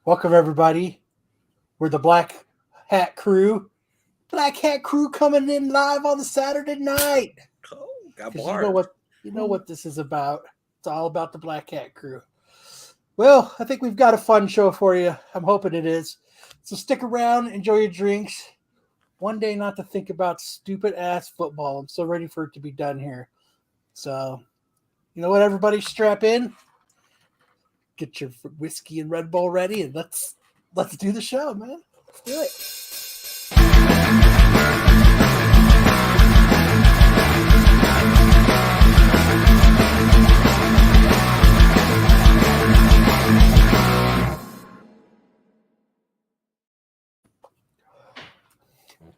Welcome, everybody. We're the Black Hat Crew. Black Hat Crew coming in live on the Saturday night. Oh, got Because barred. you know what this is about. It's all about the Black Hat Crew. Well, I think we've got a fun show for you. I'm hoping it is. So stick around, enjoy your drinks. One day not to think about stupid ass football. I'm so ready for it to be done here. So, you know what, everybody, strap in. Get your whiskey and Red Bull ready, and let's do the show, man. Let's do it.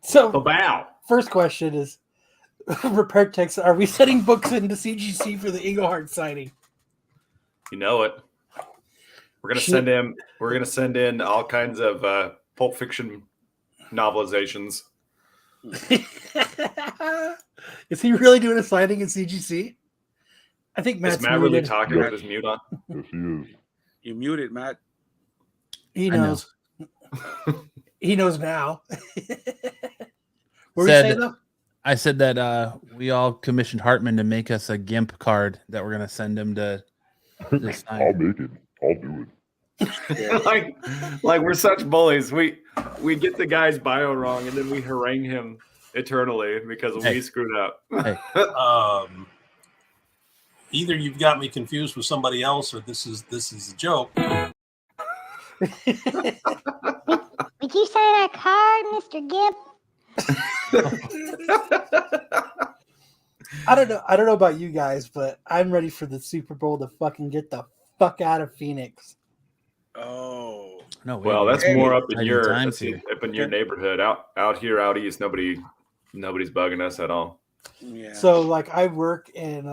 So, Bow. first question is, repair techs, are we sending books into CGC for the Engelhart signing? You know it. We're gonna send in all kinds of Pulp Fiction novelizations. Is he really doing a signing in CGC? I think Matt's Is Matt really muted. talking with his mute on? Yes, he is. You muted, Matt. He I know. knows. He knows now. What were you saying, though? I said that we all commissioned Hartman to make us a GIMP card that we're gonna send him to sign. I'll make it. I'll do it. like we're such bullies. We get the guy's bio wrong and then we harangue him eternally because we screwed up. Hey. Either you've got me confused with somebody else, or this is a joke. Would you sign our card, Mr. Gimp? I don't know about you guys, but I'm ready for the Super Bowl to fucking get the fuck out of Phoenix. Oh, No, Well, that's more up in your here. neighborhood. Out here, out east, nobody's bugging us at all. yeah. So, like, I work in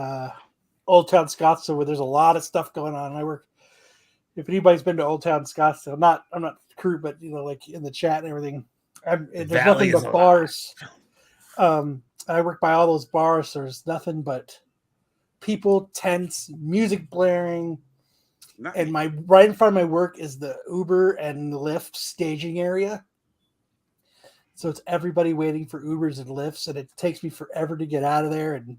Old Town Scottsdale, where there's a lot of stuff going on. I work. If anybody's been to Old Town Scottsdale, I'm not crew, but like in the chat and everything, there's nothing but bars. I work by all those bars. So there's nothing but people, tents, music blaring. Nice. And right in front of my work is the Uber and Lyft staging area. So it's everybody waiting for Ubers and Lyfts, and it takes me forever to get out of there. And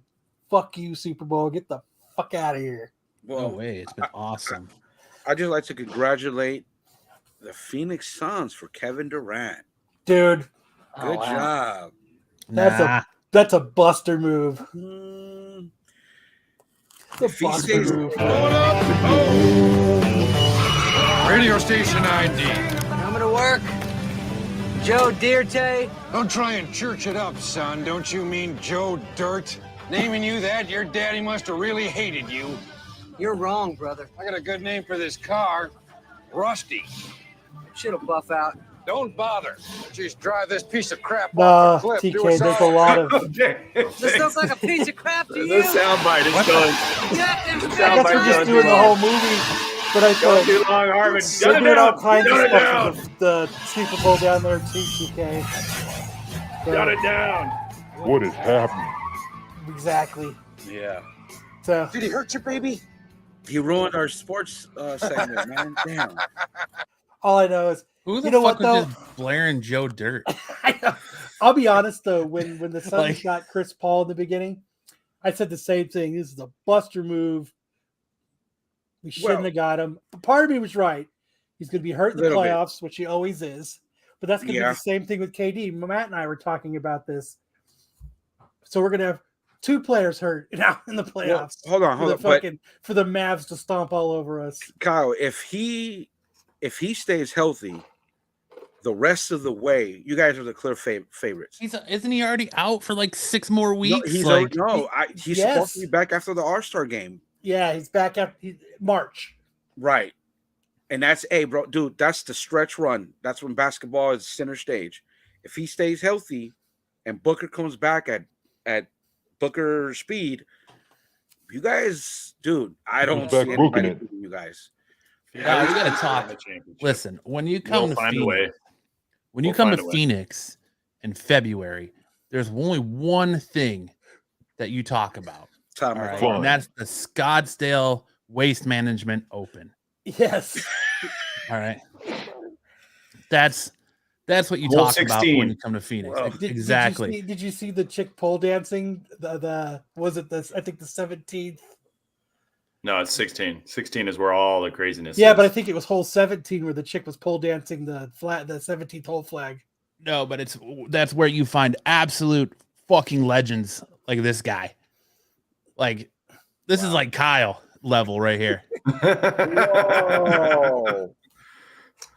fuck you, Super Bowl, get the fuck out of here. No way, it's been awesome. I just like to congratulate the Phoenix Suns for Kevin Durant. Dude, Good job. that's a buster move. If he stays, Radio station ID. Coming to work? Joe Dirte? Don't try and church it up, son. Don't you mean Joe Dirt? Naming you that, your daddy must have really hated you. You're wrong, brother. I got a good name for this car. Rusty. Shit'll buff out. Don't bother. Just drive this piece of crap Nah, off the cliff. Do TK, us there's a all. lot of. This looks like a piece of crap to The you. soundbite is going. Yeah, I guess we're just doing the whole movie, but I Going thought too long, Harvard. we're Shut it doing all down. kinds of Shut it stuff down. with the Super Bowl down there too, TK. Shut it down. What is happening? Exactly. yeah. So Did he hurt you, baby? He ruined our sports segment, man. Damn. all I know is Who the You know fuck what, was just blaring Joe Dirt? I'll be honest though, when the Suns Like- got Chris Paul in the beginning, I said the same thing. This is a buster move. We shouldn't have got him. But part of me was right. He's going to be hurt in the Little bit. playoffs, which he always is. But that's going to be Yeah. the same thing with KD. Matt and I were talking about this. So we're going to have two players hurt now in the playoffs. Hold on. For the Mavs to stomp all over us. Kyle, if he stays healthy, the rest of the way, you guys are the clear favorites. Isn't he already out for like 6 more weeks? He's like, he's supposed to be back after the All-Star game. Yeah, he's back up March. Right. And that's bro, dude, that's the stretch run. That's when basketball is center stage. If he stays healthy and Booker comes back at Booker speed, you guys, dude, I don't see anybody beating you guys. Yeah, we gotta talk. Listen, when you come to Phoenix, Phoenix in February, there's only one thing that you talk about. All right, and that's the Scottsdale Waste Management Open. Yes. All right. That's what you Hole talk about 16. when you come to Phoenix. Well, Exactly. Did you see the chick pole dancing? The was it this? I think the 17th. No, it's 16. 16 is where all the craziness Yeah, is. but I think it was hole 17 where the chick was pole dancing the 17th hole flag. No, but that's where you find absolute fucking legends like this guy. Like this is like Kyle level right here. Whoa.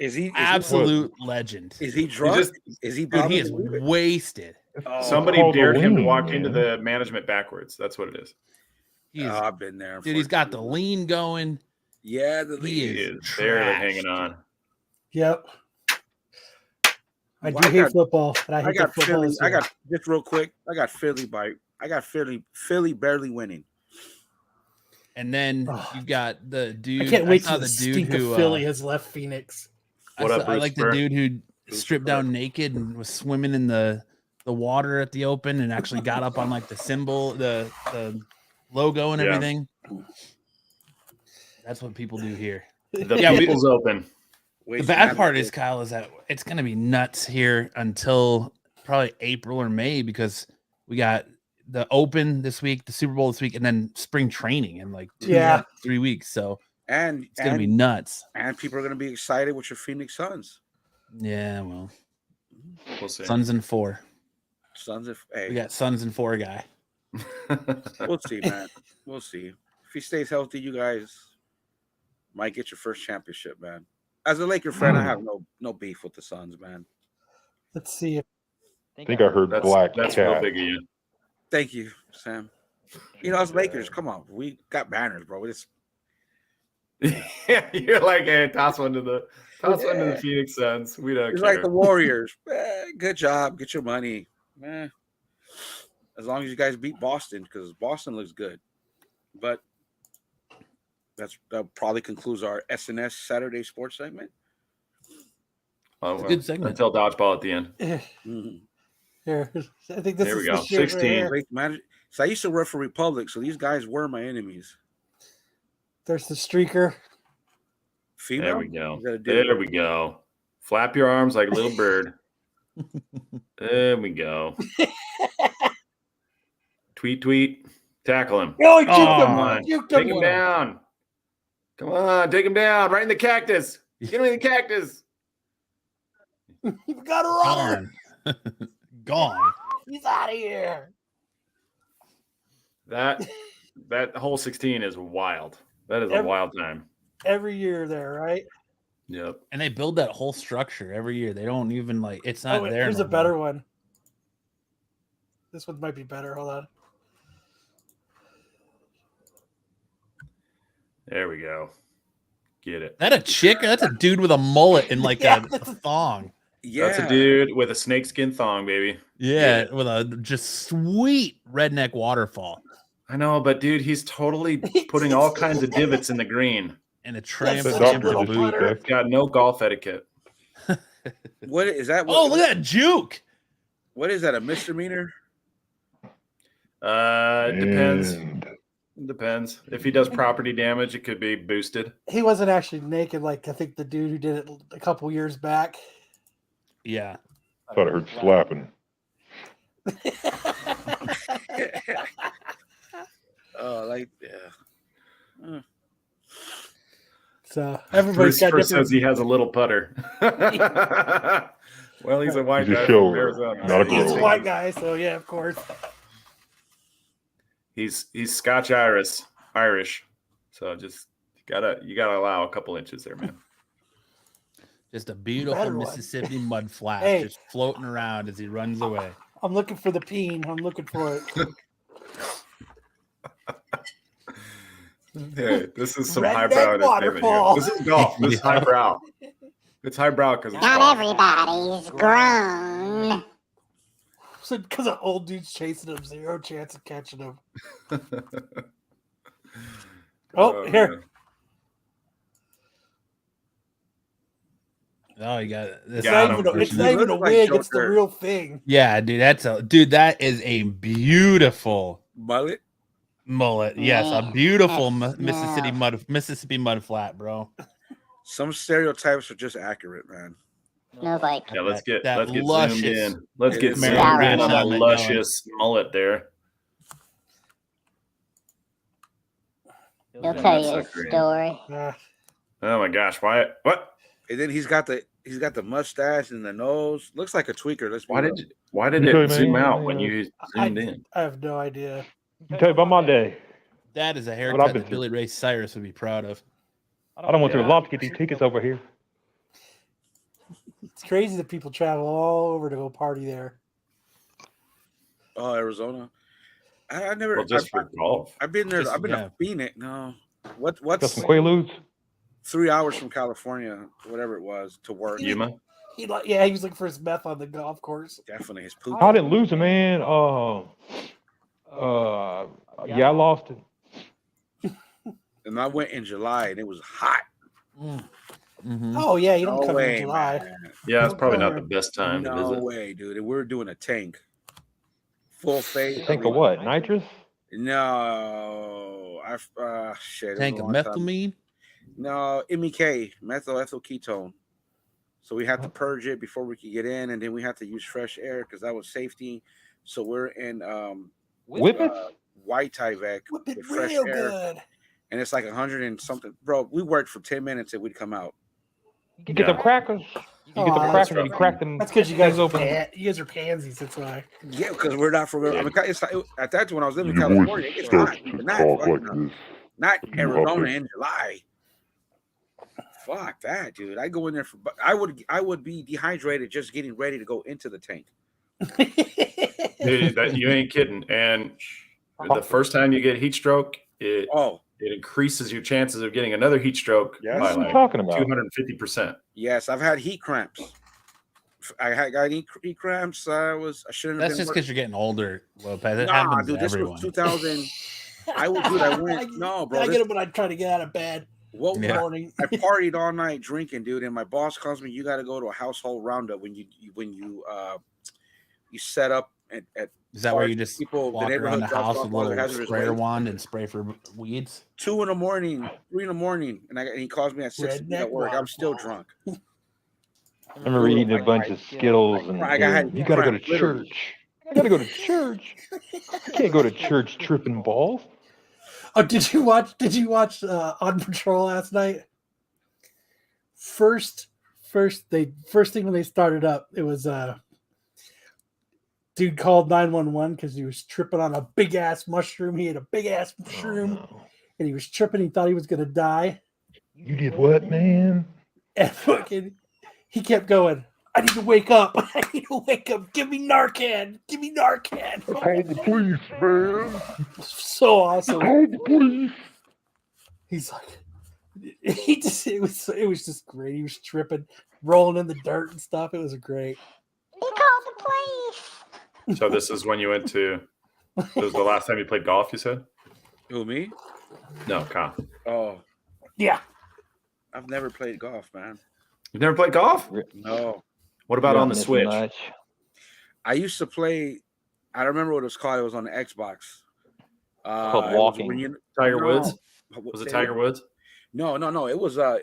Is he Absolute legend? Is he drunk? Is he? Dude, he is wasted. Somebody dared him to walk into the management backwards. That's what it is. I've been there. Dude, he's got the lean going. Yeah, the lean He is barely hanging on. Yep. I do hate football, but I hate got football. Philly. I got just real quick. I got Philly barely winning. And then you got the dude. I can't wait till the the dude stink who of Philly has left Phoenix. I like the dude who stripped down naked and was swimming in the water at the Open and actually got up on like the symbol, the logo and everything. That's what people do here. The People's Open. The bad part is, Kyle, is that it's going to be nuts here until probably April or May because we got the Open this week, the Super Bowl this week, and then spring training in like 3 weeks. So it's going to be nuts. And people are going to be excited with your Phoenix Suns. Yeah, well, we'll see. Suns and 4. We got Suns and 4 guy. We'll see, man. We'll see. If he stays healthy, you guys might get your first championship, man. As a Laker fan, I have no beef with the Suns, man. Let's see. I think I heard Black That's Cat. real big of you. Thank you, Sam. You know, us Lakers, come on. We got banners, bro. Yeah, you're like, hey, toss one to the Phoenix Suns. We don't It's care. like the Warriors. Good job. Get your money. As long as you guys beat Boston, because Boston looks good. But that probably concludes our SNS Saturday sports segment. Oh, It's a good segment. Until dodgeball at the end. Here, I think this There is we go. the shit 16. right here. So I used to work for Republic, so these guys were my enemies. There's the streaker. Female? There we go. There we go. Flap your arms like a little bird. There we go. Tweet. Tackle him. Oh, he Come on. juked Take him. him down. Come on. Take him down. Right in the cactus. Get him in the cactus. You got a runner. Gone. He's out of here. That whole 16 is wild. That is a wild time. Every year there, right? Yep. And they build that whole structure every year. They don't even like it's not there. Here's no a better more. one. This one might be better. Hold on. There we go. Get it. That a chick? That's a dude with a mullet and like a thong. Yeah. That's a dude with a snakeskin thong, baby. Yeah, with a just sweet redneck waterfall. I know, but dude, he's totally putting all kinds of divots in the green. And a tramp. That's The such a doctor little just putter. said Got no golf etiquette. What is that? Oh, look at that juke. What is that? A misdemeanor? Depends. And Depends. If he does property damage, it could be boosted. He wasn't actually naked like I think the dude who did it a couple years back. Yeah. thought I heard slapping. So everybody's got Bruce different. says he has a little putter. Well, he's a white He's a guy show, from Arizona. not a He's a grower. white guy, so yeah, of course. He's Scotch Irish. So just you gotta allow a couple inches there, man. Just a beautiful Better one. Mississippi mud flap Hey. just floating around as he runs away. I'm looking for the peen. I'm looking for it. Hey, this is some Redneck highbrow entertainment here. waterfall. This is golf. This is highbrow. It's highbrow because it's Not golf. everybody's grown. So because an old dude's chasing him, zero chance of catching him. Oh, here. man. Oh, you got this. It's Got not him even, for it's sure. not even a Looks like wig. It's the Joker. real thing. Yeah, dude, that is a beautiful Mullet? mullet. Yes, a Yeah. beautiful Yeah. Mississippi mud flat, bro. Some stereotypes are just accurate, man. Smells like Yeah, let's get that zoomed luscious in. Let's get zoomed American in on that condiment luscious mullet there. he'll Yeah, tell that's you a so great. story. Oh my gosh, why? What? And then he's got the mustache and the nose. Looks like a tweaker. Why did You tell it me, zoom man, out when you zoomed in? I have no idea. You tell you about my day. That is a I've haircut been that Billy Ray Cyrus would be proud of. I don't want through a lot to get these tickets over here. It's crazy that people travel all over to go party there. Oh, Arizona. I never. Well, just for golf. I've been there. Just- I've been yeah. to Phoenix. No. Got What's some Quaaludes. 3 hours from California, whatever it was, to work? Yuma. He was looking for his meth on the golf course. Definitely his poop. I didn't lose it, man. Yeah, I lost it. And I went in July, and it was hot. Mhm. Oh yeah, you don't No come way, in July. man. Yeah, it's probably not the best time to No visit. way, dude. And we're doing a tank. Full face. Think of what? Nitrous? No. Shit. it was Tank a of long time. methylamine. No, MEK, methyl ethyl ketone. So we had to purge it before we could get in, and then we had to use fresh air because that was safety. So we're in Whip it? white Tyvek Whip it with fresh real air, good. and it's like 100 and something. Bro, we worked for 10 minutes and we'd come out. You get the crackers. You get the Aw, crackers that's and you crack them. That's because you guys things open. You guys are pansies. That's why. Yeah, because we're not from. I mean, it's like, at that time when I was living in Your California, voice it's starts hot, to but not talk fucking like hot. this. Not You Arizona up in July. Fuck that, dude. I go in there but I would be dehydrated just getting ready to go into the tank. Dude, you ain't kidding. And the first time you get heat stroke, it increases your chances of getting another heat stroke Yes. by What are you like talking about? 250%. Yes, I've had heat cramps. Got heat cramps. I shouldn't have That's been just because you're getting older, Lopez. It Nah, happens dude, to this everyone. was 2000. I went. No, bro. I get it when I try to get out of bed. What Yeah. Morning. I partied all night drinking, dude, and my boss calls me. You got to go to a household roundup when you set up at Is that where you just people, walk the around the neighborhood drops house off with all a the little hazardous sprayer waste. wand and spray for weeds? 2 in the morning, 3 in the morning, and he calls me at 6 Redneck at work. I'm still waterfall. drunk. I remember eating a bunch of Skittles and hearing, you got to go to literally. church. I got to go to church. I can't go to church tripping balls. Oh, did you watch On Patrol last night? First thing when they started up, it was dude called 911 because he was tripping on a big ass mushroom. He had a big ass mushroom, and he was tripping. He thought he was gonna die. You did what, man? And fucking, he kept going. I need to wake up. I need to wake up. Give me Narcan. Give me Narcan. Call the police, man. So awesome. Call the police. He's like, it was just great. He was tripping, rolling in the dirt and stuff. It was great. He called the police. So this is when you went to. This was the last time you played golf. You said? Who, me? No, Kyle. Oh, Yeah. I've never played golf, man. You've never played golf? No. What about on the Switch? I used to play. I remember what it was called. It was on the Xbox. Called it was walking. when you- Tiger No. Woods? What- Was it say Tiger what? Woods? No. It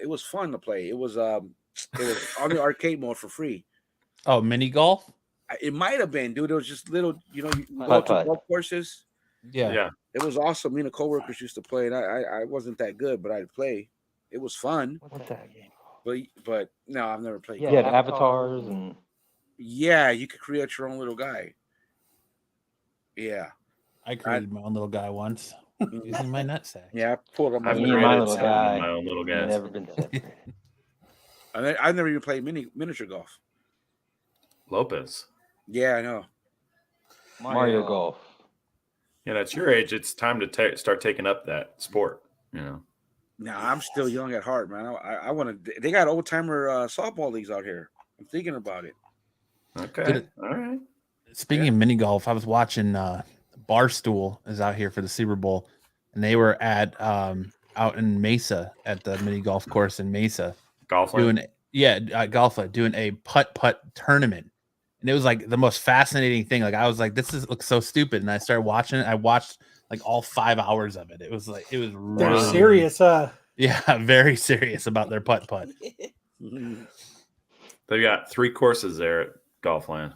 was fun to play. It was on the arcade mode for free. Oh, mini golf? It might have been, dude. It was just little, you go to Putt-putt. golf courses. Yeah. It was awesome. Me and the coworkers used to play, and I wasn't that good, but I'd play. It was fun. What's that game? But no, I've never played. You golf. had avatars and Yeah, you could create your own little guy. Yeah. I created my own little guy once using my nutsack. Yeah, I pulled up my I've me and created my little some guy. of my own little guys. never been separated. I've never even played miniature golf. Lopez. Yeah, I know. Mario Golf. Yeah, that's your age. It's time to start taking up that sport. You know. Nah, I'm still young at heart, man. I want to. They got old timer softball leagues out here. I'm thinking about it. Okay. All right. Speaking of mini golf, I was watching Barstool is out here for the Super Bowl, and they were at out in Mesa at the mini golf course in Mesa Golf. doing doing a putt tournament. And it was like the most fascinating thing. Like I was like, looks so stupid. And I started watching it. I watched like all 5 hours of it. It was They're really serious, huh? Yeah, very serious about their putt. The They've got 3 courses there at Golfland.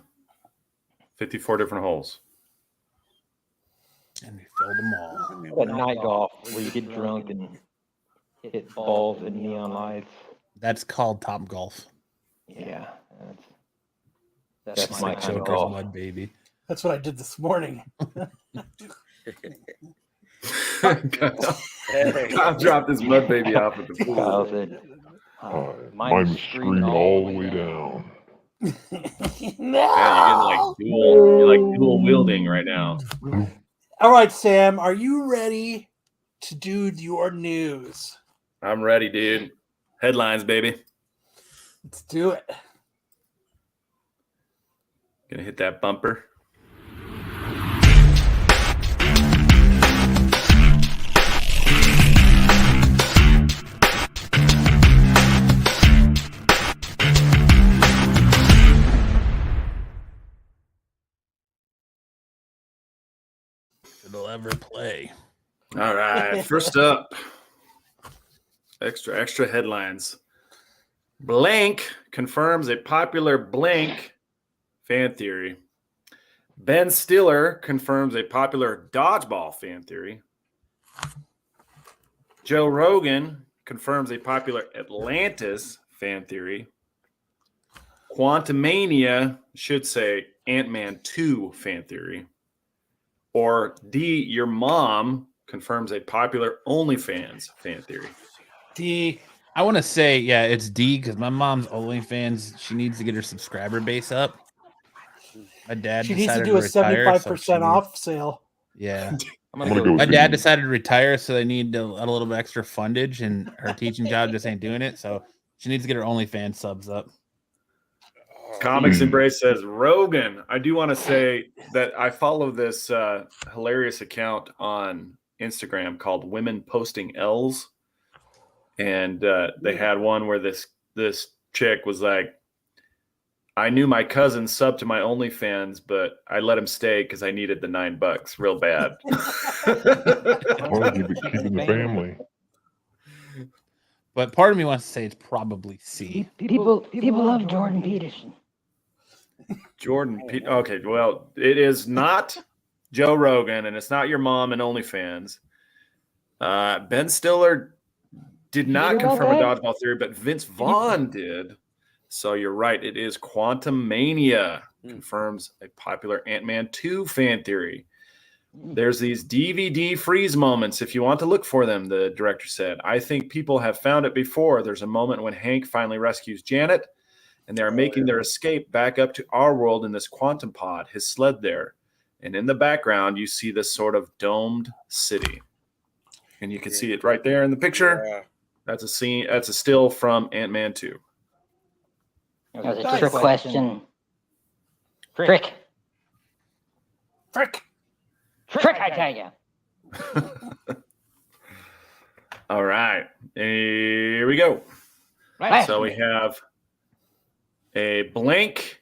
54 different holes. And we filled them all. What night golf where you get drunk and hit balls at neon lights. That's called Top Golf. Yeah, that's my like kind of Joker's golf. mud baby. That's what I did this morning. I'll drop this mud baby off at the pool. Kyle said, Mine screwed all the way down. Yeah, you're like dual wielding right now. All right, Sam, are you ready to do your news? I'm ready, dude. Headlines, baby. Let's do it. Gonna hit that bumper. It'll ever play. All right. First up, extra headlines. Blank confirms a popular blank fan theory. Ben Stiller confirms a popular dodgeball fan theory. Joe Rogan confirms a popular Atlantis fan theory. Quantumania should say Ant-Man 2 fan theory. Or D, your mom confirms a popular OnlyFans fan theory. D. I want to say, yeah, it's D because my mom's OnlyFans. She needs to get her subscriber base up. My dad She needs to decided do a retire, 75% off sale. Yeah. I'm gonna go. My dad decided to retire, so they need a little bit extra fundage, and her teaching job just ain't doing it. So she needs to get her OnlyFans subs up. Comics Embrace says, Rogan, I do want to say that I follow this hilarious account on Instagram called Women Posting L's. And they had one where this chick was like, I knew my cousin subbed to my OnlyFans, but I let him stay because I needed the $9 real bad. Well, keeping the family. But part of me wants to say it's probably C. People love Jordan Peterson. Okay, well, it is not Joe Rogan, and it's not your mom and OnlyFans. Ben Stiller did not confirm a dodgeball theory, but Vince Vaughn did. So you're right. It is Quantumania confirms a popular Ant-Man 2 fan theory. There's these DVD freeze moments if you want to look for them, the director said. I think people have found it before. There's a moment when Hank finally rescues Janet, and they're making their escape back up to our world in this quantum pod, his sled there. And in the background, you see this sort of domed city. And you can see it right there in the picture. Yeah. That's a scene. That's a still from Ant-Man 2. That was a trick question. Trick, I tell you. All right. Here we go. Right. So we have a blank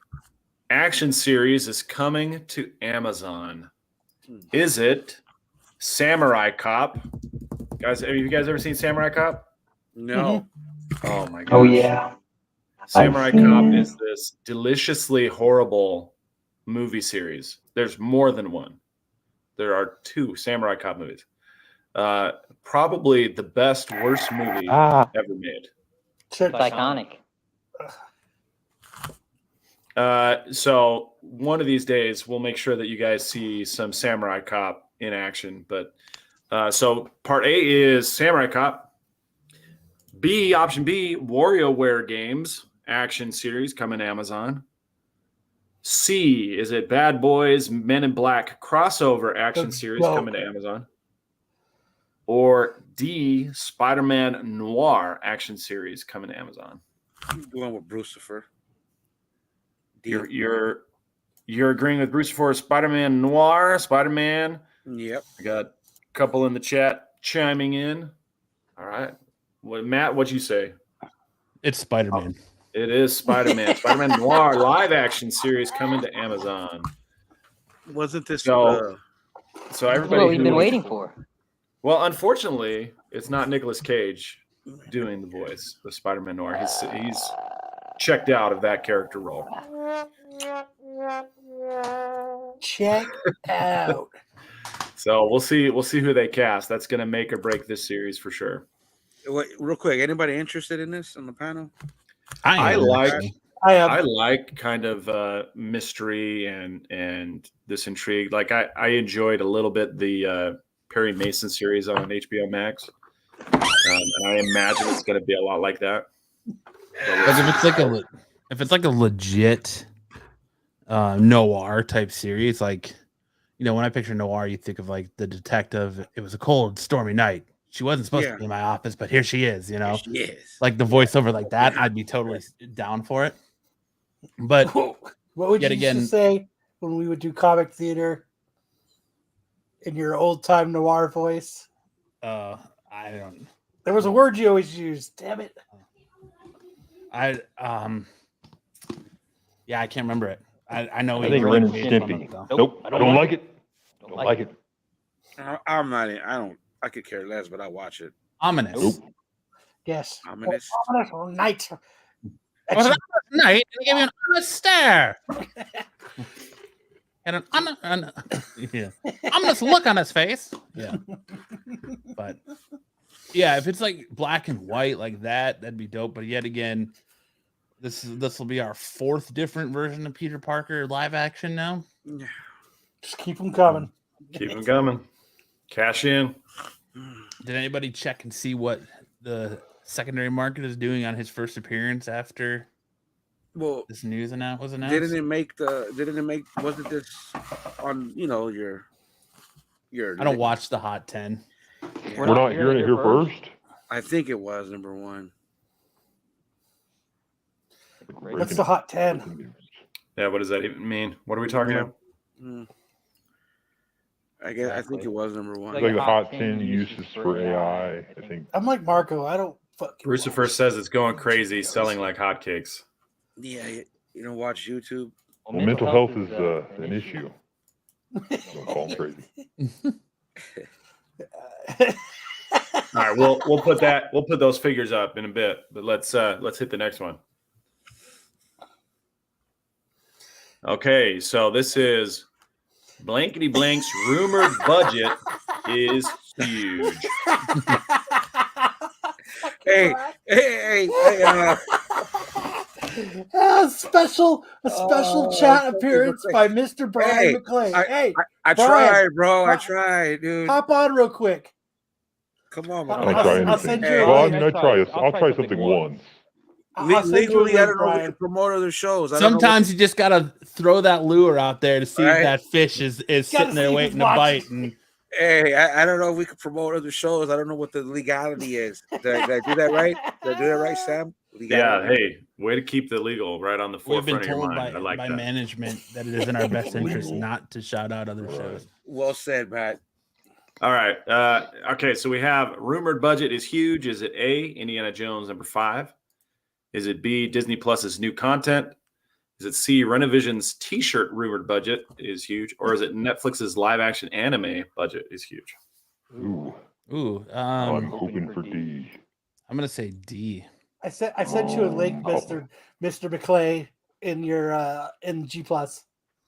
action series is coming to Amazon. Is it Samurai Cop? Guys, have you guys ever seen Samurai Cop? No. Oh my god. Oh yeah. Samurai Cop is this deliciously horrible movie series. There's more than one. There are 2 Samurai Cop movies. Probably the best, worst movie ever made. It's iconic. So one of these days, we'll make sure that you guys see some Samurai Cop in action. But so part A is Samurai Cop. B, option B, WarioWare games action series coming to Amazon. C, is it Bad Boys Men in Black crossover action series coming to Amazon? Or D, Spider-Man Noir action series coming to Amazon? I'm going with Brucifer. You're agreeing with Bruce for Spider-Man Noir, Spider-Man. Yep. I got a couple in the chat chiming in. All right. Matt, what'd you say? It's Spider-Man. It is Spider-Man. Spider-Man Noir live action series coming to Amazon. Wasn't this so everybody What we've been waiting for. Well, unfortunately, it's not Nicolas Cage doing the voice of Spider-Man Noir. checked out of that character role. Check out. So we'll see who they cast. That's going to make or break this series for sure. Wait, real quick, anybody interested in this on the panel? I am. like kind of mystery and this intrigue. Like I enjoyed a little bit the Perry Mason series on HBO Max, and I imagine it's going to be a lot like that. Like if it's like a legit noir type series, like when I picture noir, you think of like the detective. It was a cold, stormy night. She wasn't supposed to be in my office, but here she is. She is. Like the voiceover like that, I'd be totally down for it. But what would you used to say when we would do comic theater in your old time noir voice? I don't. There was a word you always used. Damn it. I can't remember it. I know. I think Ren and Stimpy. Nope, I don't like it. Don't like it. I'm not. I could care less, but I watch it. Ominous. Nope. Yes. Ominous. Ominous night. Night. And he gave me an honest stare. And an ominous look on his face. Yeah. But yeah, if it's like black and white like that, that'd be dope. But yet again, this will be our fourth different version of Peter Parker live action now. Just keep them coming. Keep them coming. Cash in. Did anybody check and see what the secondary market is doing on his first appearance after this news was announced? Wasn't this on your I don't watch the Hot 10. Yeah. We're not hearing it here first. I think it was number one. What's the Hot 10? Yeah, what does that even mean? What are we talking about? I think it was number one. Like the Hot 10 uses for AI, I think. I'm like Marco. I don't fucking Lucifer says it's going crazy, selling like hotcakes. Yeah, you don't watch YouTube. Well, mental health is an issue. Don't call them crazy. All right, we'll put those figures up in a bit, but let's hit the next one. Okay, so this is Blankety Blank's rumored budget is huge. Hey! A special chat appearance by Mr. Brian McClay. I tried, bro. I tried, dude. Hop on real quick. Come on, I'll send you. I'll try something once. Legally, I don't know if we can promote other shows. Sometimes you just gotta throw that lure out there to see if that fish is sitting there waiting to bite. And hey, I don't know if we can promote other shows. I don't know what the legality is. Did I do that right? Did I do that right, Sam? Yeah. Hey, way to keep the legal right on the we've been forefront of your told mind. I like by that. management that it is in our best interest not to shout out other shows. Well said, Matt. All right. Okay, so we have rumored budget is huge. Is it A, Indiana Jones #5? Is it B, Disney Plus's new content? Is it C, Renovision's t-shirt rumored budget is huge? Or is it Netflix's live action anime budget is huge? Ooh. I'm hoping for D. I'm gonna say D. I sent you a link, Mr. McClay, in your in G Plus.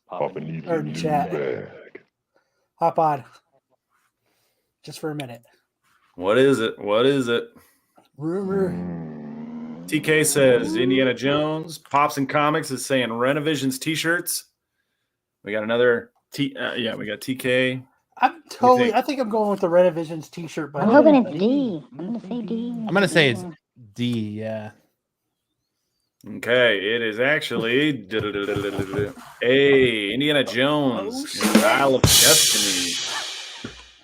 Papa needs or a new chat. bag. Hop on. Just for a minute. What is it? Rumor. TK says Indiana Jones. Pops and Comics is saying Renovision's t-shirts. We got another we got TK. I think I'm going with the Renovision's t-shirt. I'm hoping it's D. I'm gonna say D. I'm gonna say it's D. Yeah. Okay, it is actually A, Indiana Jones, Dial of Destiny.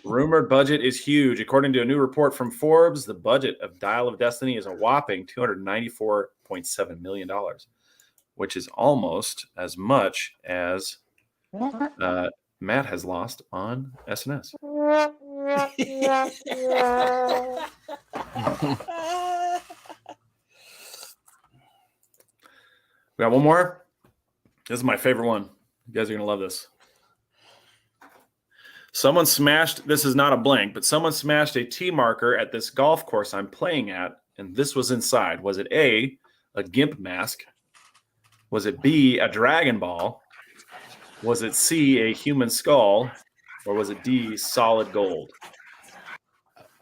Rumored budget is huge. According to a new report from Forbes, the budget of Dial of Destiny is a whopping $294.7 million, which is almost as much as Matt has lost on SNS. We got one more. This is my favorite one. You guys are going to love this. Someone smashed, this is not a blank, but someone smashed a T marker at this golf course I'm playing at, and this was inside. Was it A, a GIMP mask, Was it B, a Dragon Ball? Was it C, a human skull? Or was it D, solid gold?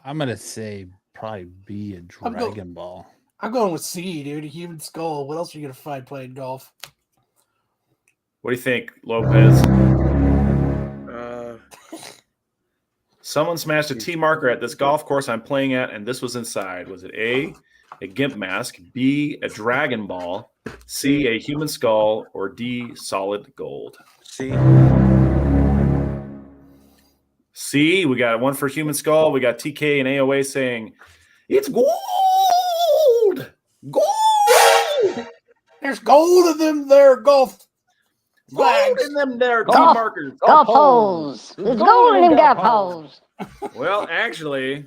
I'm gonna say probably be a Dragon Ball. I'm going with C, dude. A human skull. What else are you gonna find playing golf? What do you think, Lopez? Someone smashed a T marker at this golf course I'm playing at, and this was inside. Was it A, a gimp mask, B, a Dragon Ball, C, a human skull, or D, solid gold? C. C, we got one for human skull. We got TK and AOA saying, it's gold! Gold! There's gold in them there golf Gold in them there T Golf- markers. Golf holes. There's gold in them golf holes. Well, actually,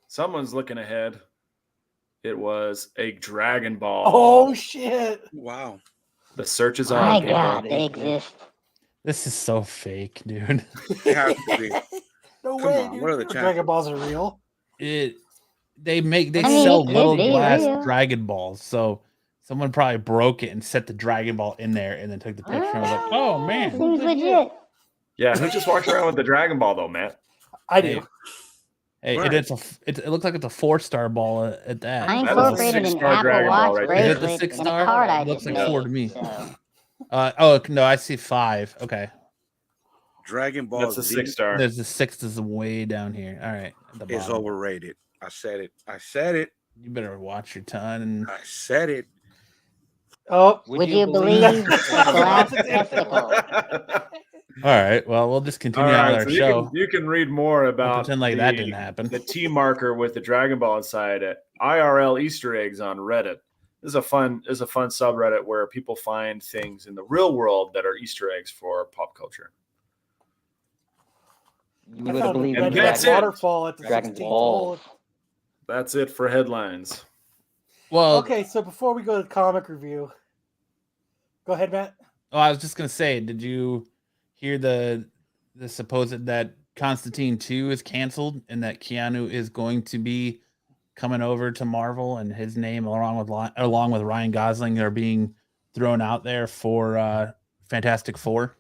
someone's looking ahead. It was a Dragon Ball. Oh shit! Wow. The search is on. My people. God, they exist. This is so fake, dude. It has to be. No Come way, on, dude. what are the Dragon chances? Balls are real. They I mean, sell it could little be glass real. Dragon Balls, so someone probably broke it and set the Dragon Ball in there, and then took the picture and was like, "Oh man, Seems legit. Yeah, who just walks around with the Dragon Ball though, Matt? I do. Hey, Right. it looks like it's a 4-star ball at that." I That is a incorporated an 6-star Apple Dragon Ball Watch right there. Is it the bracelet 6 in a star? card I It looks just like 4 to made. me. So. Oh no, I see 5. Okay, Dragon Ball That's a Z 6-star. there's the 6 is way down here. All right, at the is bottom. overrated. I said it. I said it. You better watch your tongue. I said it. Oh, Would you believe the glass testicle? All right, well, we'll just continue All on right, our so show. you can read more I'll about pretend like that didn't happen. the T marker with the Dragon Ball inside it. IRL Easter eggs on Reddit. This is a fun subreddit where people find things in the real world that are Easter eggs for pop culture. I You would found a believe And red that's it. waterfall at the Dragon 16th Ball. hole. That's it for headlines. Well, Okay, so before we go to the comic review, go ahead, Matt. oh, I was just gonna say, did you hear the supposed that Constantine 2 is canceled and that Keanu is going to be coming over to Marvel and his name along with Ryan Gosling are being thrown out there for Fantastic Four?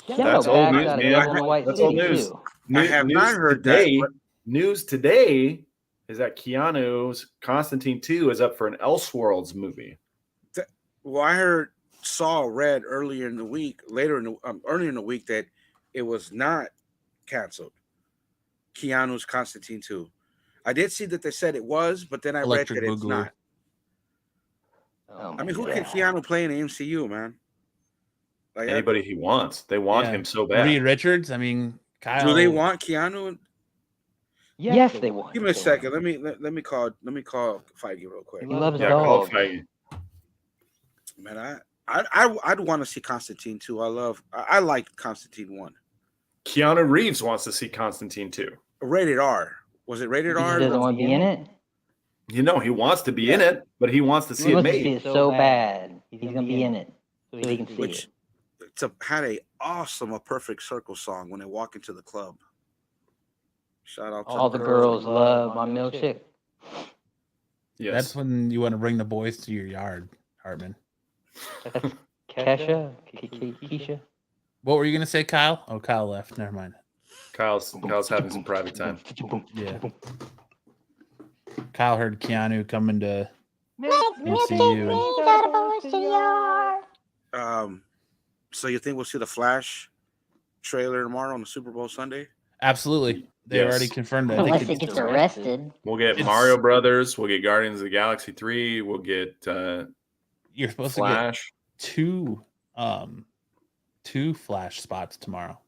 That's old news, man. That's old news. I have not heard that, today, but- News today is that Keanu's Constantine 2 is up for an Elseworlds movie. Well, I read earlier in the week that it was not canceled. Keanu's Constantine 2. I did see that they said it was, but then I Electric read that it's Boogaloo. not. Oh I mean, who my can God. Keanu play in the MCU, man? Like, Anybody he wants. They want Yeah. him so bad. Reed Richards. I mean, Kyle. do they want Keanu? Yes, they want. Give me a second. Let me call Feige real quick. He loves Yeah, call dogs. Feige. Man, I'd want to see Constantine 2. I like Constantine 1. Keanu Reeves wants to see Constantine 2. Rated R. Was it rated He R? doesn't want to be in it. You know, he wants to be in it, but he wants to see He it wants to see made. it so bad. He's gonna be in it so he can see Which it. had a perfect circle song when they walk into the club. Shout out to All the girls love my milkshake. Yes. That's when you want to bring the boys to your yard, Hartman. That's Kesha, Keisha. What were you gonna say, Kyle? Oh, Kyle left. Never mind. Kyle's having some private time. Yeah. Kyle heard Keanu coming to MCU. So you think we'll see the Flash trailer tomorrow on the Super Bowl Sunday? Absolutely. They Yes. already confirmed it. I Unless think he it's gets arrested. We'll get It's- Mario Brothers. We'll get Guardians of the Galaxy 3. We'll get you're supposed Flash. to get two Flash spots tomorrow.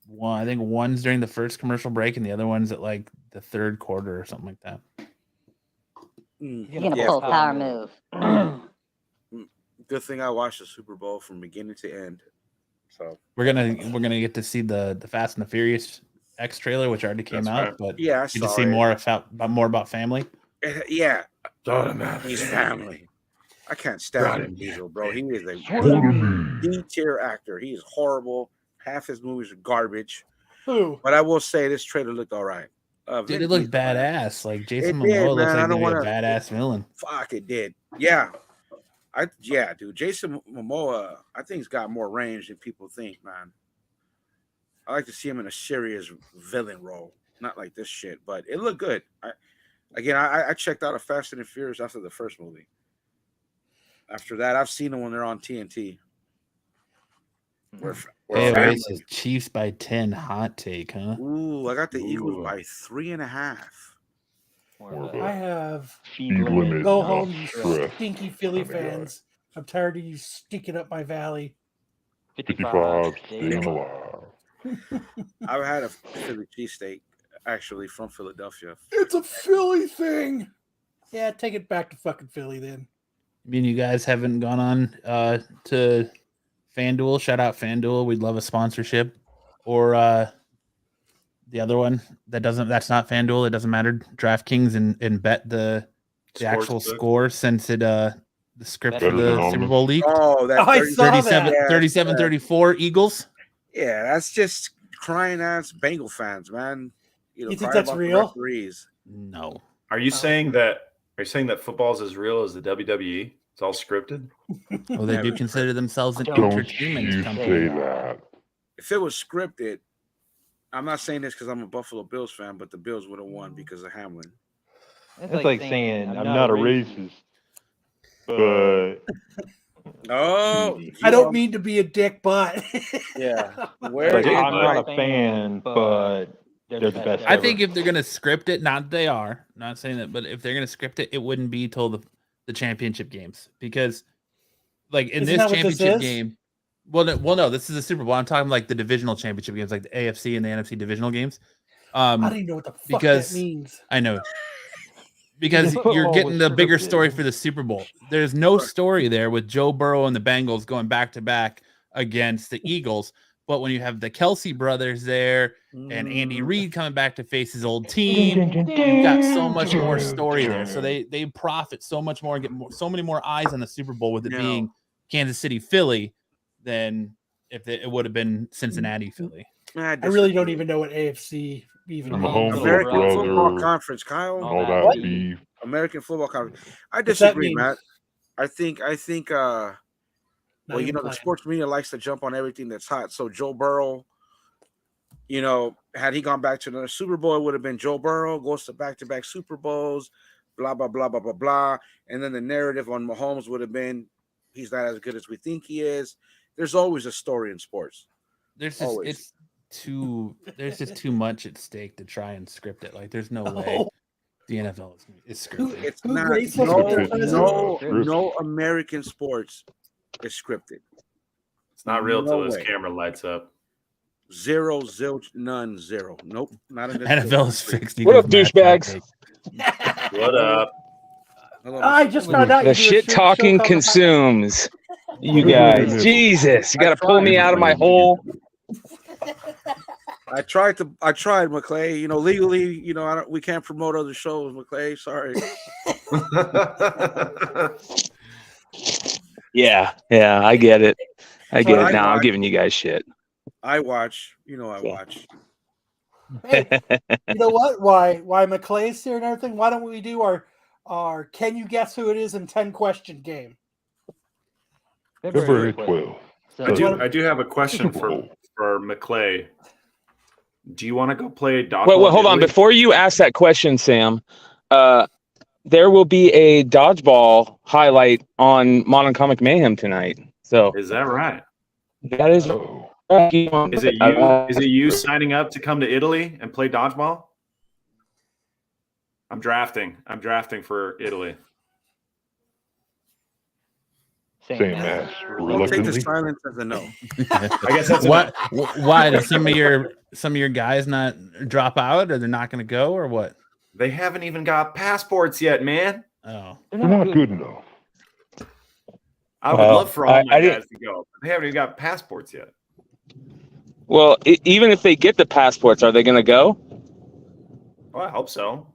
One, I think one's during the first commercial break, and the other one's at like the third quarter or something like that. He's gonna pull a power move. Good thing I watched the Super Bowl from beginning to end. So We're gonna get to see the Fast and the Furious X trailer, which already came That's out, right. but yeah, I get to saw see it. more about family. Yeah, Automatic. he's family. I can't stand Got Vin him. Diesel, bro. He is a Follow me. D-tier actor. He is horrible. Half his movies are garbage. Who? But I will say this trailer looked all right. Dude, Vin it looked Diesel, badass. Like Jason It did, Momoa looks man. I like don't maybe a wanna- badass villain. Fuck, it did. Yeah. Yeah, dude. Jason Momoa, I think he's got more range than people think, man. I like to see him in a serious villain role, not like this shit. But it looked good. I checked out a Fast and Furious after the first movie. After that, I've seen them when they're on TNT. Hey, says Chiefs by 10. Hot take, huh? Ooh, I got the Eagles by 3.5. I have Speed limit. go home, you stress. stinky Philly fans. I'm tired of you stinking up my valley. 55, staying alive. I've had a Philly cheesesteak, actually, from Philadelphia. It's a Philly thing. Yeah, take it back to fucking Philly then. I mean, you guys haven't gone on to FanDuel. Shout out FanDuel. We'd love a sponsorship. Or the other one that's not FanDuel. It doesn't matter. DraftKings and bet the actual score since it the script for the Super Bowl leaked. Oh, that's 37-34 Eagles. Yeah, that's just crying ass Bengal fans, man. You think that's real? No. Are you saying that? Are you saying that football's as real as the WWE? It's all scripted. Well, they do consider themselves an Don't entertainment you company. say that. If it was scripted, I'm not saying this because I'm a Buffalo Bills fan, but the Bills would have won because of Hamlin. That's like saying I'm not a racist, but I don't mean to be a dick, but yeah, I'm not a fan, but they're the best. I think if they're gonna script it, not saying that, but if they're gonna script it, it wouldn't be till the championship games, because like in this championship game. Well, no, this is a Super Bowl. I'm talking like the divisional championship games, like the AFC and the NFC divisional games. I don't even know what the fuck that means. I know. Because you're getting the bigger story for the Super Bowl. There's no story there with Joe Burrow and the Bengals going back to back against the Eagles. But when you have the Kelsey brothers there and Andy Reid coming back to face his old team, you've got so much more story there. So they profit so much more and get so many more eyes on the Super Bowl with it being Kansas City, Philly, than if it would have been Cincinnati, Philly. I really don't even know what AFC even means. American Football Conference, Kyle. All that beef. American Football Conference. I disagree, Matt. I think well, the sports media likes to jump on everything that's hot. So Joe Burrow, had he gone back to another Super Bowl, it would have been Joe Burrow goes to back-to-back Super Bowls, blah, blah, blah, blah, blah, blah. And then the narrative on Mahomes would have been he's not as good as we think he is. There's always a story in sports. There's just too much at stake to try and script it. Like there's no way the NFL is scripted. It's not. No American sports is scripted. It's not real till this camera lights up. Zero, zilch, none, zero. Nope, not in this NFL is fixed. What up, douchebags? What up? I just found out the shit talking consumes. You guys, Jesus, you got to pull me out of my hole. I tried, McClay. Legally, we can't promote other shows, McClay. Sorry. Yeah, I get it. I get it now. I'm giving you guys shit. I watch. I watch. Hey, you know what? Why McClay's here and everything? Why don't we do our can you guess who it is in 10-question game? February 12th. I do have a question for McClay. Do you want to go play dodgeball? Wait, hold on. Before you ask that question, Sam, there will be a dodgeball highlight on Modern Comic Mayhem tonight. So is that right? That is. Is it you? Is it you signing up to come to Italy and play dodgeball? I'm drafting for Italy. Same ass. I'll take the silence as a no. I guess that's what. Why did some of your guys not drop out, or they're not going to go, or what? They haven't even got passports yet, man. Oh, they're not good enough. I would love for all my guys to go. They haven't even got passports yet. Well, even if they get the passports, are they going to go? Well, I hope so.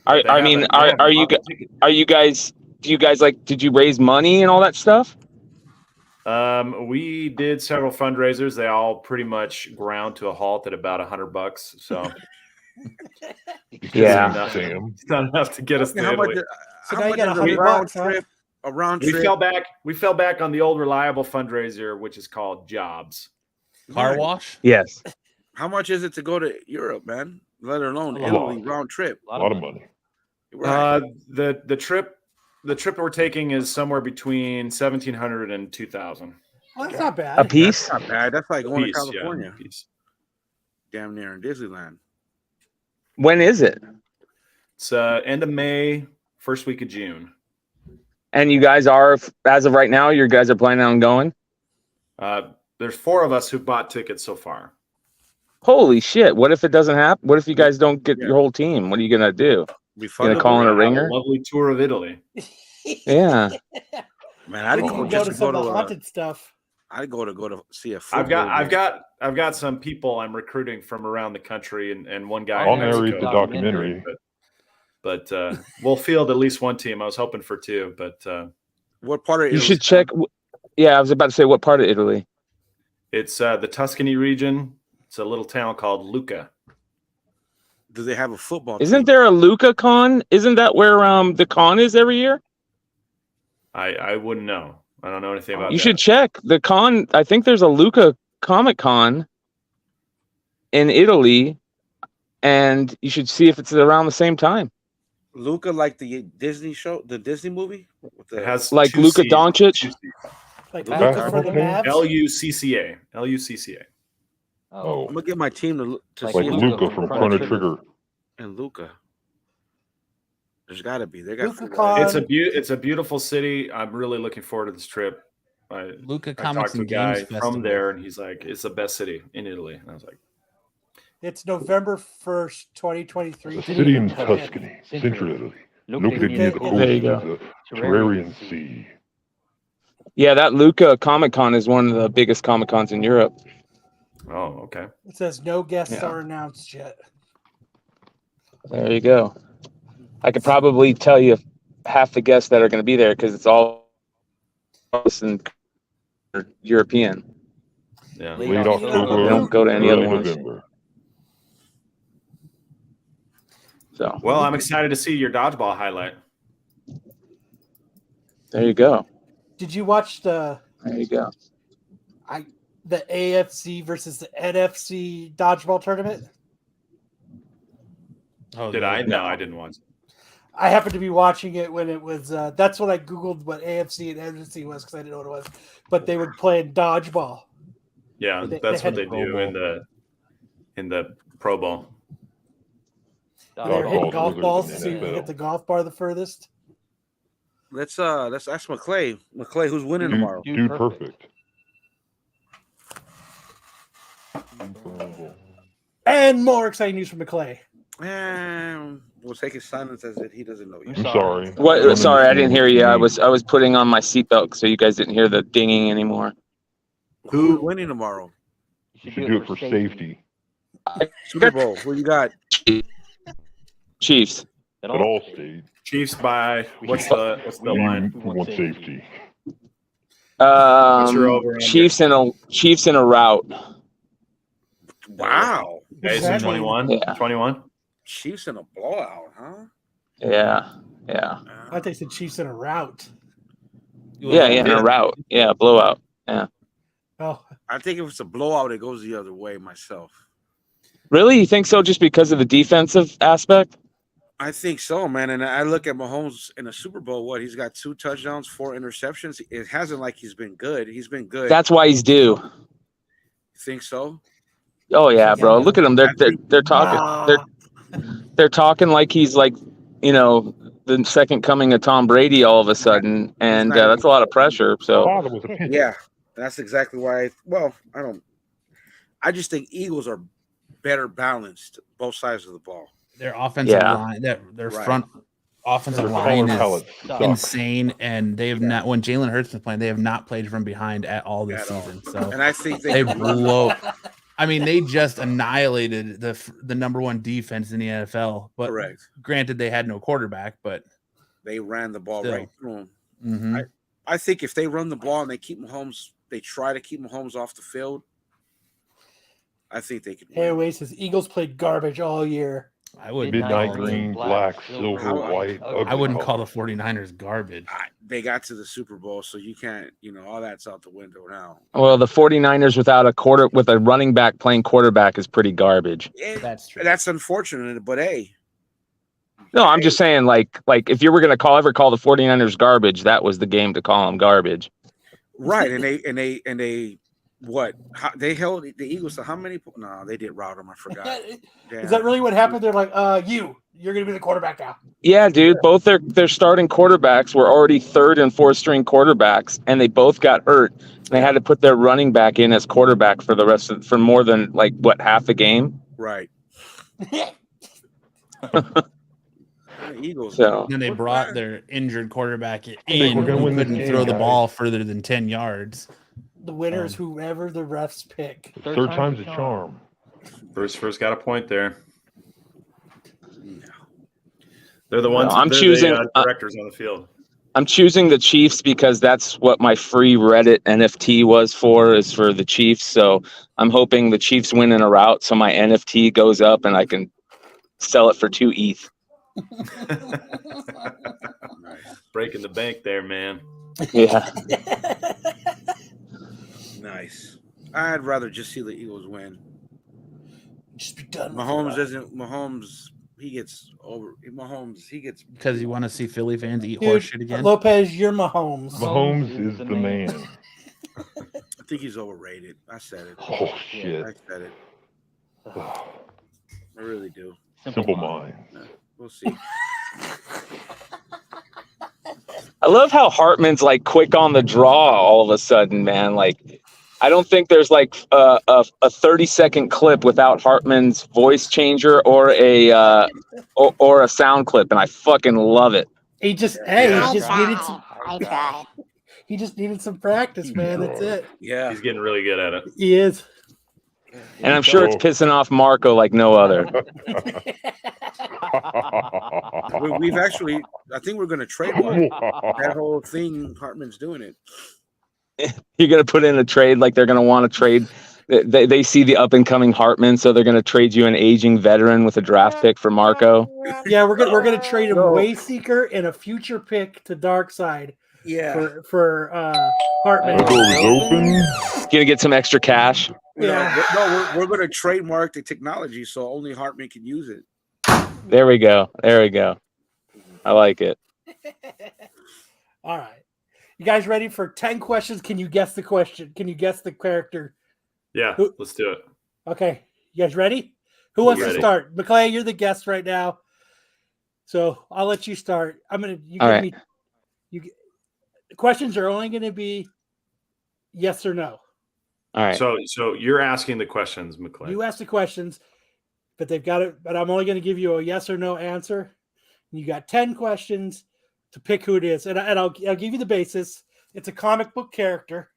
Are you guys? Do you guys did you raise money and all that stuff? We did several fundraisers. They all pretty much ground to a halt at about $100. So yeah, it's not enough to get us to Italy. So now you got $100, huh? a round We trip. fell back on the old reliable fundraiser, which is called jobs. Car wash? Yes. How much is it to go to Europe, man? Let alone A Italy lot. round trip. A lot of money. Right. The trip we're taking is somewhere between 1,700 and 2,000. Well, that's not bad. A piece? That's not bad. That's like going to Piece, yeah, California. piece. Damn near in Disneyland. When is it? It's end of May, first week of June. And you guys are, as of right now, you guys are planning on going? There's 4 of us who bought tickets so far. Holy shit! What if it doesn't happen? What if you guys don't get your whole team? What are you gonna do? You gonna call in a ringer? Lovely tour of Italy. Yeah. Man, I'd go go just to to some go of the to haunted stuff. I'd go to see a football I've got some people I'm recruiting from around the country and one guy. I'll in Mexico. narrate the documentary. But we'll field at least one team. I was hoping for 2, but what part of You Italy? should check. Yeah, I was about to say, what part of Italy? it's the Tuscany region. It's a little town called Lucca. Do they have a football Isn't team? there a Luca Con? Isn't that where the con is every year? I wouldn't know. I don't know anything about You that. should check the con. I think there's a Luca Comic Con in Italy, and you should see if it's around the same time. Luca, like the Disney show, the Disney movie? With the, It has Like 2 Luka C's. Doncic? Like The Luca for the Mavs. Lucca. Lucca. Oh, I'm gonna get my team to like see Luca from Chrono Trigger. and Luca. There's got to be. They got. Luca Con. It's a beautiful city. I'm really looking forward to this trip. Luca I Comics talked to a and guy Games from Festival. there, and he's like, "It's the best city in Italy." And I was like, It's November 1st, 2023. A city in Tuscany, central Italy, located near the coast There you of the Terrarian Sea. Yeah, that Luca Comic Con is one of the biggest Comic Cons in Europe. "Oh, okay." It says no guests Yeah. are announced yet. There you go. I could probably tell you half the guests that are going to be there because it's all European. Yeah. Late October, They don't go to any early other ones. November. So Well, I'm excited to see your dodgeball highlight. there you go. Did you watch the There you go. AFC versus the NFC dodgeball tournament? Oh, Did yeah. I? No, I didn't watch it. I happened to be watching it when it was. That's when I googled what AFC and NFC was because I didn't know what it was. But they were playing dodgeball. Yeah, They that's had what they Pro do Bowl. in the Pro Bowl. They were hitting Dodgeball's golf bigger balls than to see who NFL. hit the golf bar the furthest. Let's ask McClay. McClay, who's winning tomorrow? Dude, perfect. And more exciting news from McClay. We'll take his silence as if he doesn't know you. I'm sorry. What? Sorry, I didn't hear you. I was putting on my seatbelt so you guys didn't hear the dinging anymore. Who's winning tomorrow? You should do it for safety. Super Bowl. Who you got? Chiefs. At all state. Chiefs by what's the line? We want safety. your over-under? Chiefs in a rout. Wow. Okay, so 21. Yeah. 21. Chiefs in a blowout, huh? Yeah. I thought they said Chiefs in a rout. Yeah, in a rout. Yeah, blowout. Yeah. Oh, I think if it's a blowout, it goes the other way myself. Really? You think so just because of the defensive aspect? I think so, man. And I look at Mahomes in a Super Bowl. What, he's got 2 touchdowns, 4 interceptions. It hasn't like he's been good. He's been good. That's why he's due. You think so? Oh yeah, bro. Look at them. They're talking. They're talking like he's like, the second coming of Tom Brady all of a sudden, and that's a lot of pressure. So Yeah, that's exactly why. I just think Eagles are better balanced both sides of the ball. Their offensive Yeah. line, their Right. front offensive Their line color is palette sucks. insane, and they have not. When Jalen Hurts was playing, they have not played from behind at all this At all. season. So And I think they blow. I mean, they just annihilated the number 1 defense in the NFL. But Correct. granted, they had no quarterback, but They ran the ball Still. right through him. mhm. I think if they run the ball and they try to keep Mahomes off the field, I think they can win. Hayway says Eagles played garbage all year. I wouldn't Midnight call green, them- black, silver, white. I wouldn't call the 49ers garbage. They got to the Super Bowl, so you can't, all that's out the window now. Well, the 49ers without a running back playing quarterback is pretty garbage. That's true. That's unfortunate, but hey. No, I'm just saying, like if you were going to ever call the 49ers garbage, that was the game to call them garbage. Right, and they what? They held the Eagles to how many? No, they did rout them. I forgot. Is that really what happened? They're like, you're going to be the quarterback now. Yeah, dude. Both their starting quarterbacks were already third and fourth string quarterbacks, and they both got hurt. They had to put their running back in as quarterback for more than half the game. Right. Eagles. So then they brought their injured quarterback in we're gonna who win this couldn't game, throw the guys. ball further than 10 yards. The winner is whoever the refs pick. Third time's a charm. Bruce first got a point there. They're the ones. I'm they're choosing the, directors on the field. I'm choosing the Chiefs because that's what my free Reddit NFT is for the Chiefs. So I'm hoping the Chiefs win in a rout, so my NFT goes up and I can sell it for 2 ETH. Breaking the bank there, man. Yeah. Nice. I'd rather just see the Eagles win. Just be done. Mahomes, he gets Because you want to see Philly fans eat Dude, horse shit again. Lopez, you're Mahomes. Mahomes is the man. I think he's overrated. I said it. Oh, shit. I said it. I really do. Simple mind. We'll see. I love how Hartman's quick on the draw all of a sudden, man. I don't think there's a 30-second clip without Hartman's voice changer or a sound clip, and I fucking love it. He just needed some. He just needed some practice, man. That's it. Yeah, he's getting really good at it. He is. And I'm sure it's pissing off Marco like no other. We've actually, I think we're going to trademark that whole thing. Hartman's doing it. You're going to put in a trade they're going to want to trade. They see the up-and-coming Hartman, so they're going to trade you an aging veteran with a draft pick for Marco. Yeah, we're gonna trade him Wayseeker and a future pick to Dark Side. Yeah, for Hartman. Going to get some extra cash. No, we're going to trademark the technology so only Hartman can use it. There we go. I like it. All right. You guys ready for 10 questions? Can you guess the question? Can you guess the character? Yeah, let's do it. Okay. You guys ready? Who wants to start? McClay, you're the guest right now. So I'll let you start. The questions are only going to be yes or no. All right. So you're asking the questions, McClay. You ask the questions, but they've got it. But I'm only going to give you a yes or no answer. And you got 10 questions to pick who it is, and I'll give you the basis. It's a comic book character.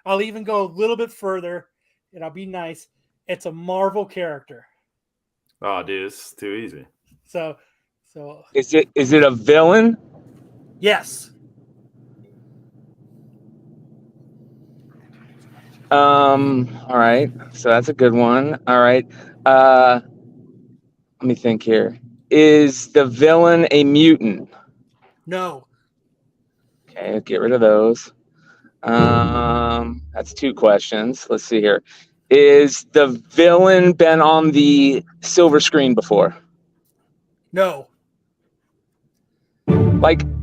I'll even go a little bit further, and I'll be nice. It's a Marvel character. Oh, dude, it's too easy. So is it a villain? Yes. All right. So that's a good one. All right. Let me think here. Is the villain a mutant? No. Okay, get rid of those. That's 2 questions. Let's see here. Is the villain been on the silver screen before? No. Okay.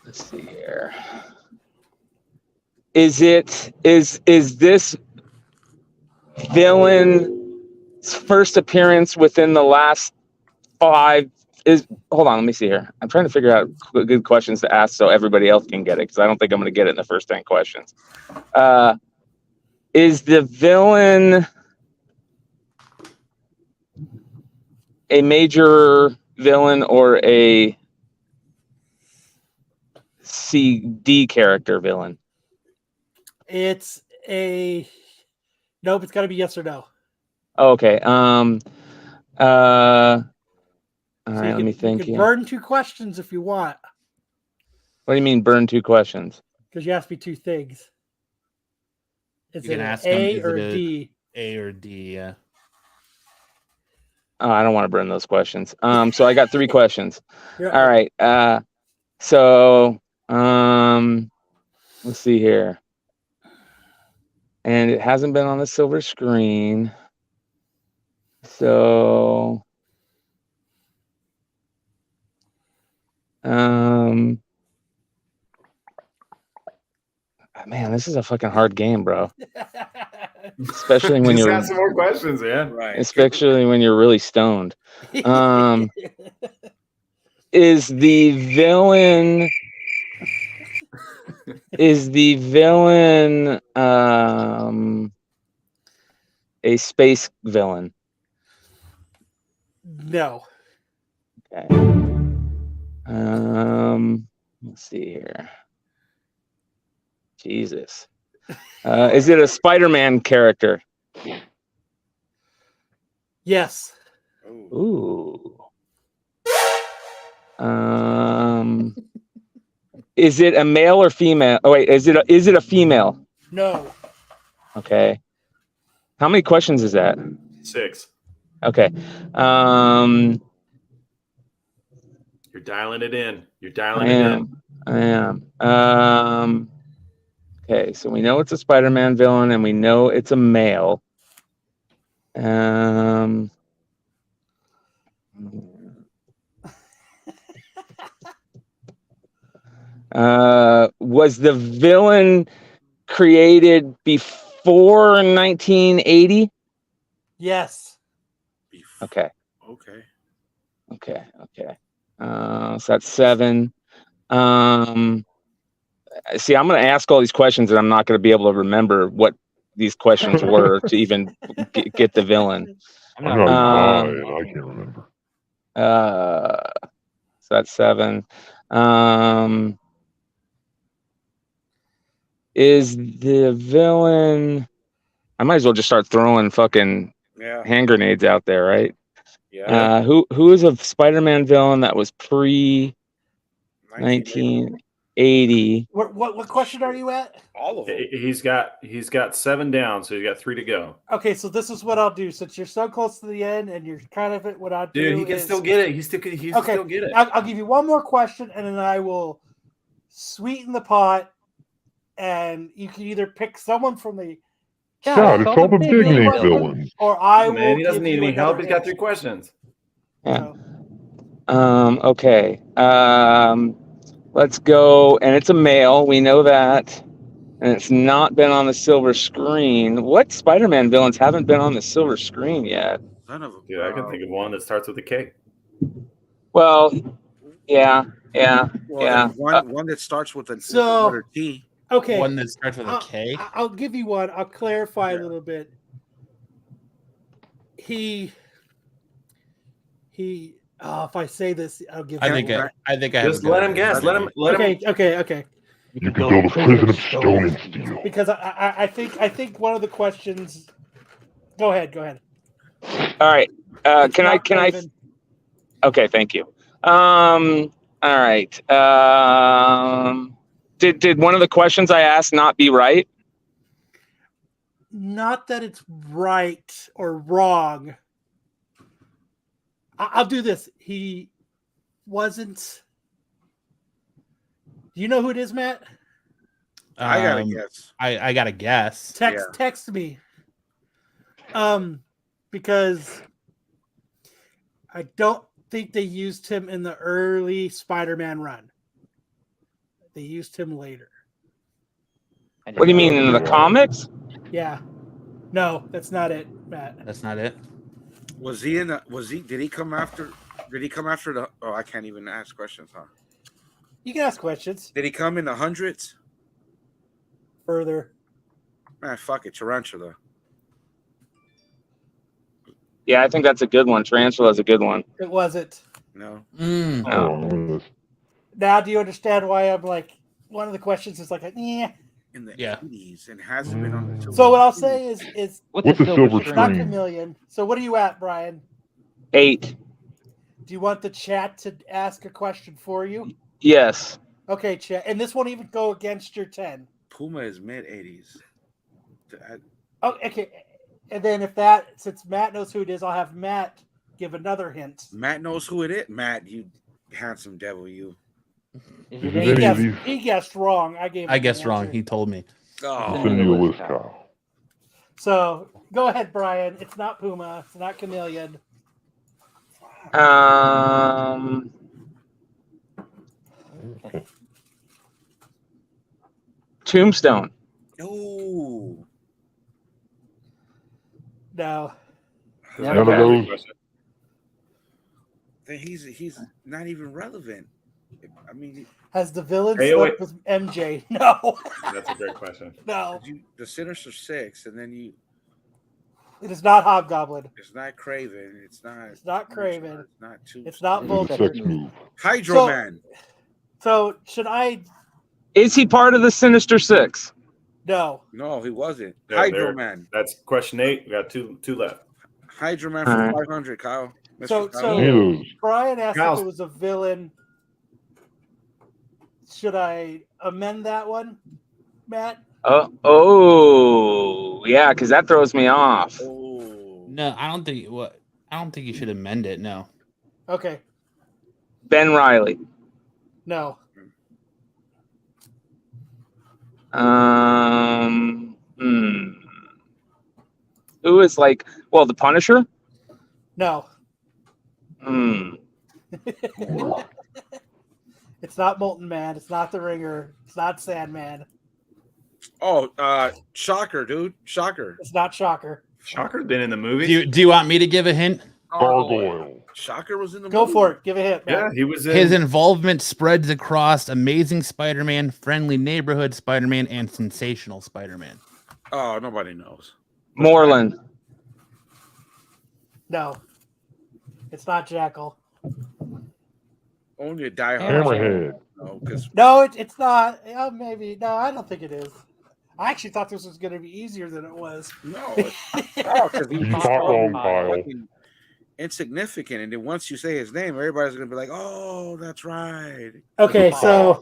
Let's see here. Is this villain's first appearance within the last 5? Hold on, let me see here. I'm trying to figure out good questions to ask so everybody else can get it, because I don't think I'm going to get it in the first 10 questions. Is the villain a major villain or a CD character villain? It's a nope. It's got to be yes or no. Okay. All right. Let me think. You can burn 2 questions if you want. What do you mean burn 2 questions? Because you asked me 2 things. Is You it can an ask him, A is or it D? A or D? Yeah. Oh, I don't want to burn those questions. So I got 3 questions. You're All right. So let's see here. And it hasn't been on the silver screen. So man, this is a fucking hard game, bro. Especially when Just you're ask some more questions, man. Right. especially when you're really stoned. Is the villain a space villain? No. Okay. Let's see here. Jesus. Is it a Spider-Man character? Yes. Ooh. Is it a male or female? Oh wait, is it a female? No. Okay. How many questions is that? 6. Okay. You're dialing it in. I am. Okay, so we know it's a Spider-Man villain and we know it's a male. Was the villain created before 1980? Yes. Okay. Okay. So that's 7. See, I'm going to ask all these questions and I'm not going to be able to remember what these questions were to even get the villain. I'm not lying. I can't remember. So that's 7. Is the villain? I might as well just start throwing fucking hand grenades out there, right? Yeah. Who is a Spider-Man villain that was pre 1980? What question are you at? All of them. He's got 7 down, so he's got 3 to go. Okay, so this is what I'll do. Since you're so close to the end and you're kind of it, what I'll do Dude, he can is, still get it. He still get it. I'll give you one more question, and then I will sweeten the pot, and you can either pick someone from the God, it's all the big name villains. or I will. Man, he doesn't give need you any help. another He's got answer. 3 questions. Yeah. Okay. Let's go. And it's a male. We know that. And it's not been on the silver screen. What Spider-Man villains haven't been on the silver screen yet? None of them. Dude, I can think of one that starts with a K. Well, yeah. Well, one that starts with the letter T. Okay. One that starts with a K. I'll give you one. I'll clarify a little bit. If I say this, I'll give. I think I have. Just let him guess. Let him. Okay. You can build a prison of stone and steel. Because I think one of the questions. Go ahead. All right. Can I? Okay. Thank you. All right. Did one of the questions I asked not be right? Not that it's right or wrong. I'll do this. He wasn't. Do you know who it is, Matt? I gotta guess. I gotta guess. Text me. Because I don't think they used him in the early Spider-Man run. They used him later. What do you mean in the comics? Yeah. No, that's not it, Matt. That's not it. Was he in? Did he come after? Did he come after the? Oh, I can't even ask questions, huh? You can ask questions. Did he come in the hundreds? Further. Man, fuck it, Tarantula. Yeah, I think that's a good one. Tarantula is a good one. It wasn't. No. No. Now, do you understand why I'm like one of the questions is like yeah. In the 80s and hasn't been on the silver. So what I'll say is What's the silver screen? Not Chameleon. So what are you at, Brian? 8. Do you want the chat to ask a question for you? Yes. Okay, chat. And this won't even go against your 10. Puma is mid 80s. Oh, okay. And then since Matt knows who it is, I'll have Matt give another hint. Matt knows who it is. Matt, you handsome devil, you. He guessed wrong. I guessed wrong. He told me. Oh. Send me the list, Kyle. So go ahead, Brian. It's not Puma. It's not Chameleon. Tombstone. No. No. None of those. Then he's not even relevant. I mean, has the villain slept with MJ? No. That's a great question. No. The Sinister Six, and then you. It is not Hobgoblin. It's not Craven. It's not. It's not Craven. It's not It's not Vulture. Hydro Man. So should I? Is he part of the Sinister Six? No. No, he wasn't. Hydro Man. That's question 8. We got two left. Hydro Man for 500, Kyle. So Brian asked if it was a villain. Should I amend that one, Matt? Yeah, because that throws me off. No, I don't think you should amend it. No. Okay. Ben Reilly. No. Who is the Punisher? No. It's not Molten Man. It's not the Ringer. It's not Sandman. Oh, Shocker, dude. Shocker. It's not Shocker. Shocker's been in the movie. Do you want me to give a hint? Gargoyle. Shocker was in the movie. Go for it. Give a hint, Matt. Yeah, he was in. His involvement spreads across Amazing Spider-Man, Friendly Neighborhood Spider-Man, and Sensational Spider-Man. Oh, nobody knows. Moreland. No. It's not Jackal. Only a diehard. Hammerhead. No, it's not. Maybe. No, I don't think it is. I actually thought this was going to be easier than it was. No. Because You caught wrong, Kyle. Insignificant. And then once you say his name, everybody's going to be like, oh, that's right. Okay, so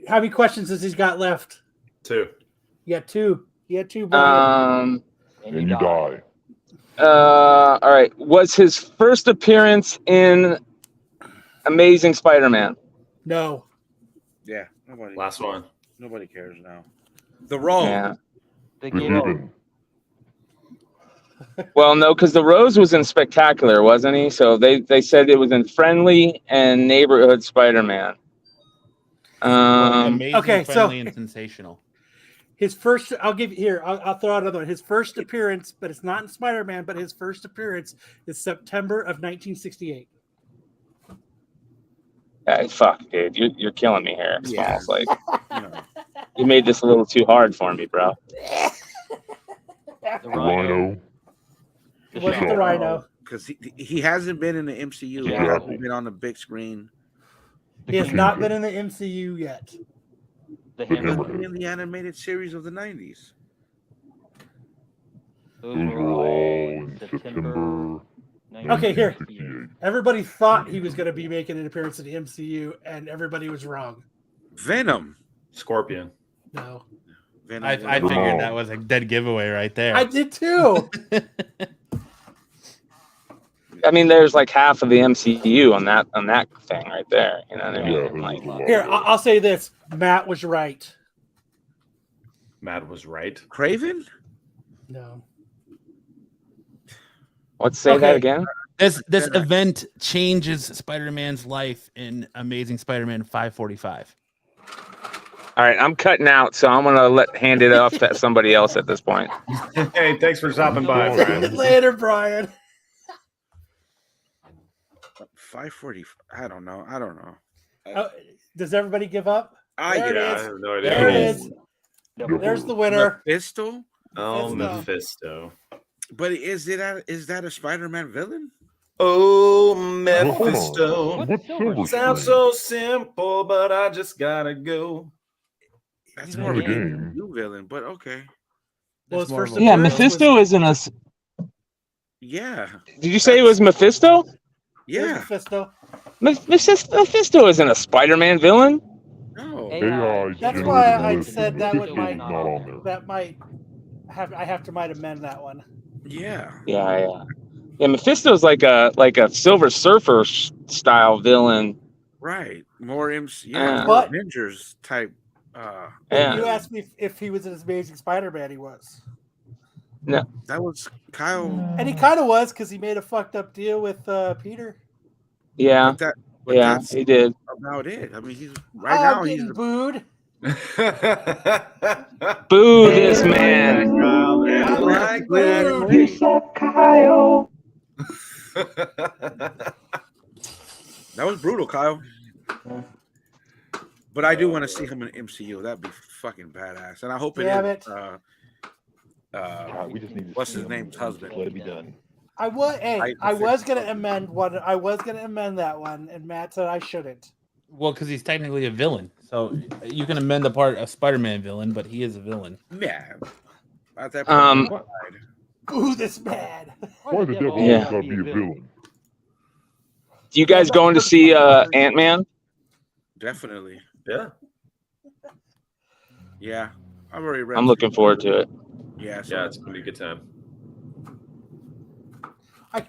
how many questions has he got left? 2. You got 2. You had 2, Brian. And you die. All right. Was his first appearance in Amazing Spider-Man? No. Yeah. Nobody. Last one. Nobody cares now. The Rose. Yeah. The Gibbon. Well, no, because the Rose was in Spectacular, wasn't he? So they said it was in Friendly and Neighborhood Spider-Man. Amazing, okay, Friendly, and Sensational. His first, I'll throw out another one. His first appearance, but it's not in Spider-Man, but his first appearance is September of 1968. Fuck, dude. You're killing me here. It's Yeah. almost like you made this a little too hard for me, bro. The Rhino. It wasn't the Rhino. Because he hasn't been in the MCU. He hasn't been on the big screen. He has not been in the MCU yet. He hasn't been in the animated series of the 90s. Those were all in September. Okay, here. Everybody thought he was going to be making an appearance in the MCU, and everybody was wrong. Venom. Scorpion. No. Venom. I figured that was a dead giveaway right there. I did too. I mean, there's like half of the MCU on that thing right there. You know what I mean? Here, I'll say this: Matt was right. Matt was right. Craven? No. Let's say that again. This event changes Spider-Man's life in Amazing Spider-Man 545. All right, I'm cutting out, so I'm gonna hand it off to somebody else at this point. Hey, thanks for stopping by, Brian. Later, Brian. 540. I don't know. Does everybody give up? I have no idea. There it is. There's the winner. Mephisto? Oh, Mephisto. But is that a Spider-Man villain? Oh, Mephisto. What Sounds so simple, but I just gotta go. That's more of a new villain, but okay. Well, first Mephisto isn't a. Yeah. Did you say it was Mephisto? Yeah. Mephisto. Mephisto isn't a Spider-Man villain. No. No. That's generated why I list said in that the would picture might is not on there. that might have might amend that one. Yeah. Yeah. Mephisto's like a Silver Surfer style villain. Right. More MC. Yeah. Yeah. More But- Avengers type. But you asked me if he was as Amazing Spider-Man. He was. No. That was Kyle. And he kind of was because he made a fucked up deal with Peter. Yeah. But Yeah, that's he did. about it. I mean, he's right now. I'm He's getting booed. Boo this man. I like booed. You suck, Kyle. That was brutal, Kyle. But I do want to see him in MCU. That'd be fucking badass. And I hope it Damn is. it. We just need to What's see his him name's and husband? Let it be done. I was. Hey, I I was gonna think- amend one. I was gonna amend that one, and Matt said I shouldn't. Well, because he's technically a villain, so you can amend the part of Spider-Man villain, but he is a villain. Yeah. At that point, Boo this man. Why the devil Yeah. always gotta be a villain? Do you guys going to see Ant-Man? definitely. Yeah. Yeah. I've already read. I'm looking forward to it. Yeah. So Yeah, it's gonna be a good time.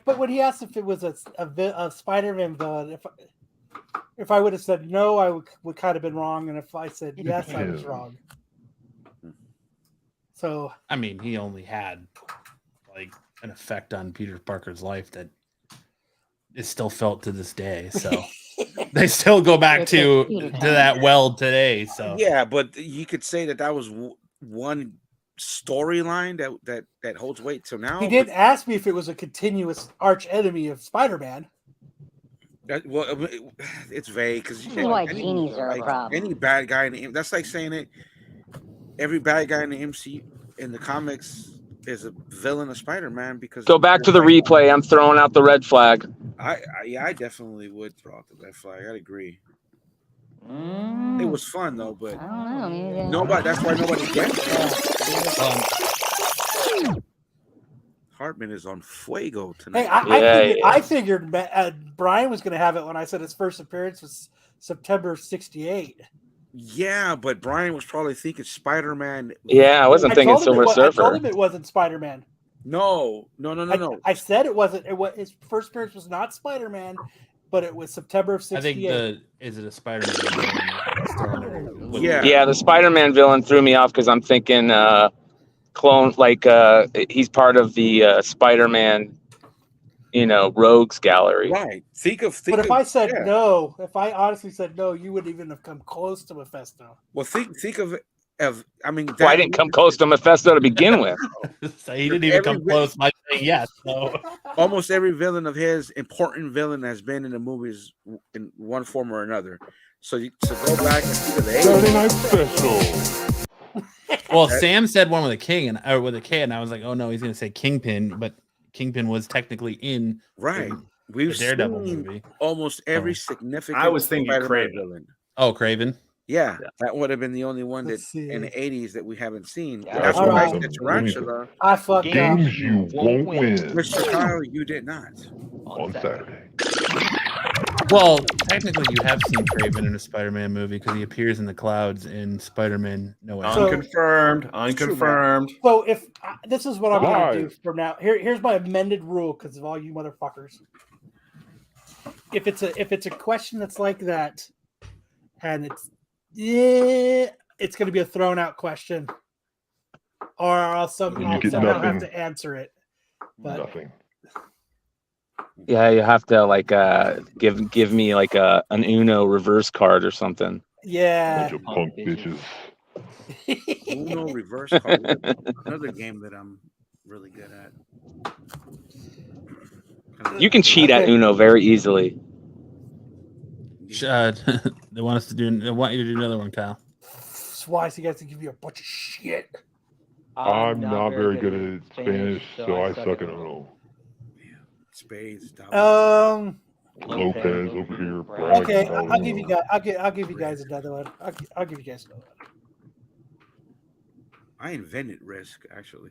But when he asked if it was a Spider-Man villain, if I would have said no, I would kind of been wrong, and if I said yes, I was wrong. So I mean, he only had like an effect on Peter Parker's life that is still felt to this day. So they still go back to that well today. So yeah, but you could say that was one storyline that holds weight till now. he did ask me if it was a continuous arch enemy of Spider-Man. Well, it's vague because This is why genies are a problem. any bad guy in the that's like saying it. Every bad guy in the MCU in the comics is a villain of Spider-Man because Go back to the replay. I'm throwing out the red flag. I definitely would throw out the red flag. I'd agree. It was fun though, but I don't know. nobody. That's why nobody gets it. Hartman is on fuego tonight. Hey, I figured Brian was going to have it when I said his first appearance was September of '68. Yeah, but Brian was probably thinking Spider-Man. Yeah, I wasn't thinking Silver Surfer. I told him it wasn't Spider-Man. No. I said it wasn't. His first appearance was not Spider-Man, but it was September of '68. I think is it a Spider-Man? Yeah, the Spider-Man villain threw me off because I'm thinking clone, like he's part of the Spider-Man, rogues gallery. Right. But if I said no, if I honestly said no, you wouldn't even have come close to Mephisto. Well, think of I mean, Well, I didn't come close to Mephisto to begin with. So he didn't even come close by saying yes. So. Almost every villain of his, important villain, has been in the movies in one form or another. So go back and see the Saturday Night Special. Well, Sam said one with a king and with a K, and I was like, oh no, he's gonna say Kingpin, but Kingpin was technically in We've the Daredevil seen movie. Almost every significant. I was thinking Spider-Man Craven. villain. Oh, Craven. Yeah, that would have been the only one that Let's see. in the '80s that we haven't seen. Yeah, That's all why I right. said Tarantula. I fucked up. Games you won't win Mr. Kyle, you did not. on Saturday. Well, technically, you have seen Craven in a Spider-Man movie because he appears in the clouds in Spider-Man No Way. So- Unconfirmed. So if this is what I'm going to do Live. from now, here's my amended rule because of all you motherfuckers. If it's a question that's like that, and it's going to be a thrown out question, or I'll somehow get have nothing. to answer it. But Nothing. Yeah, you have to like give me like an Uno reverse card or something. yeah, Bunch of punk bitches. Uno reverse card. Another game that I'm really good at. You can cheat at Uno very easily. They want us to do. They want you to do another one, Kyle. that's why you guys to give you a bunch of shit. I'm not very good at Spanish, so I suck at Uno. Spades. Um. Lopez over here. bragging Okay, about I'll give Uno. you guys. I'll give you guys another one. I'll give you guys another one. I invented Risk, actually.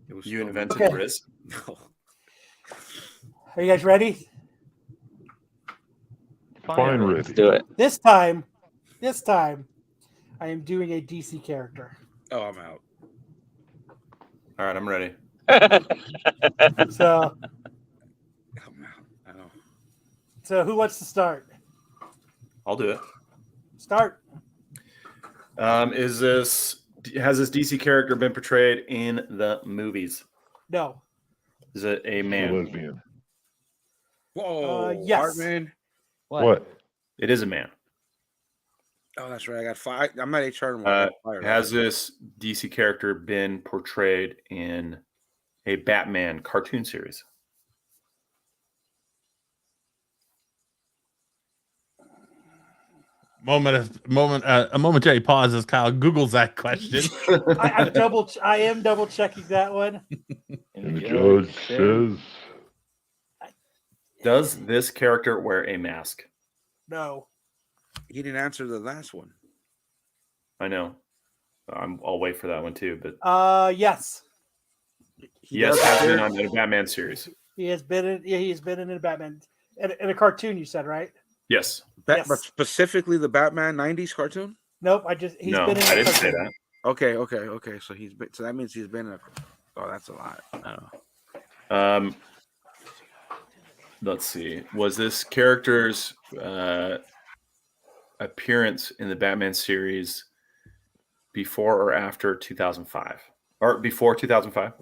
It was You so- invented Okay. Risk? No. Are you guys ready? Fine, Let's Rick. do it. This time, I am doing a DC character. Oh, I'm out. All right, I'm ready. So, I'm out. I know. so who wants to start? I'll do it. Start. Has this DC character been portrayed in the movies? No. Is it a She's a man? lesbian. Whoa, yes. Hartman. What? It is a man. Oh, that's right. I got fired. I'm not HR anymore. I got fired. Has this DC character been portrayed in a Batman cartoon series? A momentary pause as Kyle Googles that question. I am double checking that one. And the judge says, Does this character wear a mask? No. He didn't answer the last one. I know. I'll wait for that one too. But yes. Yes, has been on the Batman series. He has been in. Yeah, he's been in a Batman in a cartoon. You said right? Yes. Yes. But specifically the Batman '90s cartoon. Nope. He's No, been in. I didn't say cartoon. that. Okay. So he's been. So that means he's been in a. Oh, that's a lot. Let's see. Was this character's appearance in the Batman series before or after 2005? Or before 2005?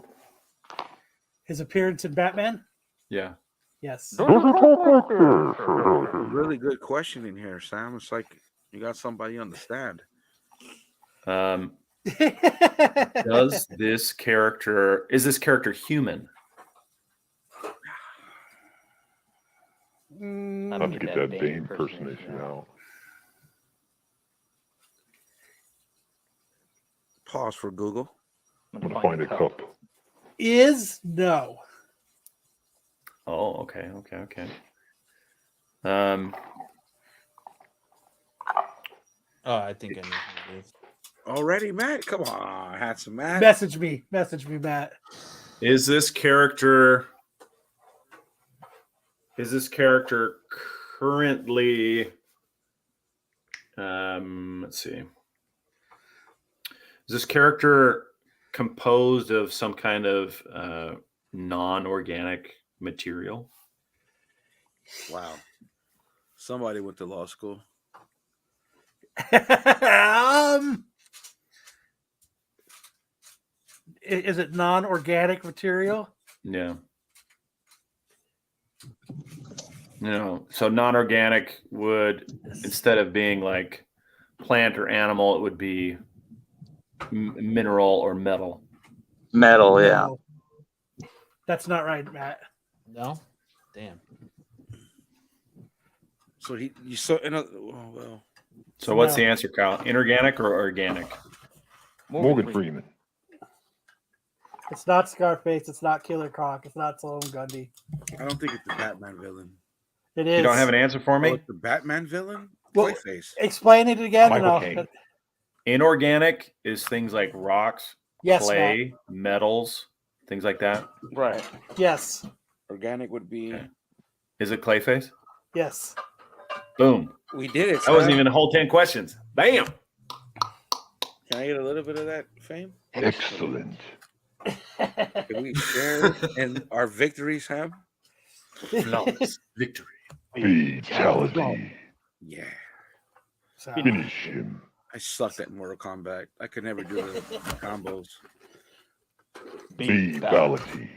His appearance in Batman. Yeah. Yes. Really good question in here, Sam. It's like you got somebody on the stand. Is this character human? I have to get that Bane impersonation out. Pause for Google. I'm going to find a cup. Is no. Oh, okay. I think I know who it is. Already, Matt? Come on, handsome Matt. Message me, Matt. Is this character currently let's see. Is this character composed of some kind of non-organic material? Wow. Somebody went to law school. Is it non-organic material? Yeah. No. So non-organic would, instead of being like plant or animal, it would be mineral or metal. Metal, yeah. No. That's not right, Matt. No? Damn. So you saw well. So what's the answer, Kyle? Inorganic or organic? Morgan Freeman. It's not Scarface. It's not Killer Croc. It's not Solomon Grundy. I don't think it's the Batman villain. It is. You don't have an answer for me? Oh, it's the Batman villain? Well, Clayface. explain it again. Michael Caine. Inorganic is things like rocks, Yes, clay, metals, things like that. Right. Yes. Organic would be. Okay. Is it Clayface? Yes. Boom. We did it. That wasn't even a whole 10 questions. Bam. Can I get a little bit of that fame? Excellent. Can we share in our victories, Sam? Flawless victory. Fatality. Yeah. Finish him. I sucked at Mortal Kombat. I could never do the combos. Fatality.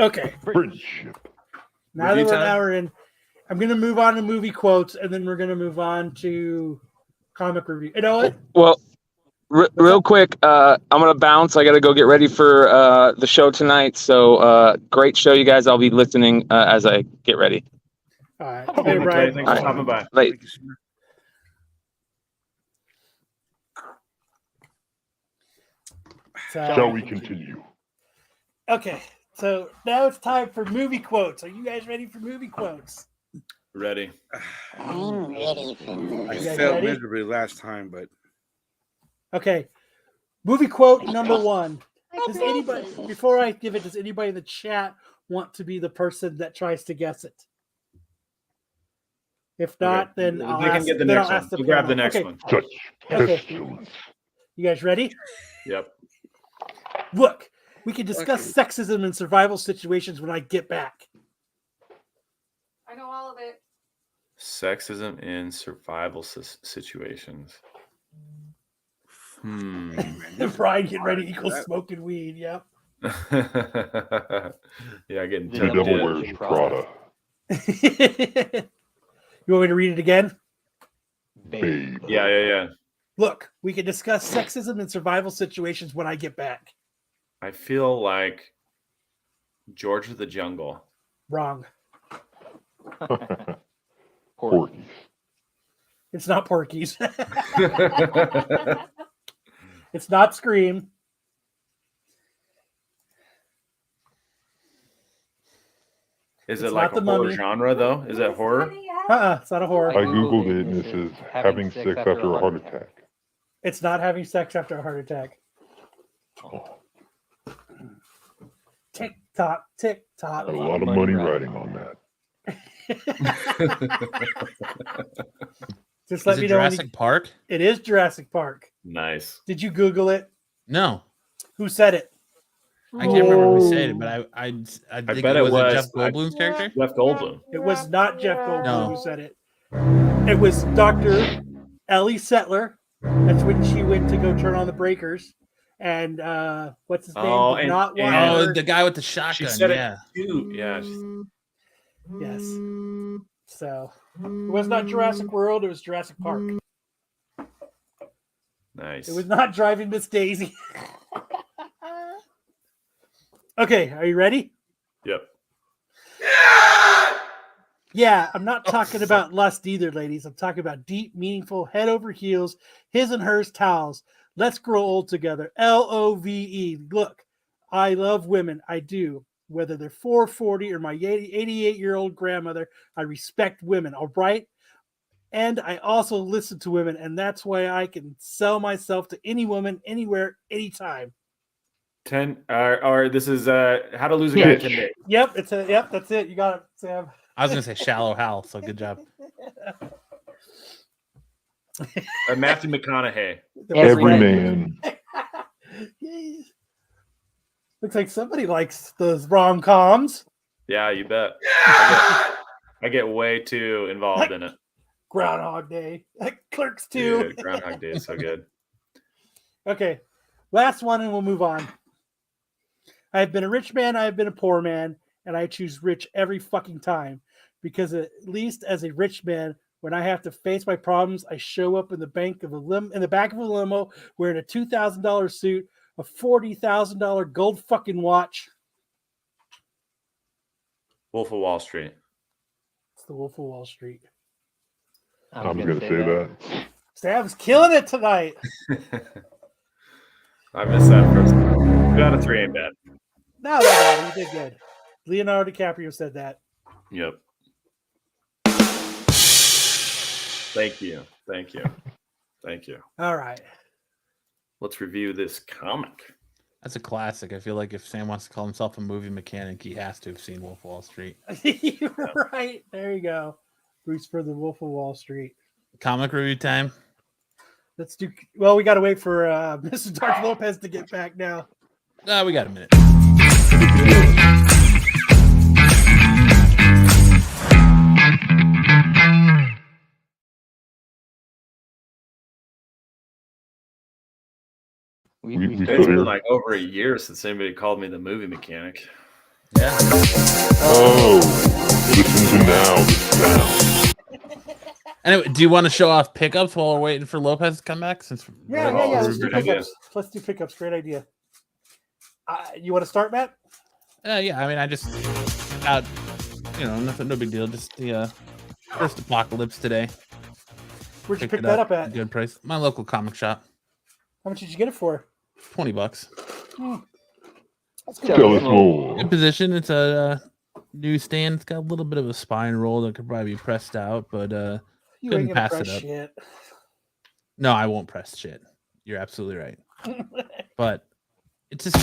Okay. Friendship. Now that we're in, I'm going to move on to movie quotes, and then we're going to move on to comic review. You know what? Well, real quick, I'm going to bounce. I got to go get ready for the show tonight. So great show, you guys. I'll be listening as I get ready. All right. Hey, Brian. Thanks for stopping by. Late. Shall we continue? Okay. So now it's time for movie quotes. Are you guys ready for movie quotes? Ready. I'm ready for I movies. failed miserably last time, but Okay. Movie quote number one. Does anybody, before I give it, does anybody in the chat want to be the person that tries to guess it? If not, then we I'll can ask, get the then next I'll one. ask the We'll grab the panel. next Okay. one. Such Okay. pestilence. You guys ready? Yep. Look, we can discuss sexism in survival situations when I get back. I know all of it. Sexism in survival situations. Brian getting ready equals smoking weed. Yep. Yeah, getting The devil wears Prada. You want me to read it again? Babe. Yeah. Look, we can discuss sexism in survival situations when I get back. I feel like George of the Jungle. Wrong. Porky. It's not Porky's. It's not Scream. Is It's it like not a The horror Mummy. genre though? Is that horror? It's not a horror. I googled it and it says having sex after a heart attack. It's not having sex after a heart attack. Tick tock, tick tock. Got a lot of money riding on that. Just let Is me it know. Jurassic Park? It is Jurassic Park. Nice. Did you Google it? No. Who said it? I can't remember who said it, but I think bet it it was was Jeff Goldblum's character. Jeff Goldblum. It was not Jeff Goldblum No. who said it. It was Dr. Ellie Settler. That's when she went to go turn on the breakers. And what's his name? Oh, Did and- not want Oh, her. the guy with the She shotgun. said Yeah. it too. Yeah. Yes. So it was not Jurassic World. It was Jurassic Park. Nice. It was not Driving Miss Daisy. Okay, are you ready? Yep. Yeah, I'm not talking about lust either, ladies. I'm talking about deep, meaningful, head over heels, his and hers towels. Let's grow old together. LOVE. Look, I love women. I do. Whether they're 440 or my 88-year-old grandmother, I respect women, all right? And I also listen to women, and that's why I can sell myself to any woman, anywhere, anytime. 10 or this is How to Lose a Guy in 10 Days. Yep, that's it. You got it, Sam. I was gonna say Shallow Hal, so good job. Matthew McConaughey. Every man. Looks like somebody likes those rom-coms. Yeah, you bet. I get way too involved in it. Groundhog Day. Clerks 2. Dude, Groundhog Day is so good. Okay, last one and we'll move on. I have been a rich man, I have been a poor man, and I choose rich every fucking time. Because at least as a rich man, when I have to face my problems, I show up in the back of a limo wearing a $2,000 suit, a $40,000 gold fucking watch. Wolf of Wall Street. It's the Wolf of Wall Street. I'm going to say that. Sam's killing it tonight. I missed that first. 2 out of 3 ain't bad. No, you did good. Leonardo DiCaprio said that. Yep. Thank you. All right. Let's review this comic. That's a classic. I feel like if Sam wants to call himself a movie mechanic, he has to have seen Wolf of Wall Street. You're right. There you go. Bruce for the Wolf of Wall Street. Comic review time. Let's do. Well, we got to wait for Mr. Dark Lopez to get back now. We got a minute. We It's still here. been like over a year since anybody called me the movie mechanic. Yeah. Oh, listen to now. Anyway, do you want to show off pickups while we're waiting for Lopez to come back? Since Yeah. Let's do pickups. Let's do pickups. Great idea. You want to start, Matt? Yeah. I mean, I just got, nothing, no big deal. Just the first Apocalypse today. Where'd you Picked pick it that up at? Good price. My local comic shop. How much did you get it for? $20. That's Tell us more. Good position. It's a newsstand. It's got a little bit of a spine roll that could probably be pressed out, but You couldn't ain't gonna pass it press up. shit. No, I won't press shit. You're absolutely right. But it's just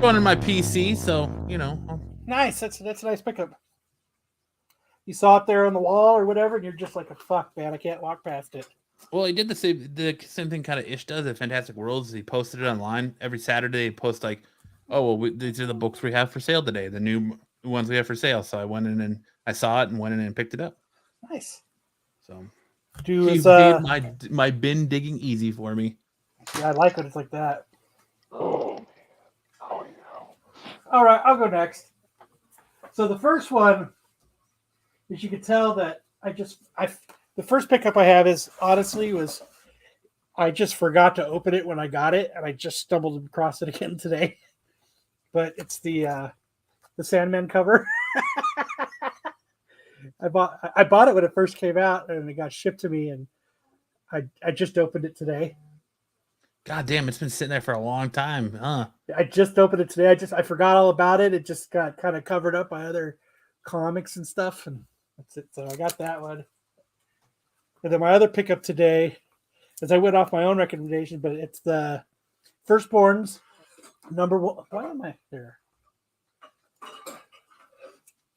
going in my PC, so Nice. That's a nice pickup. you saw it there on the wall or whatever, and you're just like, fuck, man, I can't walk past it. Well, he did the same thing kind of Ish does at Fantastic Worlds. He posted it online every Saturday. He posts like, oh, well, these are the books we have for sale today, the new ones we have for sale. So I went in and I saw it and went in and picked it up. Nice. So he made my bin digging easy for me. Yeah, I like when it's like that. All right, I'll go next. So the first one, as you can tell that the first pickup I have is honestly I just forgot to open it when I got it, and I just stumbled across it again today. But it's the Sandman cover. I bought it when it first came out, and it got shipped to me, and I just opened it today. God damn, it's been sitting there for a long time, huh? I just opened it today. I forgot all about it. It just got kind of covered up by other comics and stuff, and that's it. So I got that one. And then my other pickup today, as I went off my own recommendation, but it's the Firstborns #1. Why am I there?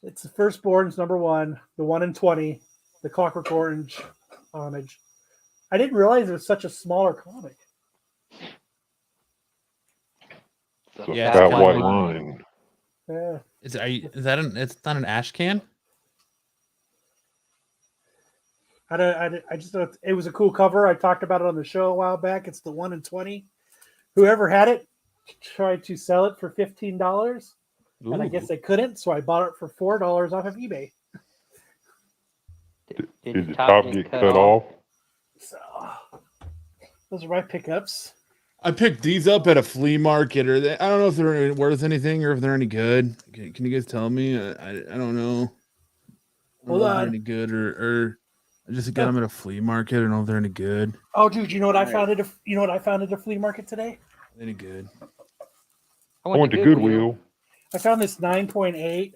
It's the Firstborns #1, the 1 in 20, the Clockwork Orange homage. I didn't realize it was such a smaller comic. Yeah, that white line. Yeah. It's not an ash can? I just thought it was a cool cover. I talked about it on the show a while back. It's the 1 in 20. Whoever had it tried to sell it for $15, and I guess they couldn't, so I bought it for $4 off of eBay. Did the top get cut off? So those are my pickups. I picked these up at a flea market, or I don't know if they're worth anything or if they're any good. Can you guys tell me? I don't know. Hold on. If they're any good or I just got them at a flea market. I don't know if they're any good. Oh, dude, you know what I found at a flea market today? Any good? I went to Goodwill. I found this 9.8.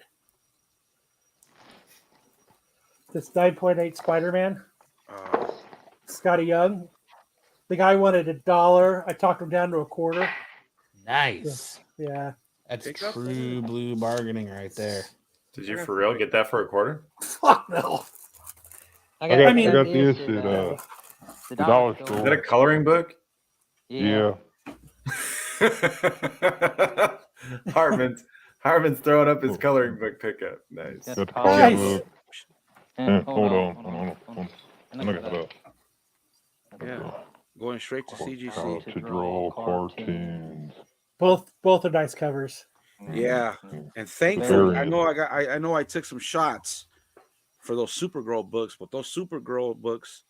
This 9.8 Spider-Man. Scotty Young. The guy wanted $1. I talked him down to $0.25. Nice. Yeah. That's true blue bargaining right there. Did you for real get that for $0.25? Fuck no. I got this at the dollar store. Is that a coloring book? Yeah. Hartman's throwing up his coloring book pickup. Nice. Got the coloring book. Hold on. Look at that. Yeah. Going straight to How CGC. to draw cartoons. Both are nice covers. Yeah, and thankfully, I know I took some shots for those Supergirl books, but those Supergirl books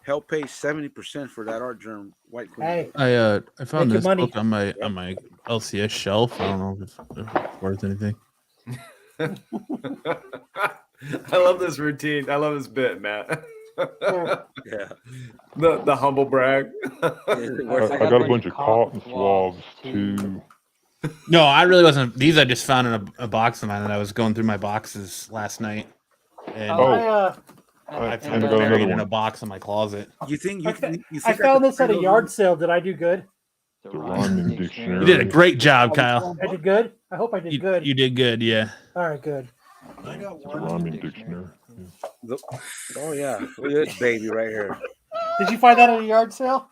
help pay 70% for that Art Germ White Queen. Hey, I found this money. book on my LCS shelf. I don't know if it's worth anything. I love this routine. I love this bit, Matt. Yeah. The humble brag. I got a bunch of cotton swabs too. No, I really wasn't. These I just found in a box of mine that I was going through my boxes last night. And I found it buried in a box in my closet. You think I found this at a yard sale. Did I do good? The rhyming dictionary. You did a great job, Kyle. I did good? I hope I did good. You did good, yeah. All right, good. I got the rhyming dictionary. Oh yeah, look at this baby right here. Did you find that at a yard sale?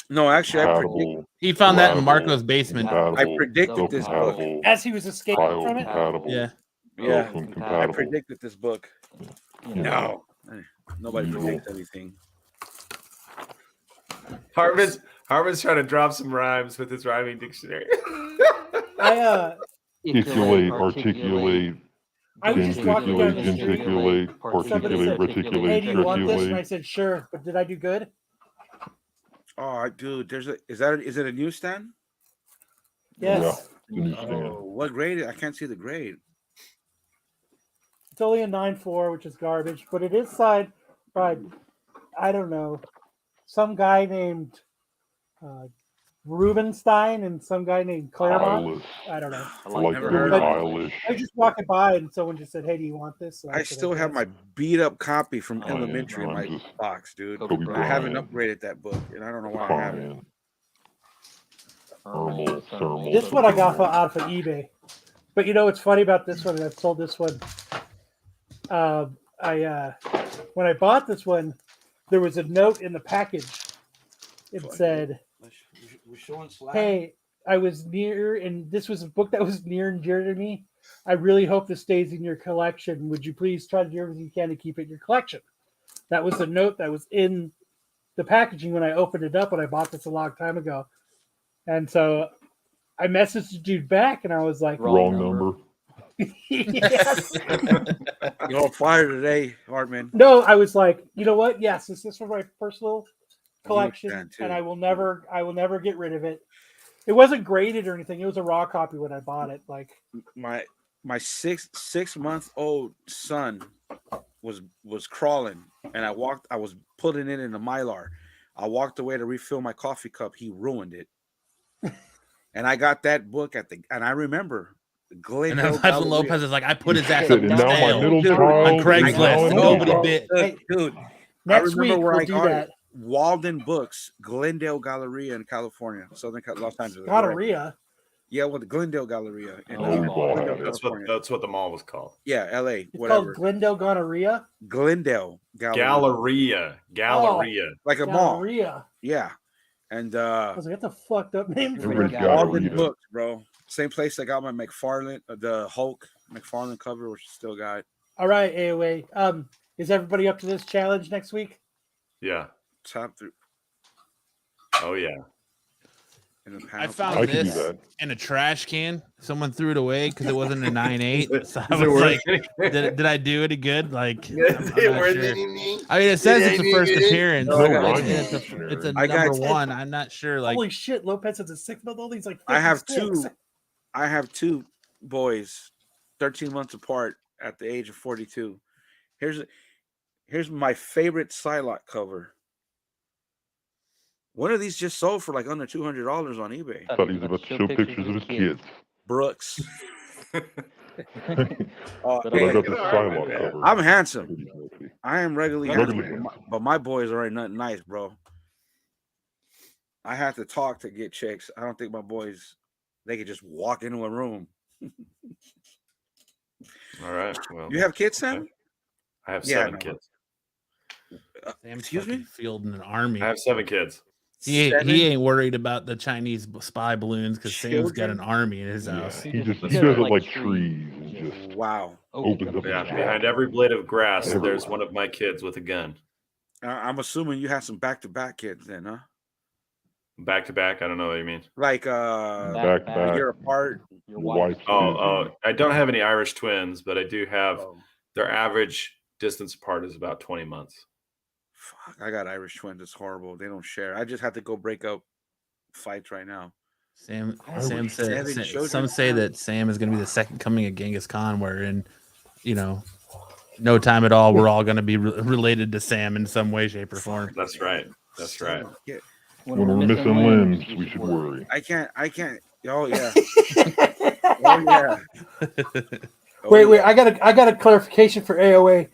No, actually, he found that in Marco's basement. I predicted this book as he was escaping from it. Yeah, I predicted this book. No, nobody predicts anything. Hartman's trying to drop some rhymes with his rhyming dictionary. Articulate. I was just walking down the street. Genticulate, particulate, reticulate, Hey, do you want this? And I circulate. said, sure. But did I do good? Oh, dude, is it a newsstand? Yes. Oh, what grade? I can't see the grade. It's only a 9.4, which is garbage, but it is signed by, I don't know, some guy named Rubenstein and some guy named Claremont. I don't know. I like Billie Eilish. I was just walking by and someone just said, hey, do you want this? So I still have my beat up copy from elementary in my box, dude. I haven't upgraded that book, and I don't know why I haven't. This one I got out of eBay. But you know what's funny about this one? I've sold this one. When I bought this one, there was a note in the package. It said, We're showing Slack. "Hey, I was near, and this was a book that was near and dear to me. I really hope this stays in your collection. Would you please try to do everything you can to keep it in your collection?" That was the note that was in the packaging when I opened it up when I bought this a long time ago. And so I messaged the dude back, and I was like, Wrong number. Yes. You're on fire today, Hartman. No, I was like, you know what? Yes, this is for my personal collection, understand, too. and I will never get rid of it. It wasn't graded or anything. It was a raw copy when I bought it. Like My 6-month-old son was crawling, and I was putting it in a Mylar. I walked away to refill my coffee cup. He ruined it. And I got that book and I remember And then that's when Lopez is like, I put his ass Shit, up and the now my sale middle on child Craigslist. is now And an nobody adult. bid. Dude, next I remember week where we'll I do got that. it. Walden Books, Glendale Galleria in California, Los Angeles. Gonorrhea. Yeah, well, the Glendale Galleria in Oh, That's what the mall was called. Yeah, L.A. It's Whatever. called Glendale Gonorrhea. Glendale Galleria. Galleria. Like a mall. Gonorrhea. Yeah. And I was like, that's a fucked up name for Everybody's it. got Walden Galleria. Books, bro. Same place I got my McFarlane, the Hulk McFarlane cover, which I still got. All right, AOA. Is everybody up to this challenge next week? Yeah. Top 3. Oh yeah. In the I panel. found I can do this that. in a trash can. Someone threw it away because it wasn't a 9.8. So I Is it was worth like, anything? did I do any good? Like, I'm Is it not worth sure. anything? I mean, it says it's a first appearance. No It's, rhyming it's a dictionary. I got number one. I'm not sure. Like, Holy shit, Lopez has a 6-month-old. He's like 56. I have two boys, 13 months apart at the age of 42. Here's my favorite Psylocke cover. One of these just sold for like under $200 on eBay. I thought he was about to show pictures of his kids. Brooks. But Hey, I got the Psylocke cover. I'm handsome. Pretty sexy. I am regularly Regularly handsome, handsome. but my boys are ain't nothing nice, bro. I have to talk to get chicks. I don't think my boys, they could just walk into a room. All right. Well, You have kids, Sam? I have Yeah, 7 no. kids. Sam's Excuse me? fucking fielding an army. I have 7 kids. He ain't worried about the Chinese spy balloons because Sam's got an army in his Yeah, house. he doesn't like trees and just Wow. opens up. Yeah, his behind every blade of grass, Everywhere. there's one of my kids with a gun. I'm assuming you have some back-to-back kids then, huh? Back to back. I don't know what you mean. Like back to a back. year apart. Your wife. Oh, I don't have any Irish twins, but I do have Oh, their average distance apart is about 20 months. fuck, I got Irish twins. It's horrible. They don't share. I just have to go break up fights right now. Sam Seven said children. some say that Sam is going to be the second coming of Genghis Khan, where in no time at all we're all going to be related to Sam in some way, shape, or form. That's right. That's right. Yeah. When we're missing limbs, we should worry. I can't. Oh yeah. Oh yeah. Oh, Wait. I got a clarification for AOA.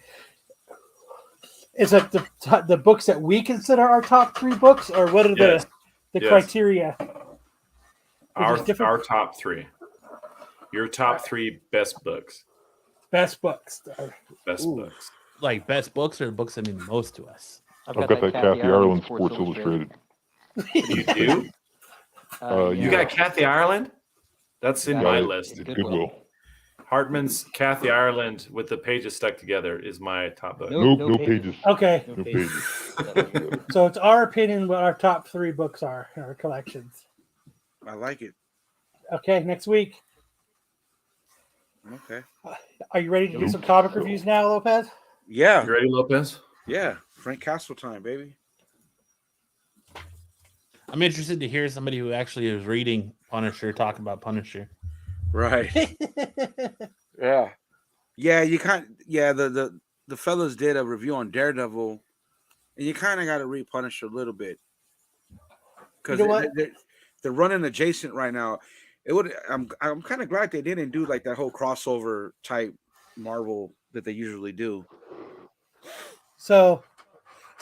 Is that the books that we consider our top 3 books, or what are Yes. the Yes. criteria? Our top 3. Your top 3 best books. Best books. Best books. Like best books or the books that mean the most to us. I've got that Kathy Ireland Sports Illustrated. You do? You yeah. got Kathy Ireland? That's in my list. Goodwill. Hartman's Kathy Ireland with the pages stuck together is my top book. No pages. Okay. No pages. So it's our opinion what our top 3 books are in our collections. I like it. Okay, next week. Okay. Are you ready to do some comic reviews now, Lopez? Yeah. You ready, Lopez? Yeah. Frank Castle time, baby. I'm interested to hear somebody who actually is reading Punisher talk about Punisher. Right. Yeah. Yeah, you can't. Yeah, the fellas did a review on Daredevil, and you kind of got to read Punisher a little bit because You know what? they're running adjacent right now. It would. I'm kind of glad they didn't do like that whole crossover type Marvel that they usually do. So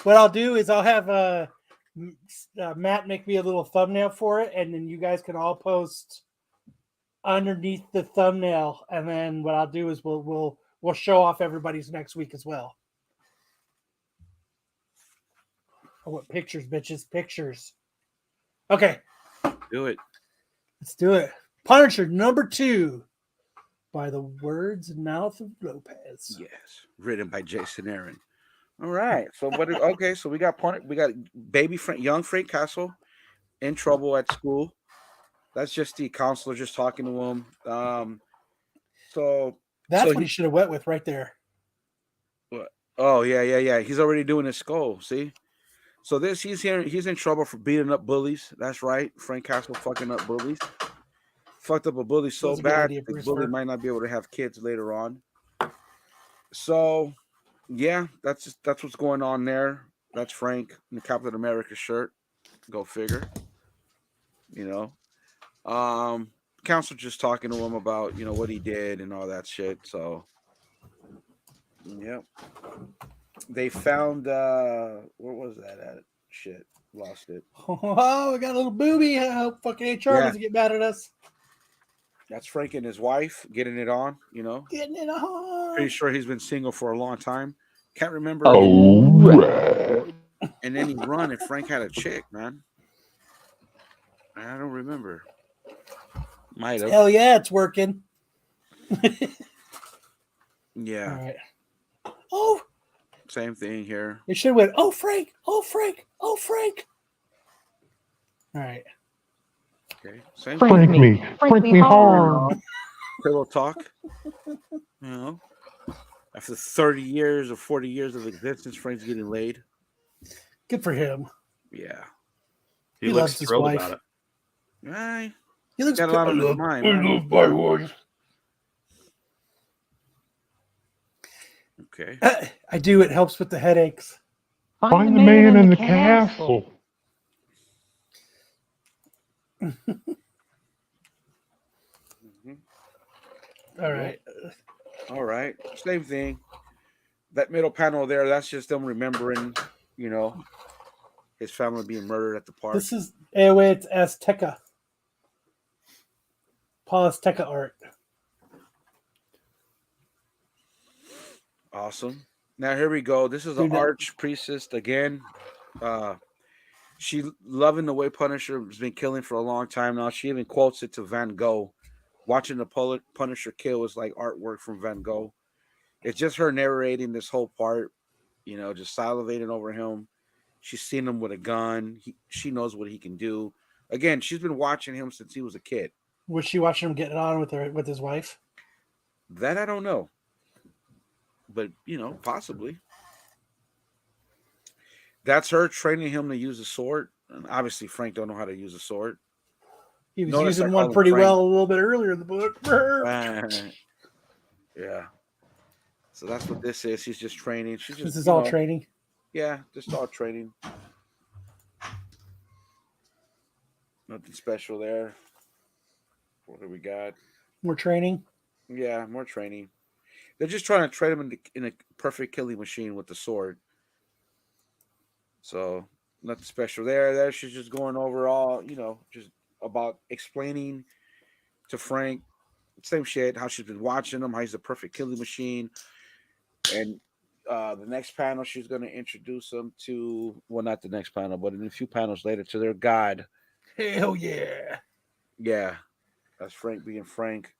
what I'll do is I'll have Matt make me a little thumbnail for it, and then you guys can all post underneath the thumbnail. And then what I'll do is we'll we'll show off everybody's next week as well. Oh, what pictures, bitches? Pictures. Okay. Do it. Let's do it. Punisher number 2 by the words and mouth of Lopez. Yes. Written by Jason Aaron. All right. So okay, so we got young Frank Castle in trouble at school. That's just the counselor just talking to him. That's what he should have went with right there. Oh, yeah. He's already doing his skull. See? So he's in trouble for beating up bullies. That's right. Frank Castle fucking up bullies. Fucked up a bully so bad the bully might not be able to have kids later on. So yeah, that's what's going on there. That's Frank in the Captain America shirt. Go figure. Counsel just talking to him about, what he did and all that shit. So yeah. They found where was that at? Shit. Lost it. Oh, we got a little booby. I hope fucking HR doesn't get mad at us. That's Frank and his wife getting it on, Getting it on. Pretty sure he's been single for a long time. Can't remember. And then he run and Frank had a chick, man. I don't remember. Might have. Hell yeah, it's working. Yeah. All right. Oh. Same thing here. It should have went, oh, Frank. Oh, Frank. Oh, Frank. All right. Okay. Same Frank me. Frank me hard. Pillow talk. After 30 years or 40 years of existence, Frank's getting laid. Good for him. Yeah. He looks thrilled about it. Right. He looks got a lot on his mind. I love my wife. Okay. I do. It helps with the headaches. Find the man in the castle. All right. Same thing. That middle panel there, that's just them remembering, his family being murdered at the park. This is it's Azteca. Paul Azteca art. Awesome. Now here we go. This is an arch priestess again. She loving the way Punisher has been killing for a long time now. She even quotes it to Van Gogh. Watching the Punisher kill is like artwork from Van Gogh. It's just her narrating this whole part, just salivating over him. She's seen him with a gun. She knows what he can do. Again, she's been watching him since he was a kid. Was she watching him getting it on with his wife? That I don't know. But, possibly. That's her training him to use a sword. And obviously, Frank don't know how to use a sword. He was using one pretty well a little bit earlier in the book. Yeah. So that's what this is. She's just training. This is all training. Yeah, just all training. Nothing special there. What do we got? More training? Yeah, more training. They're just trying to train him in a perfect killing machine with the sword. So nothing special there. There she's just going over all, just about explaining to Frank same shit, how she's been watching him, how he's a perfect killing machine. And the next panel, she's going to introduce them to, well, not the next panel, but in a few panels later, to their god. Hell yeah. Yeah. That's Frank being Frank.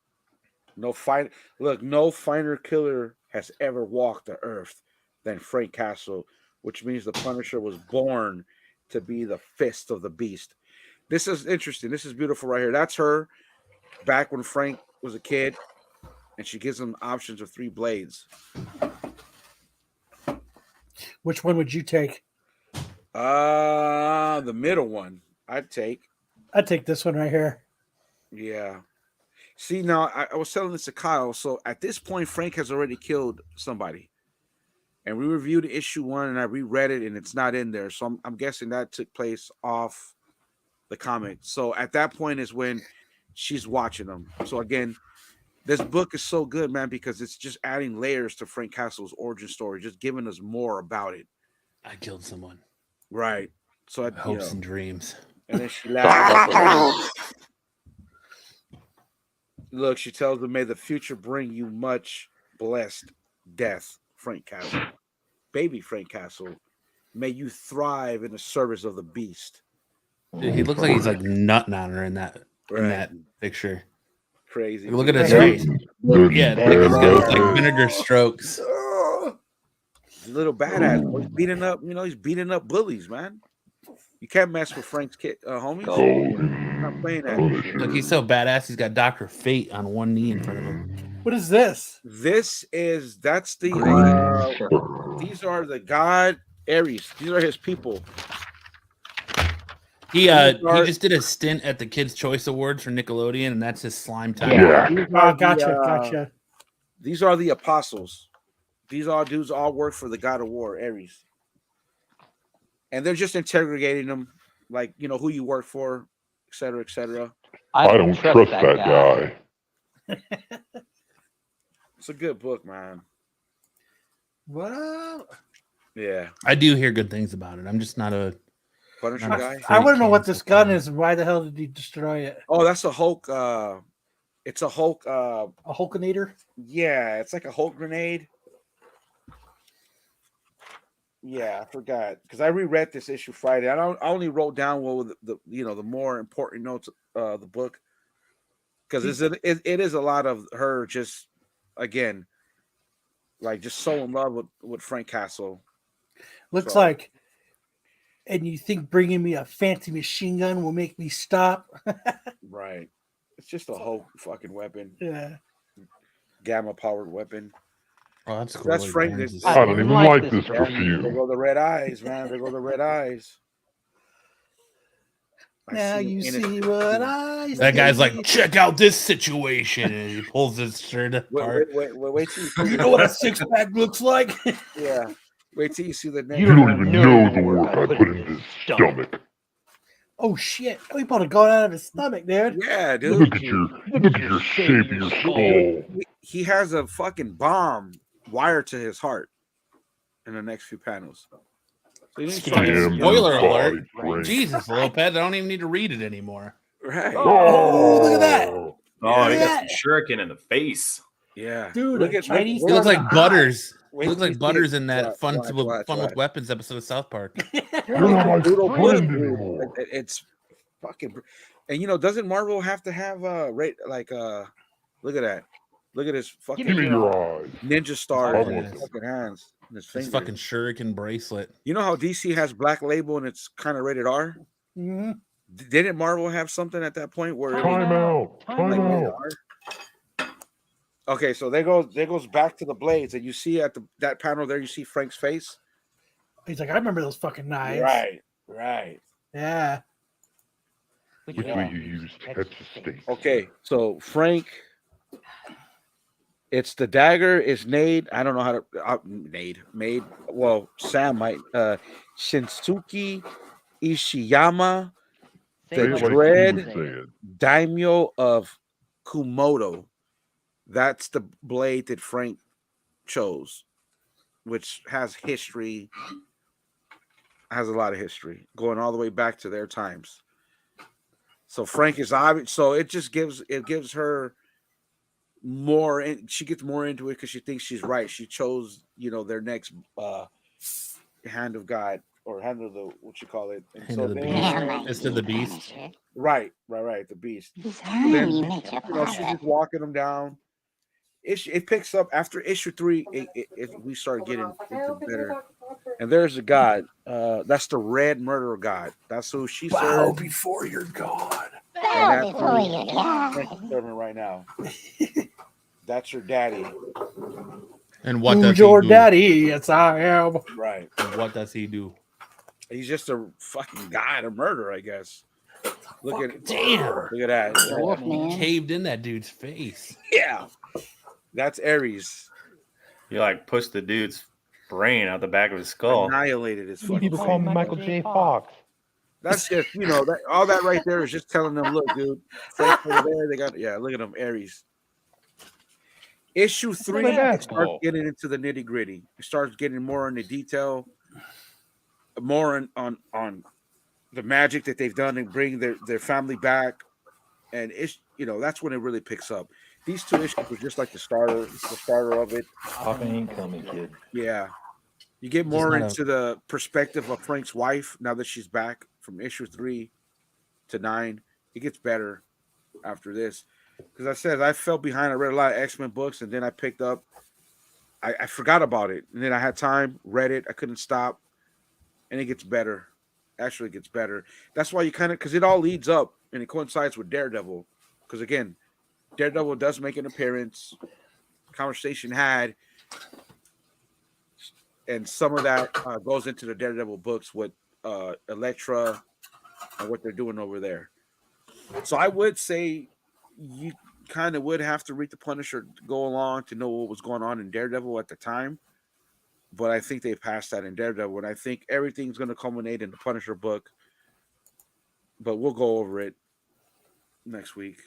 No finer killer has ever walked the earth than Frank Castle, which means the Punisher was born to be the fist of the beast. This is interesting. This is beautiful right here. That's her back when Frank was a kid, and she gives him options of 3 blades. Which one would you take? The middle one. I'd take this one right here. Yeah. See, now I was telling this to Kyle. So at this point, Frank has already killed somebody, and we reviewed issue 1, and I reread it, and it's not in there. So I'm guessing that took place off the comic. So at that point is when she's watching them. So again, this book is so good, man, because it's just adding layers to Frank Castle's origin story, just giving us more about it. I killed someone. Right. So hopes and dreams. And then she laughs. Look, she tells him, "May the future bring you much blessed death, Frank Castle. Baby Frank Castle. May you thrive in the service of the beast. Dude, he looks like he's like nutting on her in that picture. Crazy. Look at his Hey, face. Yeah, like he's got like vinegar strokes. Little badass. Boy. He's beating up, he's beating up bullies, man. You can't mess with Frank's kid, homies. Not playing that. Look, he's so badass. He's got Dr. Fate on one knee in front of him. What is this? These are the god Ares. These are his people. He just did a stint at the Kids' Choice Awards for Nickelodeon, and that's his slime time. Oh, gotcha. These are the apostles. These all dudes all work for the god of war, Ares. And they're just interrogating them, like, who you work for, et cetera, et cetera. I don't trust that guy. It's a good book, man. What? Yeah. I do hear good things about it. I'm just not a Punisher guy. I want to know what this gun is and why the hell did he destroy it? Oh, that's a Hulk. It's a Hulk. A Hulkinator? Yeah, it's like a Hulk grenade. Yeah, I forgot because I reread this issue Friday. I only wrote down what were the more important notes of the book because it is a lot of her just again like just so in love with Frank Castle. Looks like, and you think bringing me a fancy machine gun will make me stop? Right. It's just a Hulk fucking weapon. Yeah. Gamma powered weapon. Oh, that's cool. That's Frank. I don't even like this perfume. There go the red eyes, man. There go the red eyes. Now you see what I see. That guy's like, check out this situation, and he pulls his shirt apart. Wait till you know what a six-pack looks like? Yeah. Wait till you see the name. You don't even know the work I put into his stomach. Oh shit! We put a gun out of his stomach, dude. Yeah, dude. Look at your shape of your skull. He has a fucking bomb wired to his heart in the next few panels. So spoiler alert! Jesus, Lopez, I don't even need to read it anymore. Right. Oh, look at that! Oh, he got some shuriken in the face. Yeah, dude. Look at He looks like Butters. Wait He looks till like you Butters see in that Fun with Weapons episode of South Park. You're not my friend anymore. It's fucking, and doesn't Marvel have to have look at that. Look at his fucking. Give me your eyes. Ninja stars Oh, in his fucking hands. And his His fucking shuriken bracelet. You know how DC has Black Label and it's kind of rated R? Mm-hmm. Didn't Marvel have something at that point where Time out. Okay, so there goes back to the blades, and you see at that panel there, you see Frank's face. He's like, I remember those fucking knives. Right. Yeah. Which way you use Texas State? Okay, so Frank, it's the dagger is made. I don't know how to made. Well, Sam might. Shinsuke Ishiyama, the dread daimyo of Kumoto. That's the blade that Frank chose, which has history. Has a lot of history going all the way back to their times. So Frank is obvious. So it just gives her more. She gets more into it because she thinks she's right. She chose, their next hand of God or hand of the what you call it. And Hand so of the beast. It's to the beast. Right. The beast. Then, she's just walking them down. It picks up after issue 3. We start getting into better. And there's a god. That's the Red Murderer God. That's who she Bow served. before your God. Bow before your God. Serving right now. That's your daddy. And what Who's does your he do? daddy? Yes, I am. Right. And what does he do? He's just a fucking guy to murder, I guess. Look at Damn. Look at that. He caved in that dude's face. Yeah. That's Ares. You pushed the dude's brain out the back of his skull. Annihilated his fucking People call him Michael J. Fox. That's just, all that right there is just telling them, look, dude, Frank over there, they got, look at them, Ares. Issue 3 starts getting into the nitty gritty. It starts getting more into detail, more on the magic that they've done and bring their family back. And it's, that's when it really picks up. these 2 issues were just like the starter of it. Papa ain't coming, kid. Yeah. You get Just more not a- into the perspective of Frank's wife now that she's back from issue 3 to 9. It gets better after this. Because I said I fell behind. I read a lot of X-Men books, and then I picked up. I forgot about it, and then I had time, read it. I couldn't stop, and it gets better. Actually, it gets better. That's why you kind of, because it all leads up, and it coincides with Daredevil. Because again, Daredevil does make an appearance. Conversation had, and some of that goes into the Daredevil books with Elektra and what they're doing over there. So I would say you kind of would have to read the Punisher to go along to know what was going on in Daredevil at the time. But I think they passed that in Daredevil, and I think everything's going to culminate in the Punisher book. But we'll go over it next week.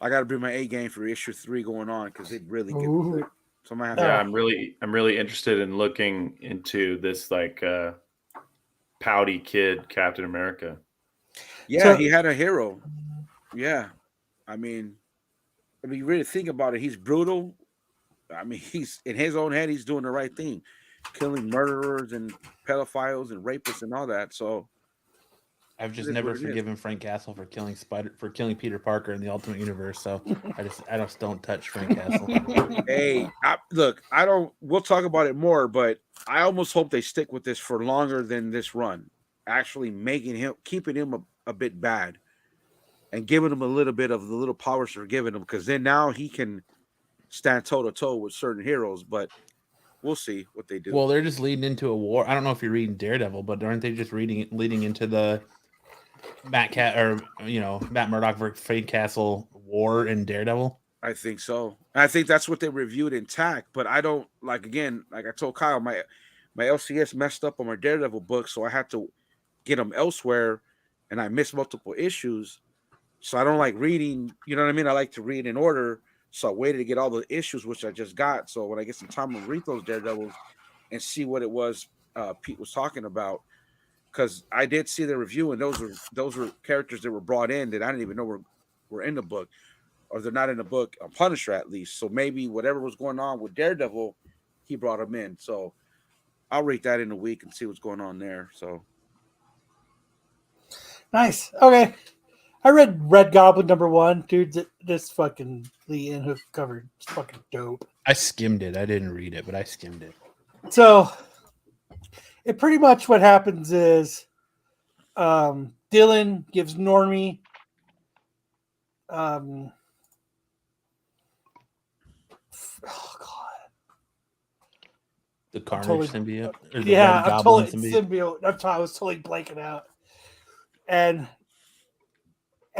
I got to bring my A game for issue 3 going on because it really gets good. So I'm really interested in looking into this like pouty kid Captain America. Yeah, he had a hero. Yeah, I mean, you really think about it, he's brutal. I mean, he's in his own head, he's doing the right thing, killing murderers and pedophiles and rapists and all that. So I've just never forgiven Frank Castle for killing Peter Parker in the Ultimate Universe. So I just don't touch Frank Castle. Hey, we'll talk about it more, but I almost hope they stick with this for longer than this run. Actually keeping him a bit bad and giving him a little bit of the little powers they're giving him, because then now he can stand toe to toe with certain heroes, but we'll see what they do. Well, they're just leading into a war. I don't know if you're reading Daredevil, but aren't they just leading into the Matt Murdock versus Frank Castle war in Daredevil? I think so. I think that's what they reviewed in TAC, but I don't like I told Kyle, my LCS messed up on my Daredevil book, so I had to get them elsewhere, and I missed multiple issues. So I don't like reading, you know what I mean? I like to read in order. So I waited to get all the issues, which I just got. So when I get some time, I'll read those Daredevils and see what it was Pete was talking about. Because I did see the review, and those were characters that were brought in that I didn't even know were in the book, or they're not in the book on Punisher at least. So maybe whatever was going on with Daredevil, he brought them in. So I'll read that in a week and see what's going on there. So nice. Okay. I read Red Goblin #1. Dude, this fucking Lee Inhook cover is fucking dope. I skimmed it. I didn't read it, but I skimmed it. So it pretty much what happens is Dylan gives Normie oh god. The Carnage symbiote? Or the Yeah, Red I'm Goblin totally symbiote? I was totally blanking out. And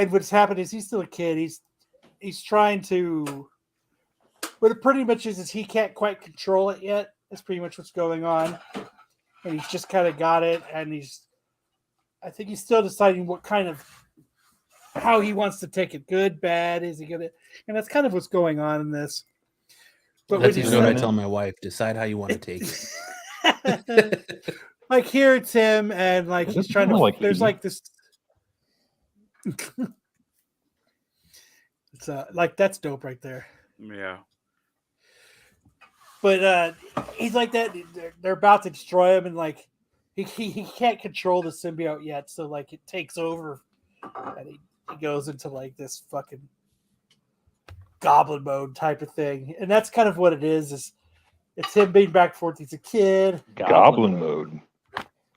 what's happened is he's still a kid. He's trying to. What it pretty much is he can't quite control it yet. That's pretty much what's going on, and he's just kind of got it. And I think he's still deciding what kind of how he wants to take it. Good, bad. Is he gonna? And that's kind of what's going on in this. But that's even what I tell my wife: decide how you want to take it. Like here, it's him, and like he's trying to. Like there's like this. It's like that's dope right there. Yeah. But he's like that. They're about to destroy him, and like he can't control the symbiote yet. So like it takes over, and he goes into like this fucking goblin mode type of thing. And that's kind of what it is it's him being back and forth. He's a kid. Goblin mode.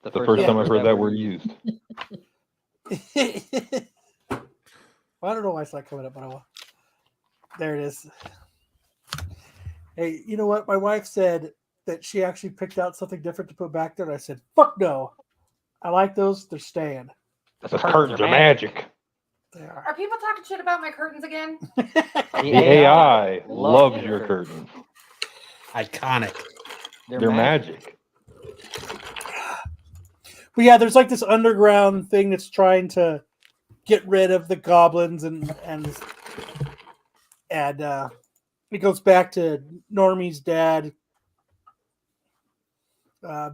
The first time I've heard that word used. Well, I don't know why it's not coming up, but there it is. Hey, you know what? My wife said that she actually picked out something different to put back there, and I said, fuck no. I like those. They're staying. The curtains are magic. They are. Are people talking shit about my curtains again? The AI loves your curtains. Iconic. They're magic. But yeah, there's like this underground thing that's trying to get rid of the goblins and it goes back to Normie's dad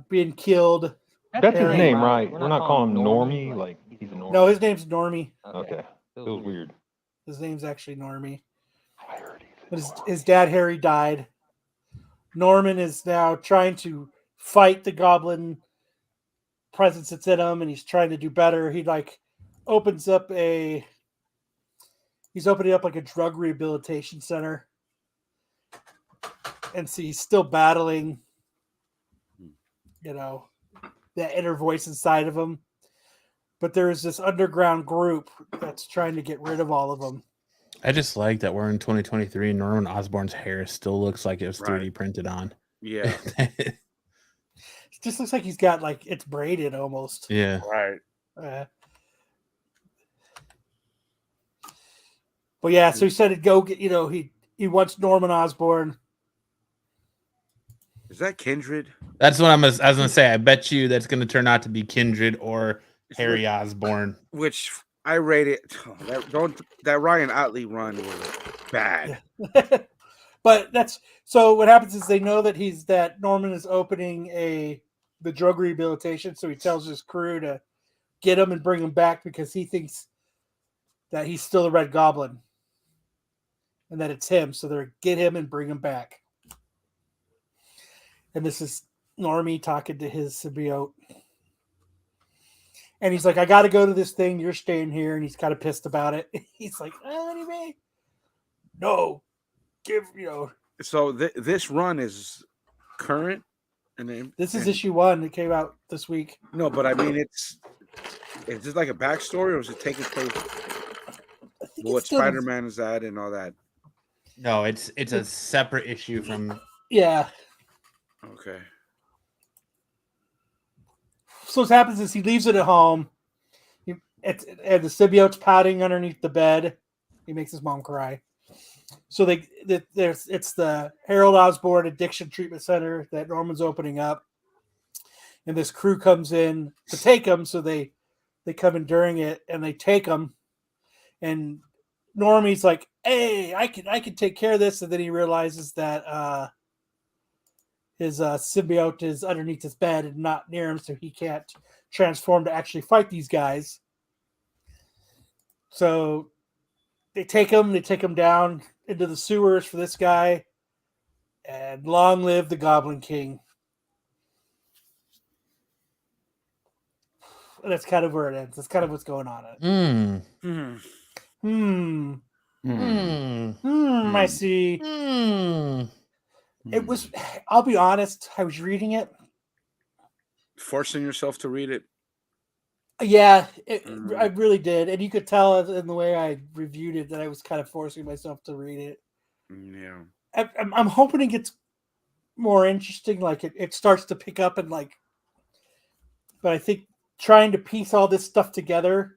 being killed. That's his name, right? We're not calling him Normie. Like he's a Normie. No, his name's Normie. Okay, it was weird. His name's actually Normie. But his dad Harry died. Norman is now trying to fight the goblin presence that's in him, and he's trying to do better. He opens up he's opening up like a drug rehabilitation center. And so he's still battling, that inner voice inside of him. But there is this underground group that's trying to get rid of all of them. I just like that we're in 2023 and Norman Osborn's hair still looks like it was 3D printed on. Yeah. It just looks like he's got it's braided almost. Yeah. Right. But yeah, so he said to go get, he wants Norman Osborn. Is that Kindred? That's what I was going to say. I bet you that's going to turn out to be Kindred or Harry Osborn. Which I rated. That Ryan Otley run was bad. But so what happens is they know that Norman is opening the drug rehabilitation, so he tells his crew to get him and bring him back because he thinks that he's still the Red Goblin and that it's him. So they're get him and bring him back. And this is Normie talking to his symbiote. And he's like, I got to go to this thing. You're staying here. And he's kind of pissed about it. He's like, anyway, no, So this run is current. This is issue 1 that came out this week. No, but I mean, is this like a backstory or is it taking place? What Spider-Man is that and all that? No, it's a separate issue from. Yeah. Okay. So what happens is he leaves it at home. And the symbiote's pouting underneath the bed. He makes his mom cry. So it's the Harold Osborn Addiction Treatment Center that Norman's opening up, and this crew comes in to take him. So they come in during it and they take him, and Normie's like, "Hey, I can take care of this," and then he realizes that his symbiote is underneath his bed and not near him, so he can't transform to actually fight these guys. So they take him down into the sewers for this guy, and long live the Goblin King. And that's kind of where it ends. That's kind of what's going on. I see. It was, I'll be honest, I was reading it. Forcing yourself to read it? Yeah, I really did. And you could tell in the way I reviewed it that I was kind of forcing myself to read it. Yeah. I'm hoping it gets more interesting. Like it starts to pick up but I think trying to piece all this stuff together,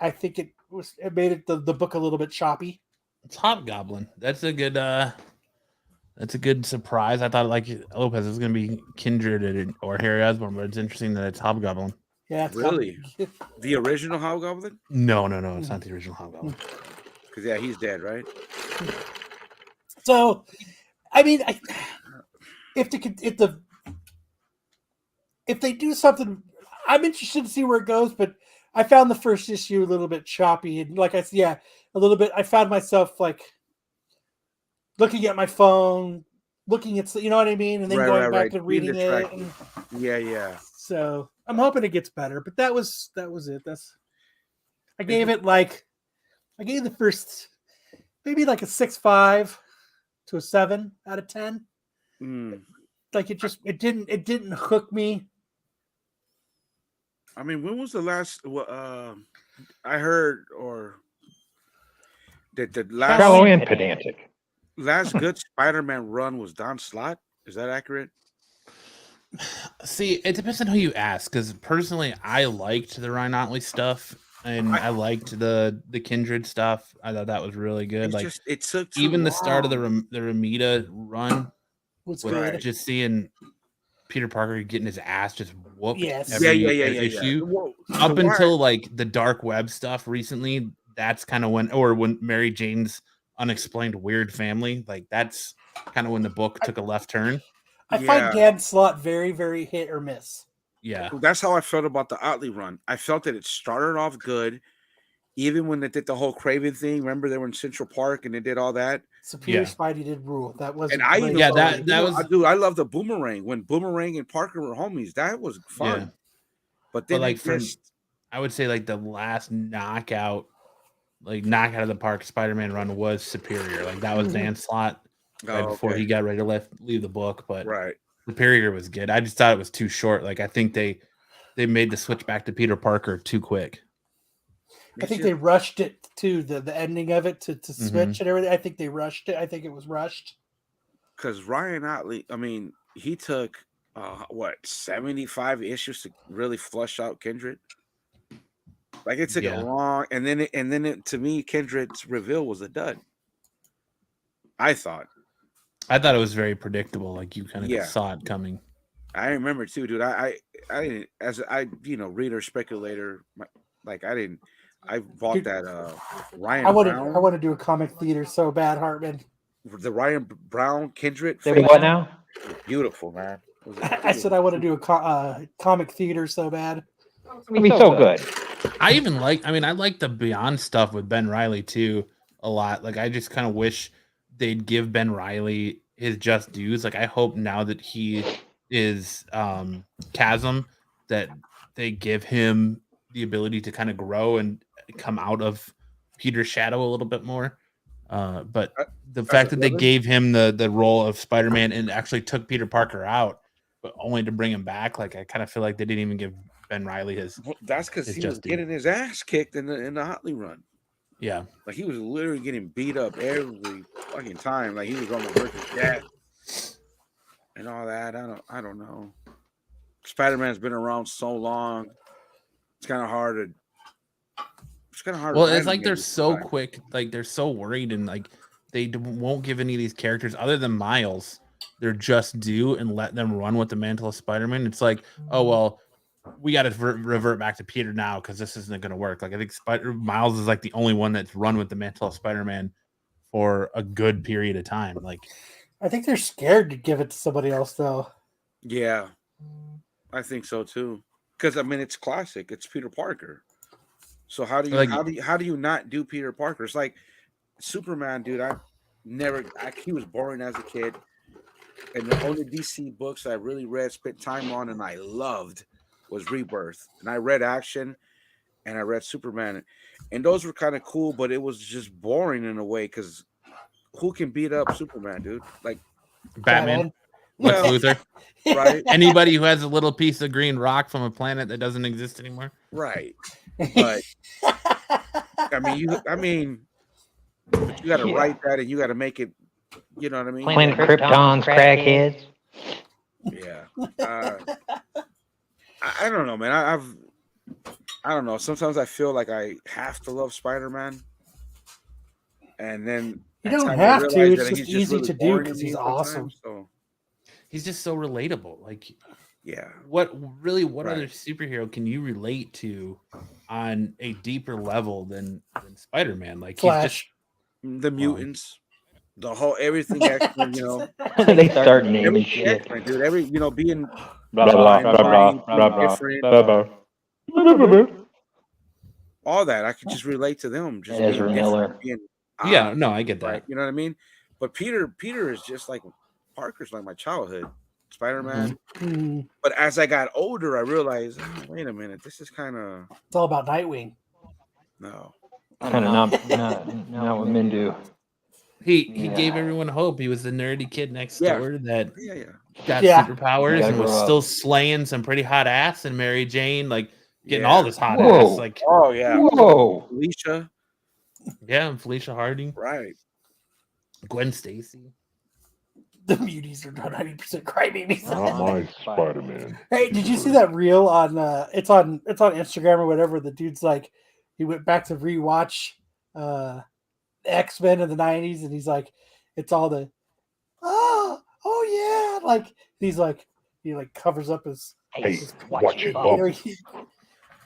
I think it made it the book a little bit choppy. It's Hobgoblin. That's a good surprise. I thought like Lopez was going to be Kindred or Harry Osborn, but it's interesting that it's Hobgoblin. Yeah, really? The original Hobgoblin? No, it's not the original Hobgoblin. Because he's dead, right? So, I mean, if they do something, I'm interested to see where it goes. But I found the first issue a little bit choppy, and like I said, a little bit. I found myself like looking at my phone, looking at, you know what I mean, and then going back and reading it. And, yeah. So I'm hoping it gets better, but that was it. I gave the first maybe like a 6.5 to a 7 out of 10. Like it didn't hook me. I mean, when was the last? I heard that the last shallow and pedantic. Last good Spider-Man run was Don Slott. Is that accurate? See, it depends on who you ask. Because personally, I liked the Ryan Otley stuff, and I liked the Kindred stuff. I thought that was really good. It took even the start of the Ramita run was good. Just seeing Peter Parker getting his ass just whooped. Yes. Every issue. Up until like the Dark Web stuff recently. That's kind of when Mary Jane's unexplained weird family, like that's kind of when the book took a left turn. I find Dan Slott very, very hit or miss. Yeah, that's how I felt about the Otley run. I felt that it started off good, even when they did the whole Craven thing, remember they were in Central Park and they did all that. Superior Spidey did rule. That was And I Yeah, that was. I love the Boomerang when Boomerang and Parker were homies. That was fun. Yeah. But then like I would say like the last knockout of the park Spider-Man run was Superior. Like that was Dan Slott before he got ready to leave the book. But Superior was good. I just thought it was too short. Like I think they made the switch back to Peter Parker too quick. I think they rushed it to the ending of it to switch and everything. I think they rushed it. I think it was rushed. Because Ryan Otley, I mean, he took 75 issues to really flush out Kindred. Like it took a long, and then to me, Kindred's reveal was a dud. I thought it was very predictable. Like you kind of saw it coming. I remember too, dude. I didn't, as I reader speculator, I bought that Ryan Brown. I want to do a comic theater so bad, Hartman. The Ryan Brown Kindred. Say what now? Beautiful, man. I said I want to do a comic theater so bad. It'd be so good. I like the Beyond stuff with Ben Reilly too a lot. Like I just kind of wish they'd give Ben Reilly his just dues. Like I hope now that he is Chasm that they give him the ability to kind of grow and come out of Peter's shadow a little bit more. But the fact that they gave him the role of Spider-Man and actually took Peter Parker out, but only to bring him back, like I kind of feel like they didn't even give Ben Reilly his. Well, that's because he was getting his ass kicked in the Otley run. Yeah, like he was literally getting beat up every fucking time. Like he was on the verge of death and all that. I don't know. Spider-Man's been around so long. It's kind of hard. Well, it's like they're so quick. Like they're so worried, and like they won't give any of these characters other than Miles. They're just due and let them run with the mantle of Spider-Man. It's like, oh well, we got to revert back to Peter now because this isn't going to work. Like I think Miles is like the only one that's run with the mantle of Spider-Man for a good period of time. Like I think they're scared to give it to somebody else, though. Yeah, I think so too. Because I mean, it's classic. It's Peter Parker. So how do you not do Peter Parker? It's like Superman, dude. He was boring as a kid, and the only DC books I really read, spent time on, and I loved was Rebirth. And I read Action, and I read Superman, and those were kind of cool, but it was just boring in a way because who can beat up Superman, dude? Like Batman. Well, Luthor. Right. Anybody who has a little piece of green rock from a planet that doesn't exist anymore. Right. But but you got to write that and you got to make it. You know what I mean? Planet Krypton's crackheads. Yeah. I don't know, man. I don't know. Sometimes I feel like I have to love Spider-Man, and then you don't have to. It's just easy to do because he's awesome. So. He's just so relatable. Like, yeah. What other superhero can you relate to on a deeper level than Spider-Man? Like Flash. He's just the mutants, the whole everything. X-Men, they start naming shit, X-Men, dude. Being blah blah blah blah blah blah. All that I could just relate to them. Just Ezra Miller. Yeah, no, I get that. Right? You know what I mean? But Peter is just like. Parker's like my childhood, Spider-Man. Mm-hmm. But as I got older, I realized, wait a minute, this is kind of. It's all about Nightwing. No. Kind of not what men do. He gave everyone hope. He was the nerdy kid next door that got superpowers and was still slaying some pretty hot ass, and Mary Jane like getting all this hot ass. Like, oh yeah, Felicia. Yeah, and Felicia Harding. Right. Gwen Stacy. The muties are 90% crybabies. Not my Spider-Man. Hey, did you see that reel on? It's on Instagram or whatever. The dude's like, he went back to rewatch X-Men in the 90s, and he's like, it's all the oh yeah, like he's like he like covers up his. Hey, watch your bump.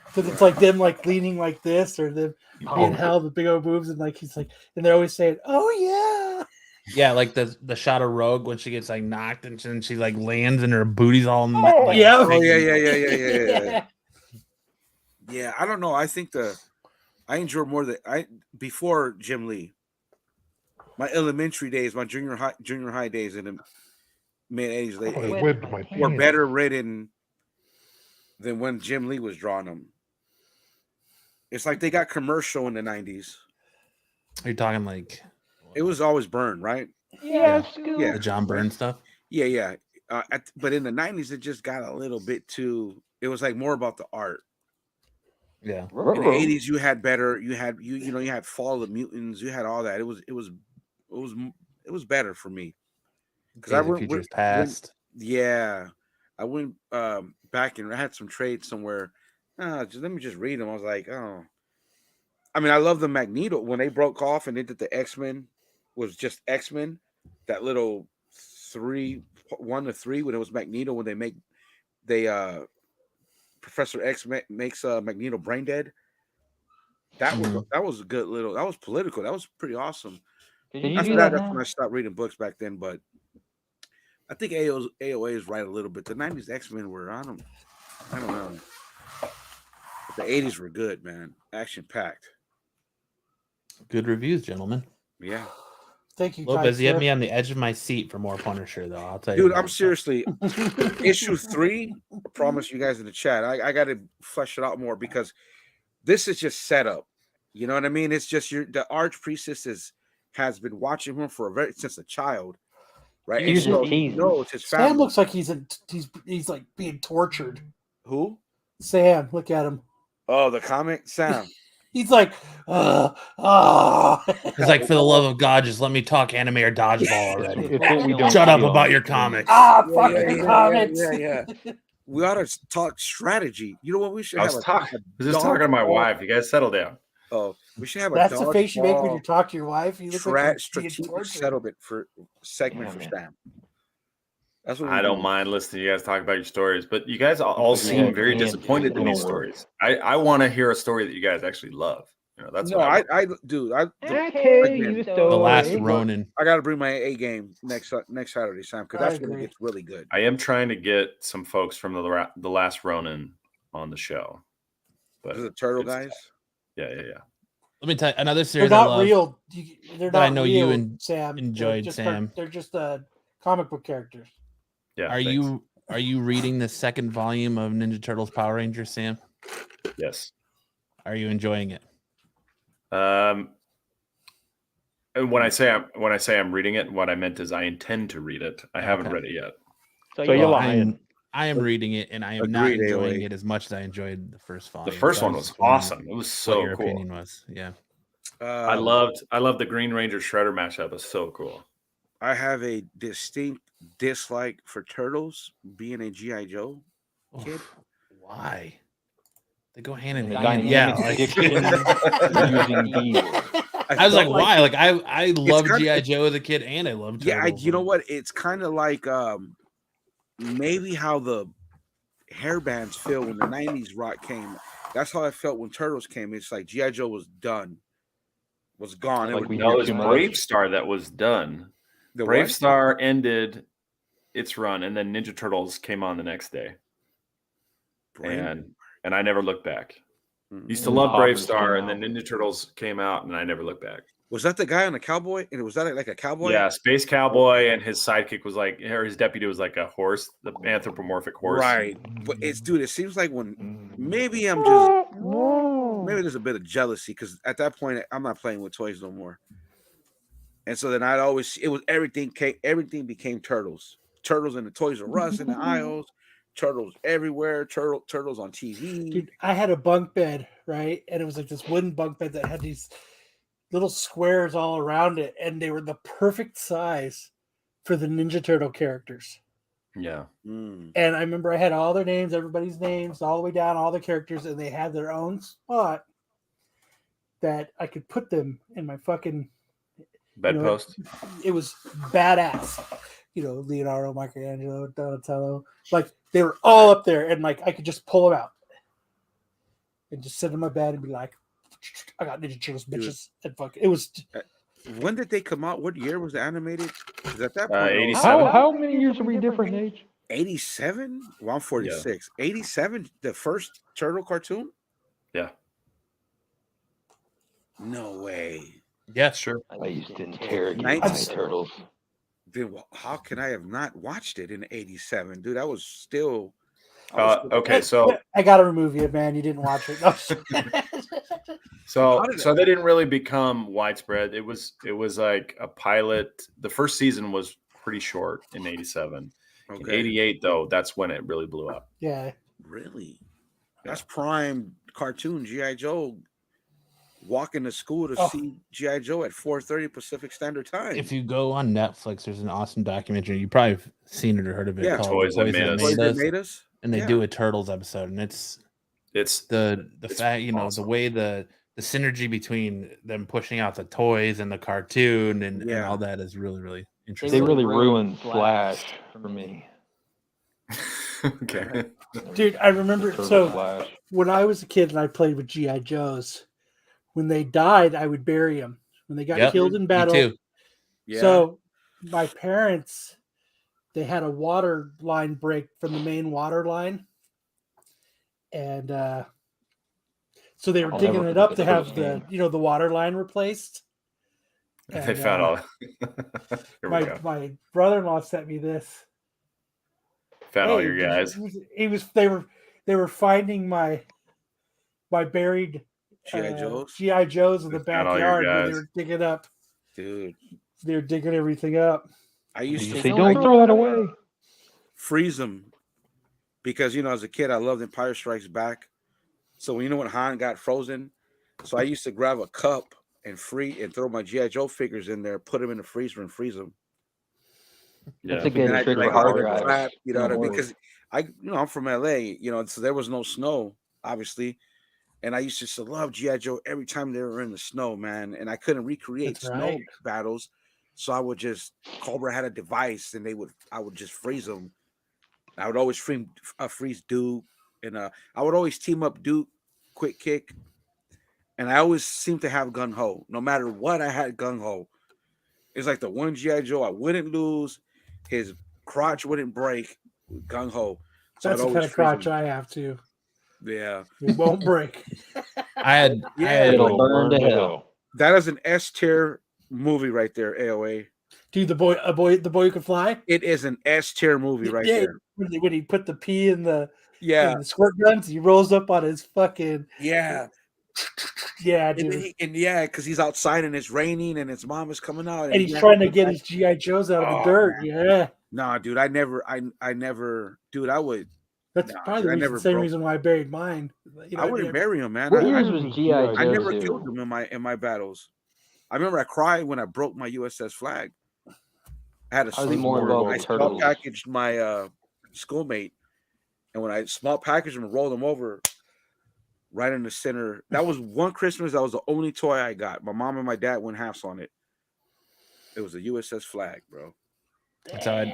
Because it's like them like leaning like this, or them being held with big old boobs, and like he's like, and they're always saying, "Oh yeah." Yeah, like the shot of Rogue when she gets like knocked and she like lands and her booty's all like, oh yeah. Yeah, I don't know. I think I enjoyed more than before Jim Lee. My elementary days, my junior high days in the mid 80s, late Oh, 80s whipped my were pants. better written than when Jim Lee was drawing them. It's like they got commercial in the 90s. Are you talking like It was always Byrne, right? Yeah, Yeah. the John Byrne stuff? Yeah. But in the 90s, it just got a little bit too. It was like more about the art. Yeah. In the 80s, you had better. You had you had Fall of the Mutants. You had all that. It was better for me because I Days of Futures Past. Yeah, I went back and I had some trades somewhere. Let me just read them. I was like, oh. I mean, I love the Magneto when they broke off and they did the X-Men was just X-Men. That little 1 to 3 when it was Magneto when Professor X makes Magneto brain dead. That was a good little. That was political. That was pretty awesome. That's when I stopped reading books back then. But I think AOA is right a little bit. The 90s X-Men were I don't know. But the 80s were good, man. Action packed. Good reviews, gentlemen. Yeah. Thank you, Lopez. guys, You have sir. me on the edge of my seat for more Punisher, though. I'll tell you. Dude, I'm seriously issue 3. I promise you guys in the chat. I got to flesh it out more because this is just setup. You know what I mean? It's just the Archpriestess has been watching him since a child, right? He's And so just he teasing. knows his family. Sam looks like he's like being tortured. Who? Sam, look at him. Oh, the comic Sam. He's like, It's like, for the love of God, just let me talk anime or dodgeball already. It's what we don't Shut up feel. about your comics. fucking comments. Yeah. We ought to talk strategy. You know what we should I have? was just talking to my wife. You guys settle down. Oh, we should have That's the face you make when you talk to your wife. You look like you're being strategic tortured. settlement for segment for Sam. That's what I don't mind listening to you guys talk about your stories, but you guys all seem very disappointed in these stories. I want to hear a story that you guys actually love. You know, that's no, what The Last Ronin. I got to bring my A game next Saturday, Sam, because that's when it gets really good. I am trying to get some folks from the Last Ronin on the show. But the Turtle guys. Yeah. Let me tell you another They're series not I love. real. They're that not I know real, you Sam. enjoyed, just Sam. They're just comic book characters. Yeah. Are you reading the second volume of Ninja Turtles Power Rangers, Sam? Yes. Are you enjoying it? And when I say I'm reading it, what I meant is I intend to read it. I haven't read it yet. So you're lying. I am reading it, and I am not enjoying it as much as I enjoyed the first volume. The first one was awesome. It was so what your cool. opinion was, yeah. I loved the Green Ranger Shredder mashup. It was so cool. I have a distinct dislike for Turtles being a G.I. Joe kid. Why? They go hand in The hand. dynamic I was like, why? Like I loved G.I. Joe as a kid, and I loved Turtles. You know what? It's kind of like maybe how the hair bands feel when the 90s rock came. That's how I felt when Turtles came. It's like G.I. Joe was done. Was gone. It was Brave Star that was done. Brave Star ended its run, and then Ninja Turtles came on the next day. And I never looked back. Used to love Brave Star, and then Ninja Turtles came out, and I never looked back. Was that the guy on the cowboy? And was that like a cowboy? Yeah, Space Cowboy, and his sidekick was or his deputy was like a horse, the anthropomorphic horse. Right. But it seems like when maybe there's a bit of jealousy because at that point I'm not playing with toys no more. And so then everything became Turtles. Turtles in the Toys R Us in the aisles, Turtles everywhere, Turtles on TV. Dude, I had a bunk bed, right? And it was like this wooden bunk bed that had these little squares all around it, and they were the perfect size for the Ninja Turtle characters. Yeah. And I remember I had all their names, everybody's names, all the way down, all the characters, and they had their own spot that I could put them in my fucking bedpost. It was badass. Leonardo, Michelangelo, Donatello, like they were all up there, and like I could just pull them out and just sit in my bed and be like, I got Ninja Turtles, bitches. And fuck, it was. When did they come out? What year was it animated? Was at that point? 87. How many years are we different in age? 87? Well, I'm 46. 87, the first Turtle cartoon? Yeah. No way. Yeah, sure. I used to interrogate my 97. turtles. Dude, how can I have not watched it in '87, dude? I was still. Okay, so I gotta remove you, man. You didn't watch it. No. so they didn't really become widespread. It was like a pilot. The first season was pretty short in '87. In Okay. '88, though, that's when it really blew up. Yeah. Really? That's prime cartoon G.I. Joe. Walking to school to see G.I. Joe at 4:30 Pacific Standard Time. If you go on Netflix, there's an awesome documentary. You probably have seen it or heard of it called Toys That Made Us. And they do a Turtles episode, and it's the fact, you know, awesome. The way the synergy between them pushing out the toys and the cartoon and all that is really, really interesting. They really ruined Flash for me. Okay. Dude, I remember when I was a kid and I played with G.I. Joes, when they died, I would bury them. When they got killed in battle. Me too. Yeah. So my parents, they had a water line break from the main water line. And so they were digging it up to have the water line replaced. And they found all. My brother-in-law sent me this. Found all your guys. They were finding my buried G.I. Joes in the backyard when they were digging up. Dude. They were digging everything up. I used to don't throw it away. Freeze them. Because, as a kid, I loved Empire Strikes Back. So, when Han got frozen, so I used to grab a cup and throw my G.I. Joe figures in there, put them in the freezer and freeze them. Yeah. That's a good trick for hard drives. You know what I mean? Because I'm from LA, so there was no snow, obviously. And I used to love G.I. Joe every time they were in the snow, man. And I couldn't recreate snow battles. So I would Cobra had a device and I would just freeze them. I would always freeze Duke. And I would always team up Duke, Quick Kick. And I always seemed to have Gung Ho. No matter what, I had Gung Ho. It's like the one G.I. Joe I wouldn't lose. His crotch wouldn't break. Gung Ho. So that's the kind of crotch I have too. Yeah. It won't break. It'll burn to hell. That is an S tier movie right there, AOA. Dude, the boy who can fly? It is an S tier movie right there. When he put the pee in the the squirt guns, he rolls up on his fucking Yeah, dude. Because he's outside and it's raining and his mom is coming out. And he's trying to get his G.I. Joes out of the dirt. Man. Yeah. Nah, dude, I never, dude, I would. That's probably the same reason why I buried mine. I wouldn't bury him, man. What years was G.I. Joe? I never killed him in my battles. I remember I cried when I broke my USS flag. I had a sleepover. I small packaged my schoolmate, and when I small packaged him and rolled him over right in the center. That was one Christmas. That was the only toy I got. My mom and my dad went halves on it. It was a USS flag, bro. That's how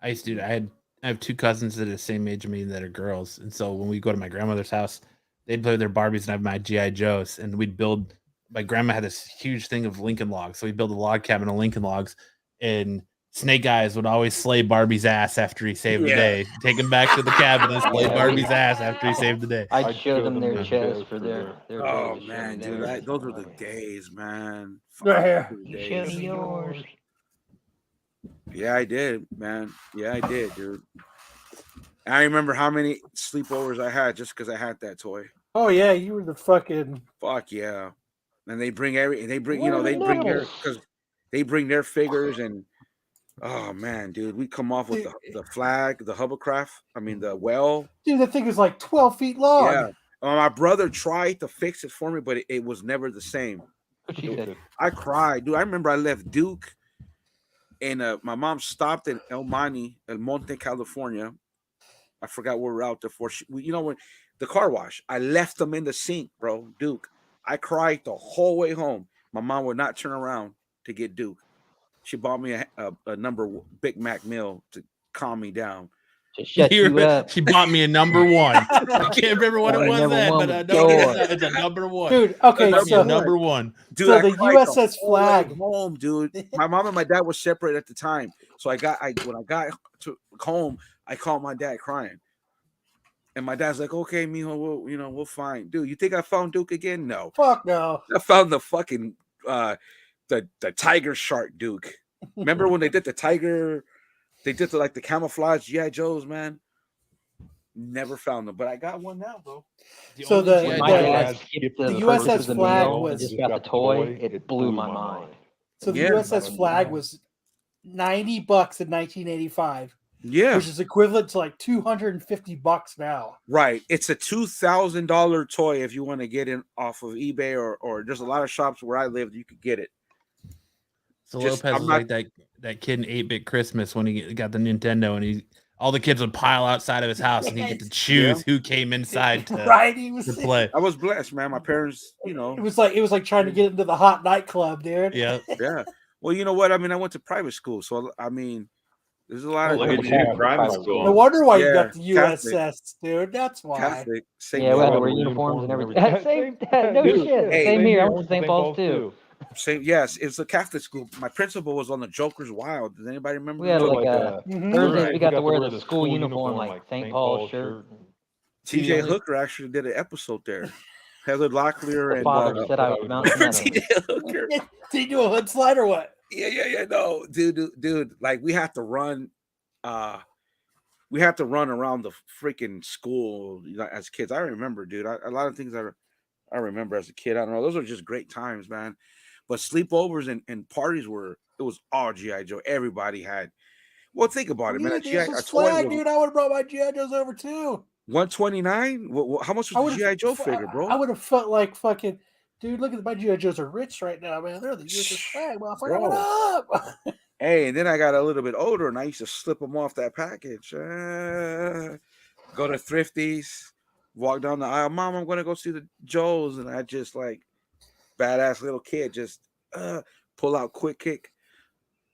I used to do it. I have two cousins that are the same age as me that are girls. And so when we go to my grandmother's house, they'd play with their Barbies and I have my G.I. Joes. And we'd build, my grandma had this huge thing of Lincoln logs. So we'd build a log cabin of Lincoln logs. And Snake Eyes would always slay Barbie's ass after he saved the day. Take him back to the cabin and slay Barbie's ass after he saved the day. I'd show them their chest for their oh, man, dude. Those were the days, man. Right here. Show me yours. Yeah, I did, man. Yeah, I did, dude. I remember how many sleepovers I had just because I had that toy. Oh yeah, you were the fucking. Fuck yeah! And they bring their because they bring their figures and oh man, dude, we come off with the flag, the hovercraft. I mean the well. Dude, that thing is like 12 feet long. Yeah, my brother tried to fix it for me, but it was never the same. I cried, dude. I remember I left Duke. And my mom stopped in El Monte, California. I forgot where we're out there for. When the car wash, I left them in the sink, bro. Duke. I cried the whole way home. My mom would not turn around to get Duke. She bought me a number Big Mac meal to calm me down. She bought me a number one. I can't remember what it was then, but it's a number one. Dude, okay, so number one. Dude, so the USS flag home, dude. My mom and my dad were separate at the time. So when I got to home, I called my dad crying. And my dad's like, okay, mijo, we'll find. Dude, you think I found Duke again? No. Fuck no. I found the fucking the tiger shark Duke. Remember when they did the tiger? They did the camouflage GI Joes, man. Never found them, but I got one now, bro. So the the USS Flag meal, was just got the toy. It blew my mind. So the USS Flag was $90 in 1985. Yeah, which is equivalent to like $250 now. Right. It's a $2,000 toy if you want to get it off of eBay or there's a lot of shops where I lived you could get it. So Lopez was like that kid in 8-Bit Christmas when he got the Nintendo and all the kids would pile outside of his house and he get to choose who came inside to, to play. I was blessed, man. My parents, It was like trying to get into the hot nightclub, dude. Yeah. Yeah. Well, you know what? I mean, I went to private school, so I mean, there's a lot of private school. No wonder why you got the Catholic. USS, dude. That's why. Catholic. We had to wear uniforms and everything. Same, no Dude, shit. hey, Same here. I went to St. Paul's too. Same, yes, it's a Catholic school. My principal was on the Joker's Wild. Does anybody remember? We had Thursdays. We got to wear the the school uniform, like St. Paul's shirt. TJ Hooker actually did an episode there. Heather Locklear and Father said I was mounting TJ Hooker. Did he do a hood slide or what? Yeah. No, dude. Like we have to run. We have to run around the freaking school as kids. I remember, dude. A lot of things I remember as a kid. I don't know. Those are just great times, man. But sleepovers and parties it was all GI Joe. Everybody had. Well, think about it, man. Flag, dude. I would have brought my GI Joes over too. 129. How much was the GI Joe figure, bro? I would have felt like fucking. Dude, look at my GI Joes are rich right now, man. They're the USS Flag, motherfucker. What up? Hey, and then I got a little bit older, and I used to slip them off that package. Go to Thrifties, walk down the aisle. Mom, I'm going to go see the Joes. And I just badass little kid, just pull out quick kick.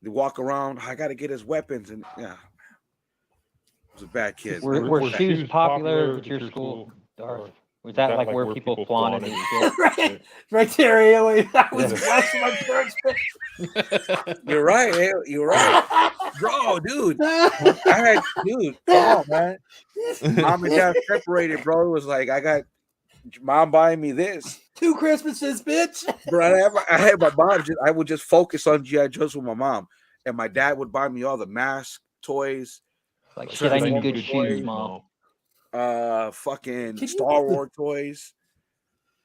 They walk around. I got to get his weapons. And yeah, it was a bad kid. Were shoes popular at your school, Darth? Was that like where people flaunted and shit? right there, I was watching my parents' picture. You're right. You're right. Bro, dude. Come on, man. Mom and dad separated, bro. It was like, I got mom buying me this. 2 Christmases, bitch. Bro, I had my mom. I would just focus on GI Joes with my mom. And my dad would buy me all the mask toys. Like, shit, I need good shoes, Mom. Fucking Star Wars toys.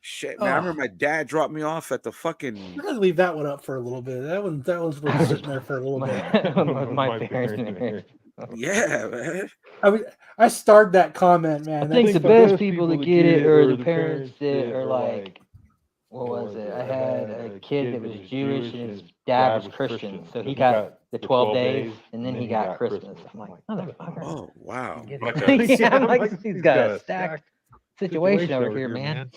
Shit, man. I remember my dad dropped me off at the fucking. We're gonna leave that one up for a little bit. That one's been sitting there for a little bit. my parents. Yeah, man. I started that comment, man. I think the best people to get it are the parents that are like, what was it? I had a kid that was Jewish and his dad was Christian, so he got the 12 days and then he got Christmas. I'm like, motherfucker. Oh wow. Yeah, I'm like, he's got a stacked situation over here, man.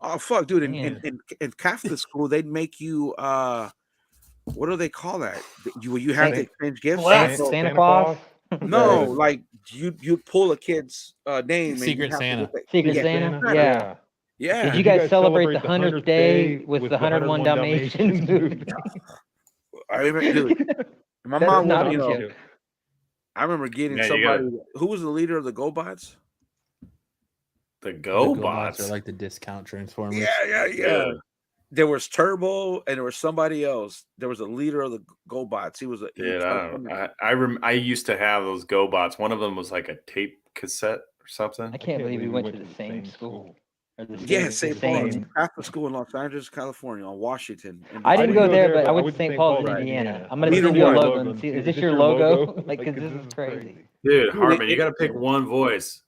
Oh fuck, dude! In Catholic school, they'd make you what do they call that? You have to exchange gifts. Santa Claus. No, like you pull a kid's name. Secret Santa. Secret Santa. Yeah. Yeah. Did you guys celebrate the 100th day with the 101 Dalmatians movie? I remember, dude. My mom was, I remember getting somebody. Who was the leader of the GoBots? The GoBots are like the discount Transformers. Yeah. There was Turbo, and there was somebody else. There was a leader of the GoBots. He was a. Dude, I used to have those GoBots. One of them was like a tape cassette or something. I can't believe we went to the same school. St. Paul's Catholic school in Los Angeles, California, on Washington. I didn't go there, but I went to St. Paul's in Indiana. I'm gonna send you a logo and see. Is this your logo? Like, because this is crazy. Dude, Hartman, you got to pick one voice.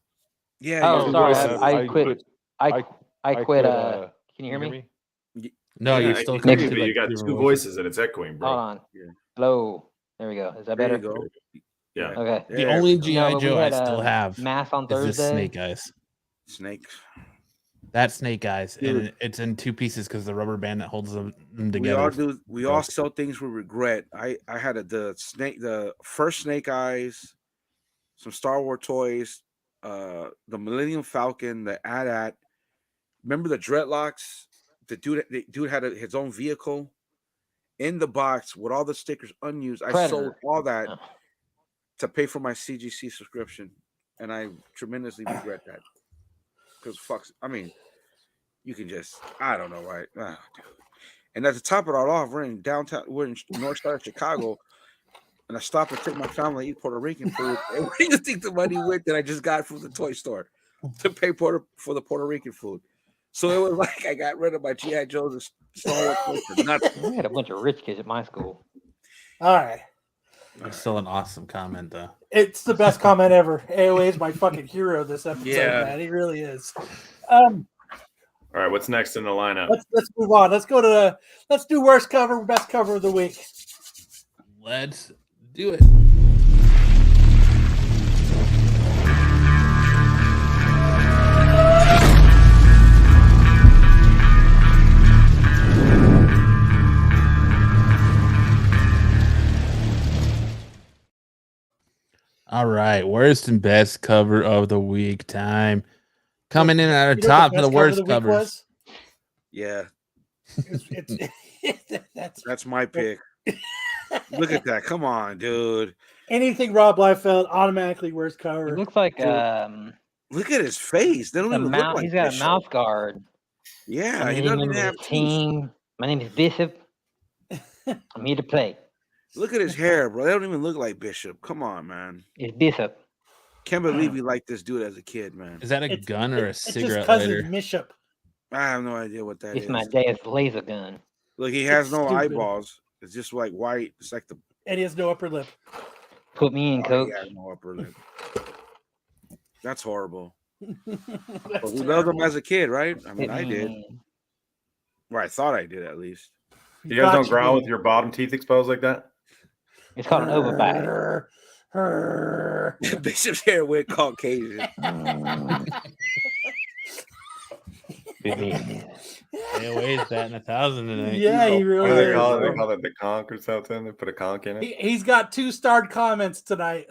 Yeah. Oh, sorry, I quit. I quit. Can you hear me? No, you're still connected. But you got two voices and it's echoing, bro. Hold on. Hello. There we go. Is that better? There you go. Yeah. Okay. The only GI Joe I still have Mass on is Thursday. this Snake Eyes. Snake. That Snake Eyes, and it's in 2 pieces because the rubber band that holds them together. We all sell things we regret. I had the first Snake Eyes, some Star Wars toys, the Millennium Falcon, the AT-AT. Remember the dreadlocks? The dude had his own vehicle in the box with all the stickers unused. Predator. I sold all that to pay for my CGC subscription. and I tremendously regret that. Because I mean, you can just, I don't know, right? Oh, dude. And at the top of it all off, we're in north side of Chicago, and I stopped to take my family to eat Puerto Rican food. And where do you think the money went that I just got from the toy store to pay for the Puerto Rican food? So it was like I got rid of my G.I. Joes and Star Wars toys for nothing. We had a bunch of rich kids at my school. All right. It's still an awesome comment, though. It's the best comment ever. AOA is my fucking hero this episode, man. He really is. All right, what's next in the lineup? Let's move on. Let's do worst cover, best cover of the week. Let's do it. All right, worst and best cover of the week time. Coming in at the top for the worst covers. Yeah. That's my pick. Look at that. Come on, dude. Anything Rob Liefeld, automatically worst cover. It looks like look at his face. They don't even look like he's got Bishop. a mouth guard. Yeah, he doesn't even have team. My name is Bishop. I'm here to play. Look at his hair, bro. They don't even look like Bishop. Come on, man. It's Bishop. Can't believe he liked this dude as a kid, man. Is that a gun or a cigarette his cousin lighter? Bishop. I have no idea what that is. It's my dad's laser gun. Look, he has no stupid. eyeballs. It's just like white. It's like the. And he has no upper lip. Put me in, coach. He has no upper lip. That's horrible. That's But we loved him as a kid, right? I mean, Put I me did. in. Or I thought I did, at least. You guys don't growl with your bottom teeth exposed like that? It's called an overbite. Bishop's hair went Caucasian. AOA's batting 1,000 tonight. Yeah, he really What do is. they call it? They call it the conch or something. They put a conch in it. He's got 2-starred comments tonight.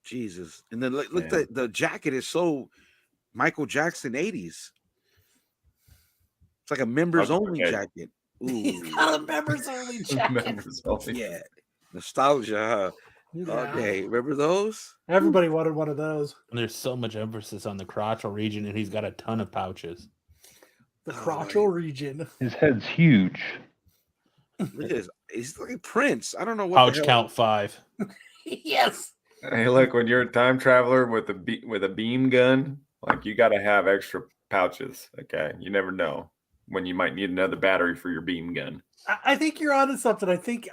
Jesus. And then look the jacket is so Michael Jackson 80s. It's like a members only jacket. Ooh. He's got a members only jacket. Members only. Yeah. Nostalgia, huh? Yeah. Okay. Remember those? Everybody wanted one of those. And there's so much emphasis on the crotchal region, and he's got a ton of pouches. The crotchal region. His head's huge. Look at this. He's like Prince. I don't know what Pouch the hell. count 5. Yes. Hey, look, when you're a time traveler with a beam gun, like you got to have extra pouches. Okay, you never know when you might need another battery for your beam gun. I think you're onto something. I think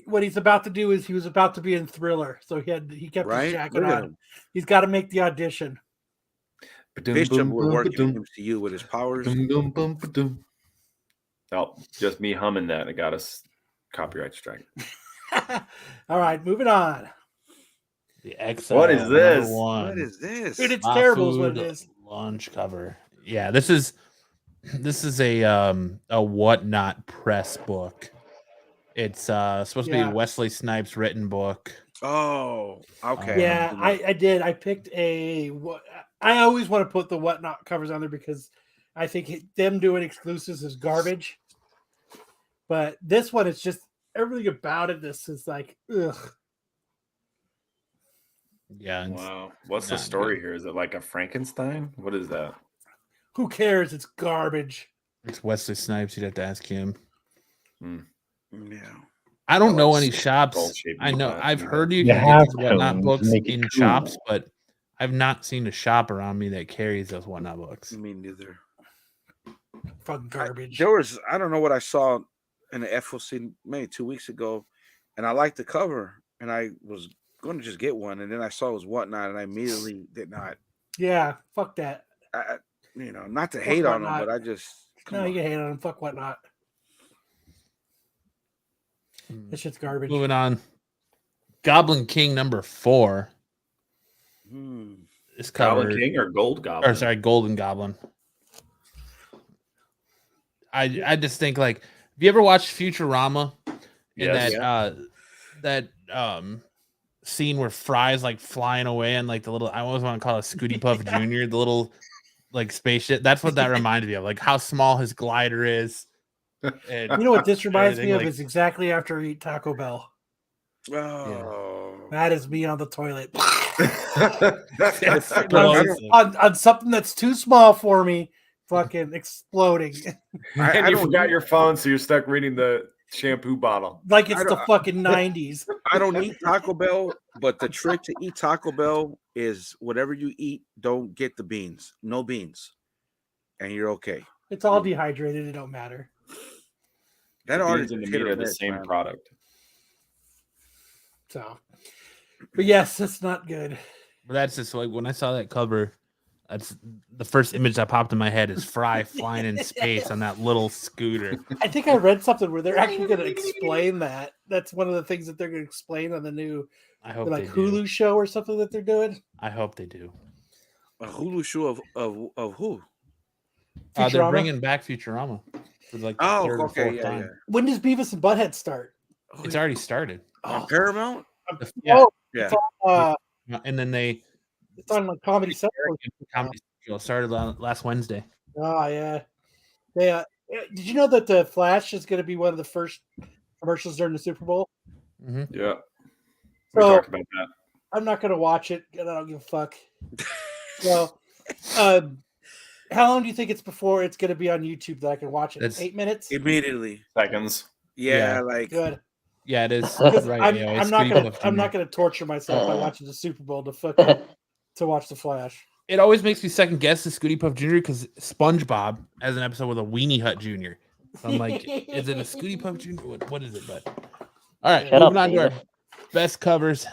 what he's about to do is he was about to be in Thriller, so he kept Right? his jacket Look at on. him. He's got to make the audition. Bishop would work in MCU with his powers. Oh, just me humming that. It got us copyright strike. All right, moving on. The Exile. What is this? number 1. What is this? Dude, it's My terrible is what it Food is. Launch cover. Yeah, this is a Whatnot press book. It's supposed to be a Wesley Snipes written book. Oh, okay. Yeah, I did. I picked I always want to put the Whatnot covers on there because I think them doing exclusives is garbage. But this one, it's just everything about it. This is like, ugh. Yeah. Wow. What's the story here? Is it like a Frankenstein? What is that? Who cares? It's garbage. It's Wesley Snipes. You'd have to ask him. Yeah. I don't know any shops. gold-shaped I know Whatnot. I've heard you You can have get these Whatnot tones, books make it in cool. shops, but I've not seen a shop around me that carries those Whatnot books. Me neither. Fucking garbage. There was, I don't know what I saw in the FOC maybe 2 weeks ago, and I liked the cover, and I was going to just get one, and then I saw it was Whatnot, and I immediately did not. Yeah, fuck that. Not to Fuck hate on them, Whatnot. but I just No, you can hate on them. Fuck Whatnot. This shit's garbage. Moving on. Goblin King number 4. This cover. Goblin King or Gold Goblin? Or sorry, Golden Goblin. I just think like, have you ever watched Futurama? Yes. That scene where Fry's like flying away and like the little, I always want to call it Scooty Puff Jr., the little like spaceship. That's what that reminded me of, like how small his glider is. And You know what this reminds me of like, is exactly after I eat Taco Bell. Oh, That is me on the toilet. Explosive. on something that's too small for me, fucking exploding. And you forgot your phone, so you're stuck reading the shampoo bottle. Like it's the fucking 90s. I don't eat Taco Bell, but the trick to eat Taco Bell is whatever you eat, don't get the beans. No beans. And you're okay. It's all dehydrated. It don't matter. That the already beans and the meat are the same product. So, but yes, it's not good. But that's just like when I saw that cover, that's the first image that popped in my head is Fry flying in space on that little scooter. I think I read something where they're actually going to explain that. That's one of the things that they're going to explain on the new, I hope like they do. Hulu show or something that they're doing. I hope they do. A Hulu show of who? They're Futurama? bringing back Futurama for like the third or fourth time. When does Beavis and Butthead start? It's already started. On Paramount? Yeah. Oh, Yeah. It's on, And then it's on like Comedy Central. Comedy Central started last Wednesday. Oh yeah. Yeah. Did you know that the Flash is going to be one of the first commercials during the Super Bowl? Mm-hmm. Yeah. We So talked about that. I'm not going to watch it, and I don't give a fuck. So, how long do you think it's before it's going to be on YouTube that I can watch it? 8 minutes? Immediately. Seconds. Yeah, like Good. Yeah, it is. 'Cause Right. I'm not gonna torture myself by watching the Super Bowl to watch the Flash. It always makes me second guess the Scooty Puff Jr. because SpongeBob has an episode with a Weenie Hut Jr. So I'm like, is it a Scooty Puff Jr.? What is it? But all right, Shut moving up, on to our David. best covers.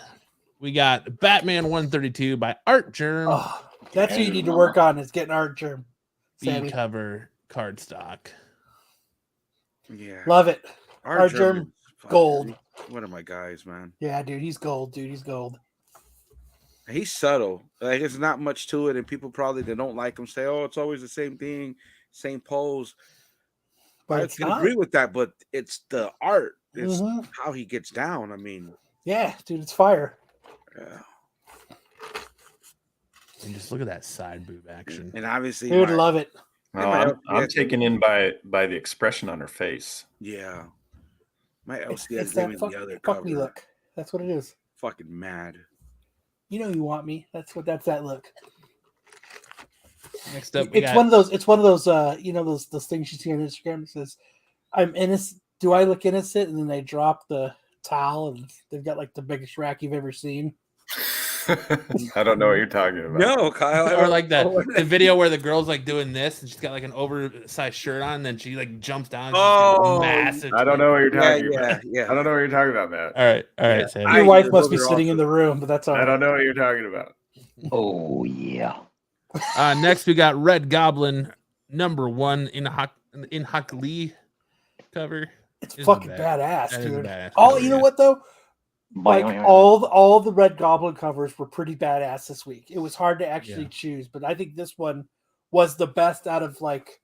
We got Batman 132 by Art Germ. Oh, that's what you need to work on is getting Art Germ. B Sammy. cover cardstock. yeah. Love it. Art German, Germ, gold. One of my guys, man. Yeah, dude, he's gold. Dude, he's gold. He's subtle. Like there's not much to it, and people probably that don't like him say, "Oh, it's always the same thing, same pose." But I it's can not. agree with that, but it's the art. It's Mhm. how he gets down. I mean, Yeah, dude, it's fire. yeah. And just look at that side boob action. And obviously, Dude, love it. Oh, I'm taken in by the expression on her face. Yeah, my It's LCS that gave me the other fuck me cover. look. That's what it is. Fucking mad. You know you want me. That's that look. Next up, It's one of those. It's one of those. You know those things you see on Instagram. It says, "I'm innocent. Do I look innocent?" And then they drop the towel, and they've got like the biggest rack you've ever seen. I don't know what you're talking about. No, Kyle. Or like the video where the girl's like doing this and she's got like an oversized shirt on, and then she like jumps down. And she's got a massive. I don't know what you're talking about. Yeah. I don't know what you're talking about, Matt. All right, Sam. Your wife must be sitting in the room, but that's all I right. don't know what you're talking about. Oh yeah. Next, we got Red Goblin #1 in Huck Lee cover. It's Isn't fucking bad. badass, That is a dude. badass All cover, you know yeah. what though? Like all the Red Goblin covers were pretty badass this week. It was hard to actually choose, but I think this one was the best out of like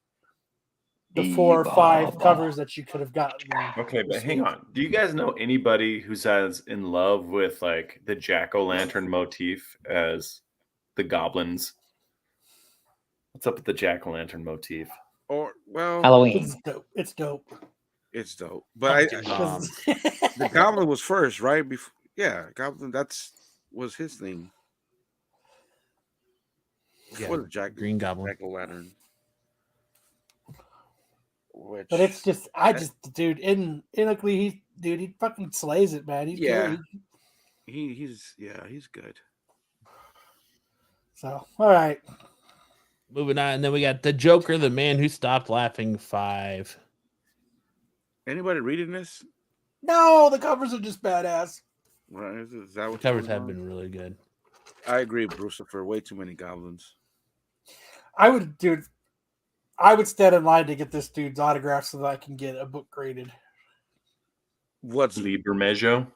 the 4 or 5 covers that you could have gotten. Okay, but hang on. Do you guys know anybody who's as in love with like the jack-o'-lantern motif as the goblins? What's up with the jack-o'-lantern motif? Or well, Halloween. It's dope. It's dope. It's dope. But the Goblin was first, right? Before, yeah, Goblin. Was his thing. Before the Green Goblin. Jack-o'-lantern. Which, But it's just, dude, in Lee, he fucking slays it, man. He's good. he's good. So, all right. Moving on, and then we got the Joker, the Man Who Stopped Laughing 5. Anybody reading this? No, the covers are just badass. Right? Is that what The covers you're have going been really good. on? I agree, Brucifer. Way too many goblins. I would stand in line to get this dude's autograph so that I can get a book graded. What's Libermejo?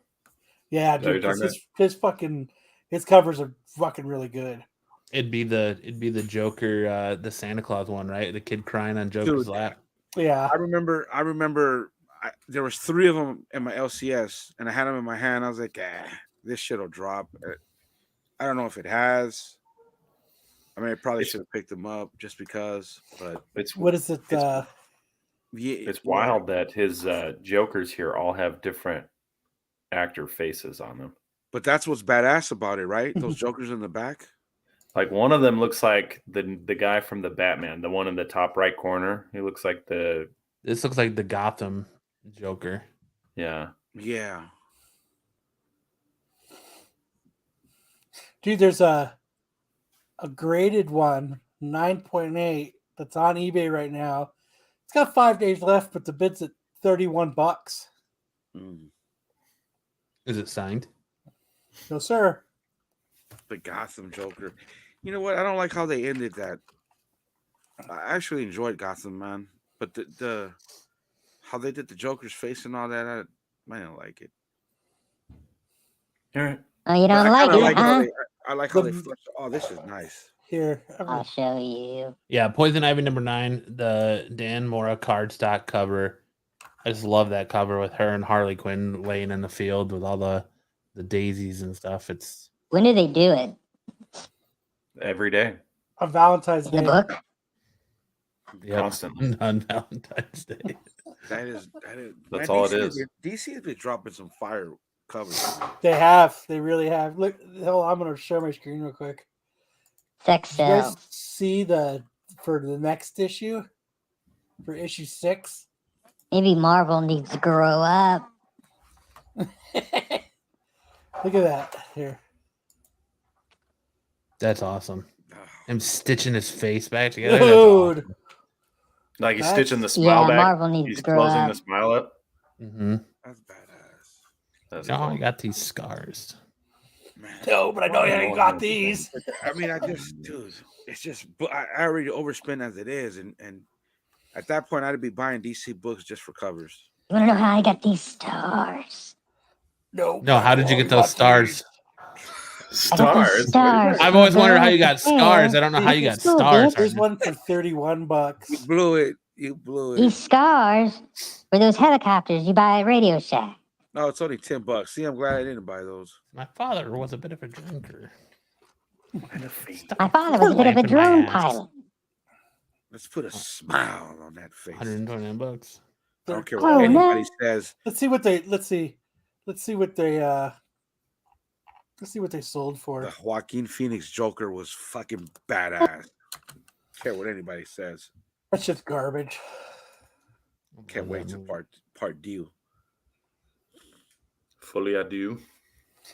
Yeah, Is that what dude. you're 'Cause talking his covers are fucking really good. It'd be the Joker, the Santa Claus one, right? The kid crying on Joker's Dude, lap. Yeah. I remember there was 3 of them in my LCS, and I had them in my hand. I was like, this shit will drop. I don't know if it has. I mean, I probably should have picked them up just because. But What is it? It's wild that his Jokers here all have different actor faces on them. But that's what's badass about it, right? Those Jokers in the back. Like one of them looks like the guy from the Batman, the one in the top right corner. He looks like This looks like the Gotham Joker. Yeah. Yeah. Dude, there's a graded one, 9.8, that's on eBay right now. It's got 5 days left, but the bid's at $31. Is it signed? No, sir. The Gotham Joker. You know what? I don't like how they ended that. I actually enjoyed Gotham, man. But the how they did the Joker's face and all that, I don't like it. All right. Oh, you don't like it, huh? I like how they flushed. Oh, this is nice. Here, I'll show you. Yeah, Poison Ivy #9, the Dan Mora cardstock cover. I just love that cover with her and Harley Quinn laying in the field with all the daisies and stuff. It's When do they do it? Every day. On Valentine's Day. The book? Constantly. on Valentine's Day. That is. That's man, all DC it is. DC has been dropping some fire covers. They have. They really have. Look, hell, I'm going to share my screen real quick. Sex Did you guys sell. see for the next issue? For issue 6? Maybe Marvel needs to grow up. Look at that. Here. That's awesome. Him stitching his face back together. That's Dude. awesome. Like he's That's- stitching the smile Yeah, back. Marvel needs He's to grow closing up. the smile up. Mm-hmm. That's badass. That's Oh, cool. I got these scars. Man. No, but I know you got these. I mean, dude, it's just, I already overspent as it is, and at that point, I'd be buying DC books just for covers. You want to know how I got these stars? No. No, how did you get those stars? Stars. Stars. I've always wondered how you got scars. I don't know how you got stars. There's one for $31. You blew it. You blew it. These scars were those helicopters you buy at Radio Shack. No, it's only $10. See, I'm glad I didn't buy those. My father was a bit of a drinker. My father was a bit of a drone pilot. Let's put a smile on that face. $129. I don't care Oh, what no. anybody says. Let's see what they sold for. The Joaquin Phoenix Joker was fucking badass. I don't care what anybody says. That's just garbage. Can't wait to part deal. Fully adieu.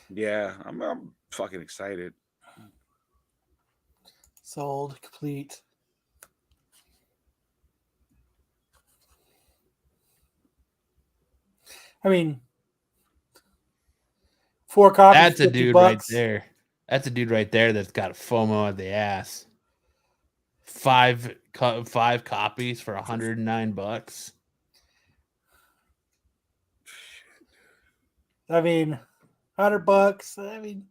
Yeah, I'm fucking excited. Sold, complete. I mean, 4 copies. That's a $50. dude right there. That's a dude right there that's got FOMO at the ass. 5 copies for $109. I mean, $100. I mean,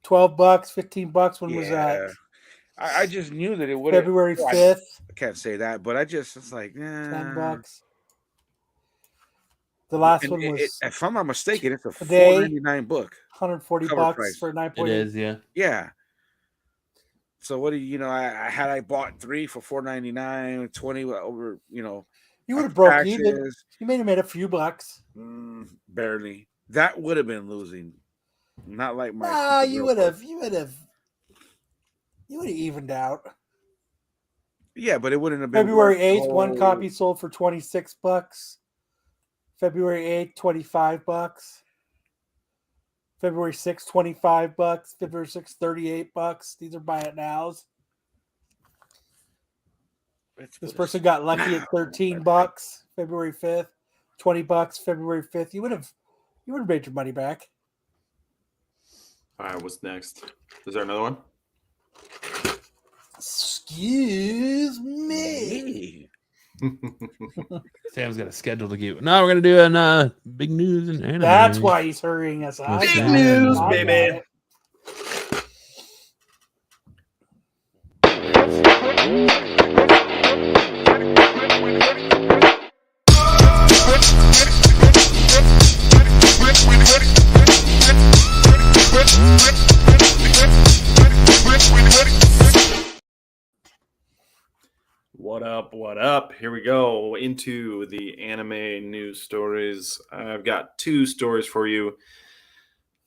$12, $15. When was that? I just knew that it would. February 5th. I can't say that, but it's like $10. The last one was, if I'm not mistaken, it's a Today, $4.99 book. $140 Cover price. for 9.8. It is, yeah. Yeah. So what do I bought 3 for $4.99, 20 over, You would have broke even. taxes. You may have made a few bucks. Barely. That would have been losing. Not like my. You would have evened out. Yeah, but it wouldn't have been. February worth 8th, one copy sold for $26. February 8th, $25. February 6th, $25. February 6th, $38. These are buy it nows. This person got lucky at $13. February 5th, $20. February 5th. You would have made your money back. All right, what's next? Is there another one? Excuse me. Sam's got a schedule to get. No, we're gonna do an big news and anime. That's why he's hurrying us. Big news, baby. What up? What up? Here we go into the anime news stories. I've got 2 stories for you.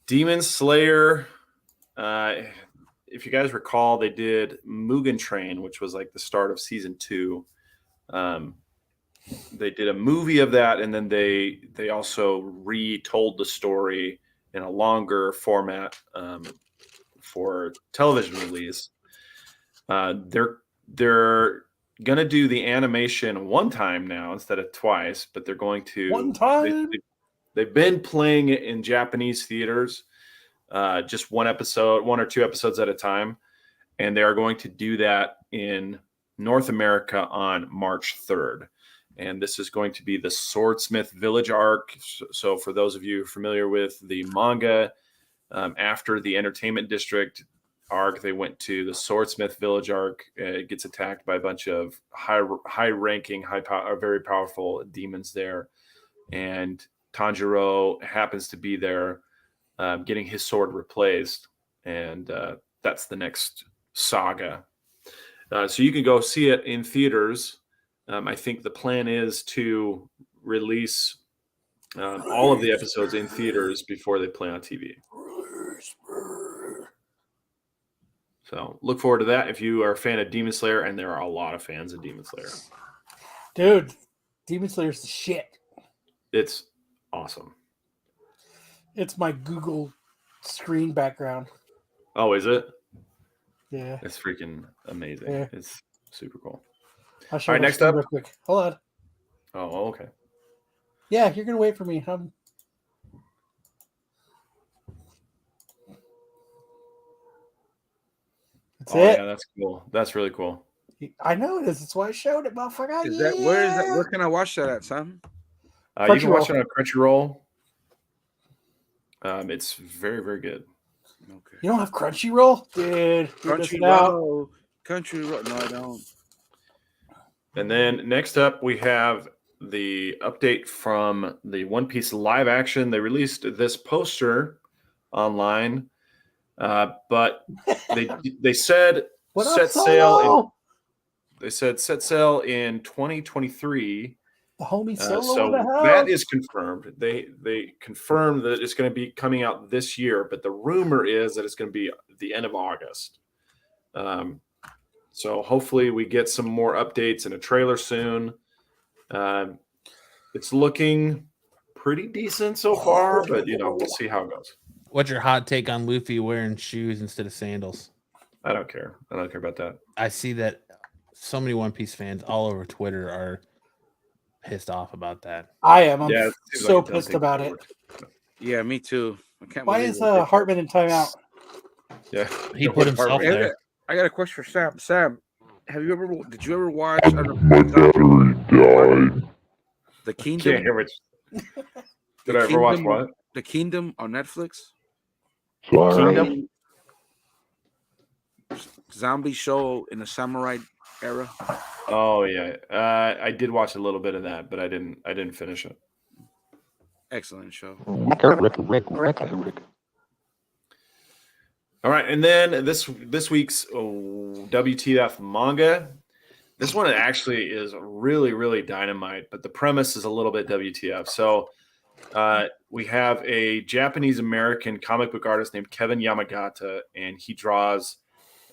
Demon Slayer. If you guys recall, they did Mugen Train, which was like the start of season 2. They did a movie of that, and then they also retold the story in a longer format for television release. They're gonna do the animation one time now instead of twice, but they're going to One time. They've been playing it in Japanese theaters, just one or 2 episodes at a time, and they are going to do that in North America on March 3rd. And this is going to be the Swordsmith Village arc. So for those of you familiar with the manga, after the Entertainment District arc, they went to the Swordsmith Village arc. It gets attacked by a bunch of high-ranking, very powerful demons there, and Tanjiro happens to be there, getting his sword replaced, and that's the next saga. So you can go see it in theaters. I think the plan is to release all of the episodes in theaters before they play on TV. So look forward to that if you are a fan of Demon Slayer, and there are a lot of fans of Demon Slayer. Dude, Demon Slayer's the shit. It's awesome. It's my Google screen background. Oh, is it? Yeah. It's freaking amazing. Yeah. It's super cool. I'll show All right, my next screen up. real quick. Hold on. Oh, okay. Yeah, you're gonna wait for me. That's it. Yeah, that's cool. That's really cool. I know it is. That's why I showed it, motherfucker. Is that where is that? Where can I watch that at, son? You can watch it on Crunchyroll. It's very, very good. Okay. You don't have Crunchyroll, dude. Crunchyroll. Crunchyroll. No, I don't. And then next up, we have the update from the One Piece live action. They released this poster online, but they said set sail. They said set sail in 2023. The homie Solo. So that is confirmed. They confirmed that it's going to be coming out this year, but the rumor is that it's going to be the end of August. So hopefully we get some more updates and a trailer soon. It's looking pretty decent so far, but we'll see how it goes. What's your hot take on Luffy wearing shoes instead of sandals? I don't care. I don't care about that. I see that so many One Piece fans all over Twitter are pissed off about that. I am. I'm so pissed about it. Yeah, me too. I can't. Why is Hartman in timeout? Yeah, he put himself there. I got a question for Sam. Sam, did you ever watch? My battery died. The Kingdom. Did I ever watch what? The Kingdom on Netflix. Sorry. Zombie show in the samurai era. Oh yeah, I did watch a little bit of that, but I didn't finish it. Excellent show. Rick. All right, and then this week's WTF manga. This one actually is really, really dynamite, but the premise is a little bit WTF. So we have a Japanese American comic book artist named Kevin Yamagata, and he draws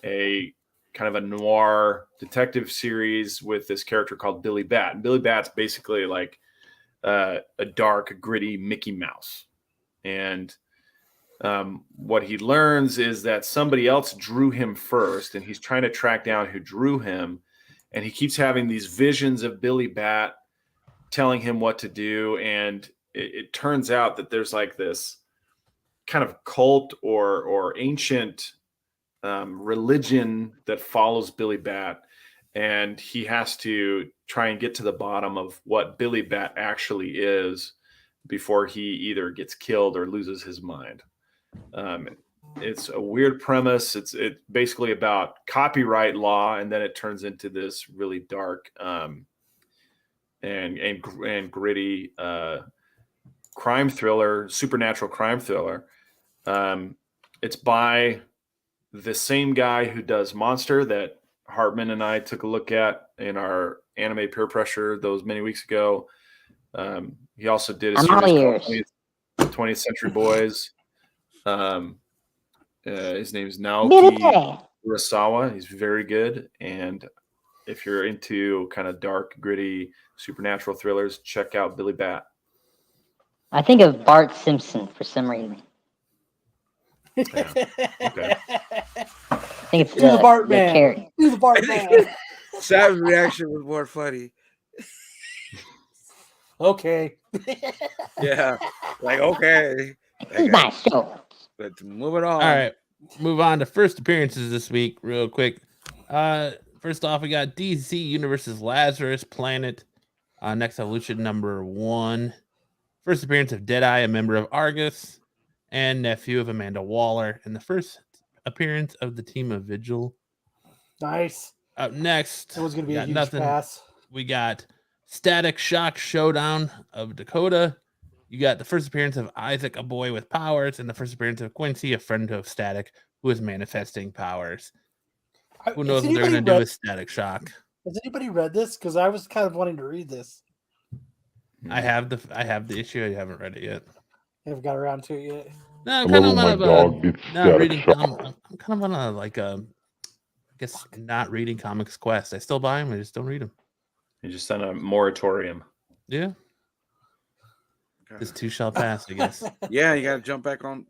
a kind of a noir detective series with this character called Billy Bat. And Billy Bat's basically like a dark, gritty Mickey Mouse. And what he learns is that somebody else drew him first, and he's trying to track down who drew him. And he keeps having these visions of Billy Bat telling him what to do. And it turns out that there's like this kind of cult or ancient religion that follows Billy Bat. And he has to try and get to the bottom of what Billy Bat actually is before he either gets killed or loses his mind. It's a weird premise. It's basically about copyright law, and then it turns into this really dark and gritty crime thriller, supernatural crime thriller. It's by the same guy who does Monster that Hartman and I took a look at in our anime peer pressure those many weeks ago. He also did a I'm all series ears. called 20th Century Boys. His name is Naoki Urasawa. He's very good. And if you're into kind of dark, gritty, supernatural thrillers, check out Billy Bat. I think of Bart Simpson for some reason. Yeah. Okay. I think it's Do the Bart the Man. character. Do the Bart Man. Sam's reaction was more funny. Okay. Yeah. Like, okay. This is my show. But moving on. All right. Move on to first appearances this week, real quick. First off, we got DC Universe's Lazarus Planet, Next Evolution #1. First appearance of Deadeye, a member of Argus, and nephew of Amanda Waller, and the first appearance of the team of Vigil. Nice. Up next, That was going to be a got huge pass. We got Static Shock Showdown of Dakota. You got the first appearance of Isaac, a boy with powers, and the first appearance of Quincy, a friend of Static, who is manifesting powers. Who knows what they're going to do with Static Shock? Has anybody read this? Because I was kind of wanting to read this. I have the issue. I haven't read it yet. I haven't got around to it yet. No, I'm kind of on not reading. I'm kind of on a I guess not reading Comics Quest. I still buy them. I just don't read them. You just on a moratorium. Yeah. This too shall pass, I guess. Yeah, you got to jump back on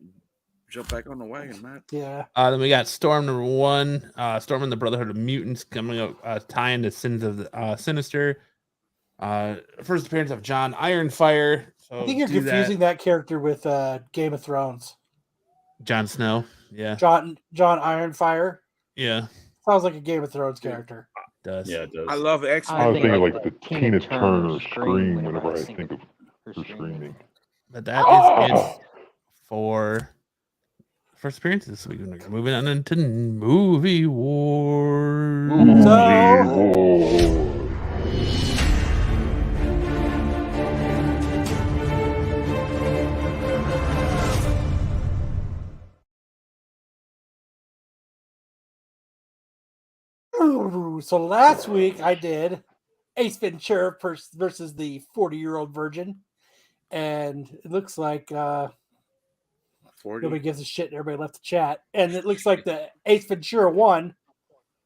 the wagon, man. Yeah. Then we got Storm #1, Storm and the Brotherhood of Mutants coming up, tying the Sins of the Sinister. First appearance of John Ironfire. So I think you're confusing that character with Game of Thrones. Jon Snow. Yeah. John Ironfire. Yeah. Sounds like a Game of Thrones character. Does. Yeah, it does. I love X. I was thinking like the Tina Turner scream whenever I think of her screaming. But that is it for first appearance this week. We're moving on into Movie Wars. So last week I did Ace Ventura versus the 40-year-old virgin, and it looks like 40. nobody gives a shit and everybody left the chat, and it looks like the Ace Ventura won.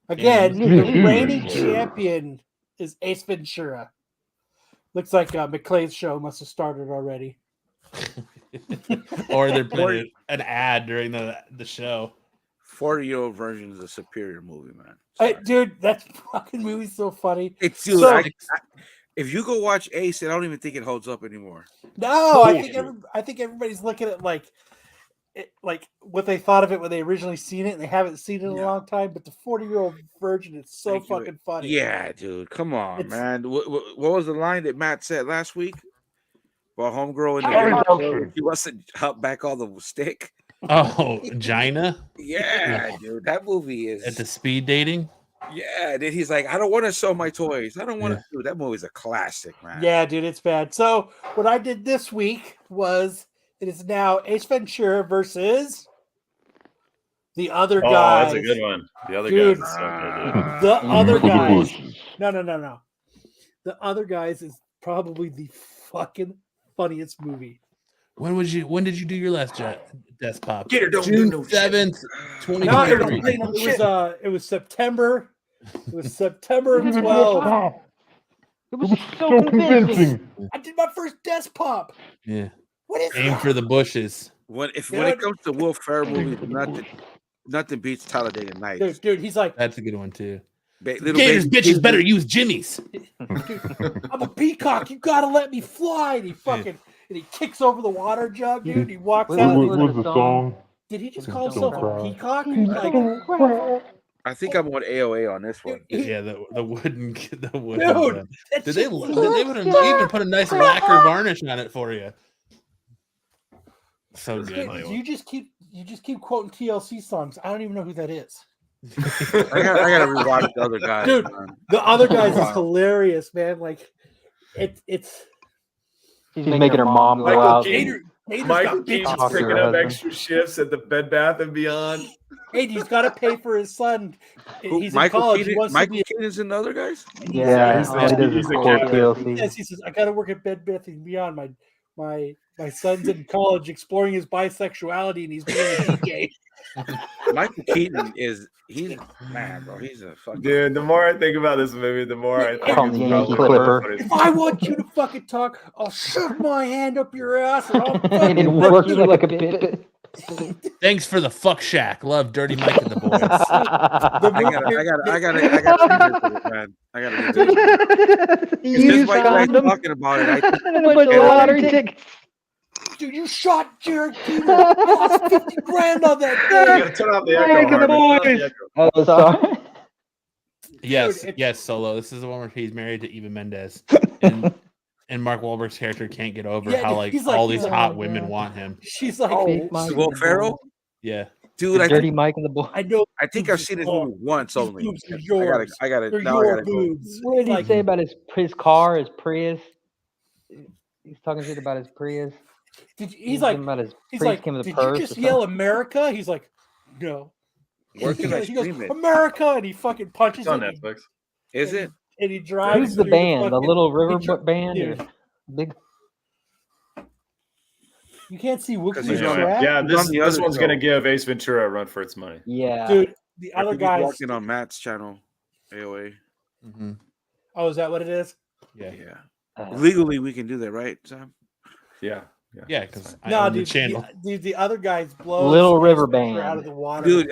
Again, the reigning champion is Ace Ventura. Looks like McClay's show must have started already. Or they're playing an ad during the show. 40-year-old version is a superior movie, man. Dude, that fucking movie's so funny. If you go watch Ace, I don't even think it holds up anymore. No, I think everybody's looking at like what they thought of it when they originally seen it, and they haven't seen it in a long time. But the 40-year-old virgin is so fucking funny. Yeah, dude, come on, man. What was the line that Matt said last week? Well, homegirl in he wants to hop back on the stick. Oh, Gina? Yeah, dude, that movie is at the speed dating. Yeah, then he's like, I don't want to sell my toys. I don't want to do that. Movie's a classic, man. Yeah, dude, it's bad. So what I did this week was it is now Ace Ventura versus the other guys. Oh, that's a good one. The other dude, guys. So the other guys. No. The other guys is probably the fucking funniest movie. When did you do your last desk pop? Get her, don't June do no 7th, 2023. No, it was September. It was September of 12. It was so convincing. I did my first desk pop. Yeah. What is Aim that? for the bushes. When it comes to Will Ferrell movies, nothing beats Talladega Nights. Dude, he's like, that's a good one too. Gators bitches better use Jimmy's. Dude, I'm a peacock. You gotta let me fly. And he fucking and he kicks over the water jug, dude. He walks out. What was the song? Did he just call himself a peacock? I think I'm on AOA on this one. Yeah, the wooden. Dude, did they even put a nice lacquer varnish on it for you? So good. You just keep quoting TLC songs. I don't even know who that is. I gotta rewatch the other guys. Dude, man. the other guys is hilarious, man. Like it's She's making her mom go out and Hater's Michael got Keaton's bitches. picking up extra shifts at the Bed Bath and Beyond. Hey, he's got to pay for his son. He's in Michael college. Keaton, He wants Michael to be. Keaton is in the other guys. Yeah, he's all he does is a quote captain. TLC. He says, I got to work at Bed Bath and Beyond. My son's in college exploring his bisexuality, and he's being a DJ. Michael Keaton he's mad, bro. He's a fucking Dude, the more I think about this movie, the more I think Call it's me probably Yankee Clipper. funny. If I want you to fucking talk, I'll shove my hand up your ass and I'll And fucking work you like a bit. Thanks for the fuck shack. Love Dirty Mike and the boys. I gotta man. I gotta get this. This white guy talking about it. I think And a bunch of lottery tickets. Dude, you shot Jared Peter. You lost 50 grand on that You thing. gotta turn off the echo, Harvey. Turn off the echo. Oh, sorry. Yes, Dude, yes, Solo. This is the one where he's married to Eva Mendes, and Mark Wahlberg's character can't get over Yeah, how dude, like he's like- all he's these like, hot oh, women God. want him. She's like, Big Mike Will and the Ferrell, boys. Yeah, dude. I Dirty think, Mike and the boy. I know. I think I've seen this movie once These only. boobs are yours. I gotta. They're Now I your gotta go. boobs. What did he Like, say about his car, his Prius? He's talking shit about his Prius. he's like, about his he's Prius like, came with a did purse you or just yell something?" America? He's like, no. Where can I He goes, stream it? America, and he fucking punches It's on it, Netflix. Is it? and he drives. Who's the through band? The fucking- Little River he dri- Band? dude. Or big. You can't see Because Wookiee's he's on- Anyway, track. yeah, He's this on the other one's show. gonna give Ace Ventura a run for its money. Yeah. Dude, the I other think he's guys. walking on Matt's channel. AOA. mm-hmm. Oh, is that what it is? yeah, Yeah. Legally, we can do that, right, Sam? Yeah. yeah. Because I No, own the dude, channel. the other guys blow Little River out Band. of the water. Dude,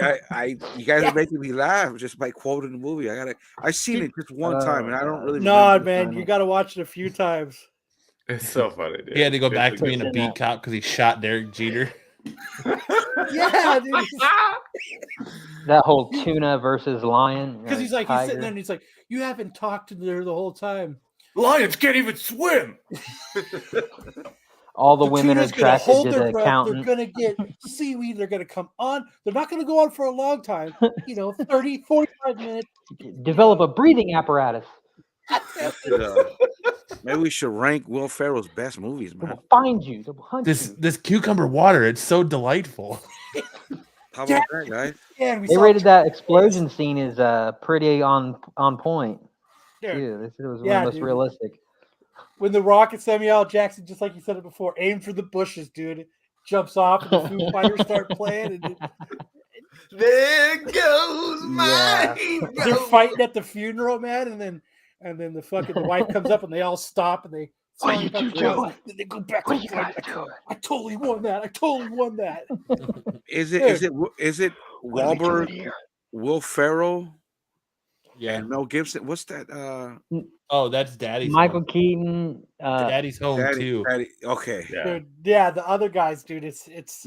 you guys are making me laugh just by quoting the movie. I've seen it just one time, and I don't really. No, remember. man, you got to watch it a few times. It's so funny, dude. He had to go It's back a to being a good- beat cop because he shot Derek Jeter. Yeah, dude. That whole tuna versus lion. Because he's like, he's sitting there and he's like, you haven't talked to her the whole time. Lions can't even swim. All the women are tuna's gonna attracted hold to their the breath. accountant. They're going to get seaweed. They're going to come on. They're not going to go on for a long time. 30, 45 minutes. Develop a breathing apparatus. Maybe we should rank Will Ferrell's best movies, man. They'll find you. They'll hunt you. This cucumber water, it's so delightful. How about that, guys? Yeah, we They saw rated that explosion scene as pretty on point. Dude. Yeah, they said it was one Yeah, of the most dude. realistic. when the Rock and Samuel L. Jackson, just like you said it before, aim for the bushes, dude. Jumps off and the Foo Fighters start playing. And there goes my they're fighting at the funeral, man, and then the wife comes up and they all stop and they What are you two doing? Then they go back. What to are you the guys fight. doing? I totally won that. I totally won that. Is it What are we doing Wahlberg, here? Will Ferrell, Yeah. and Mel Gibson? What's that? Oh, that's Daddy's Michael Home. Keaton. Daddy's Home too. Okay. Yeah. Dude, yeah, the other guys, dude. It's This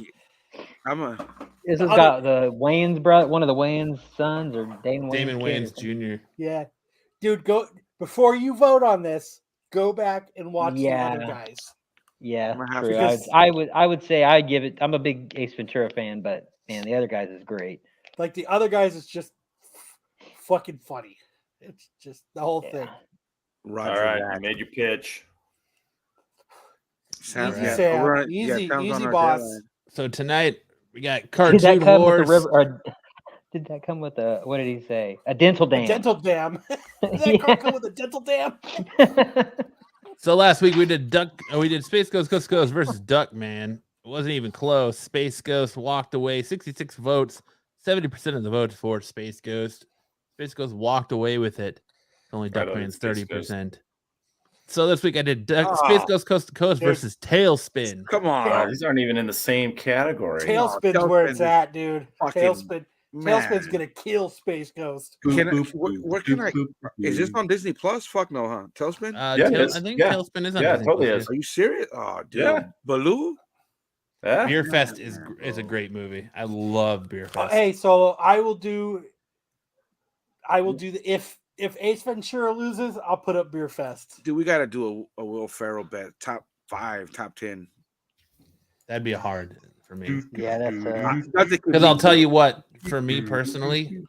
has got the Wayans brother, one of the Wayans sons, or Damon Wayans kid. Jr. yeah, dude. Go before you vote on this. Go back and watch the other Yeah. guys. Yeah, I'm gonna have true. to- Because- I would say I'd give it. I'm a big Ace Ventura fan, but man, the other guys is great. Like the other guys is just fucking funny. It's just the whole thing. Roger All right, that. you made your pitch. Sounds- Easy, yeah, Sam. we're on- Easy, sounds on easy, our boss. deadline. So tonight we got Did that Cartoon come Wars. with a river? Or did that come with a? What did he say? A dental dam. A dental dam. Does that Yeah. come with a dental dam? So last week we did Space Ghost Ghost Ghost versus Duckman. It wasn't even close. Space Ghost walked away. 66 votes. 70% of the votes for Space Ghost. Space Ghost walked away with it. Only Right on, Duckman's Space 30%. So this week I did Space Ghost Coast to Coast There's- versus Tailspin. Come Oh, on. these aren't even in the same category. Tailspin's where it's Tailspin at, dude. fucking Tailspin. Tailspin's man. gonna kill Space Ghost. Can I, where can I? Is this on Disney Plus? Fuck no, huh? Tailspin? Yeah, it is. I think Yeah. Tailspin is on Yeah, Disney totally Plus, is. Are you serious? Oh, dude. Yeah. Baloo? Yeah. Beer Fest is a great movie. I love Beer Fest. Hey, so I will do the if Ace Ventura loses, I'll put up Beer Fest. Dude, we got to do a Will Ferrell bet. Top 5, top 10. That'd be hard for me. Yeah, that's Because I'll tell you what, for me personally,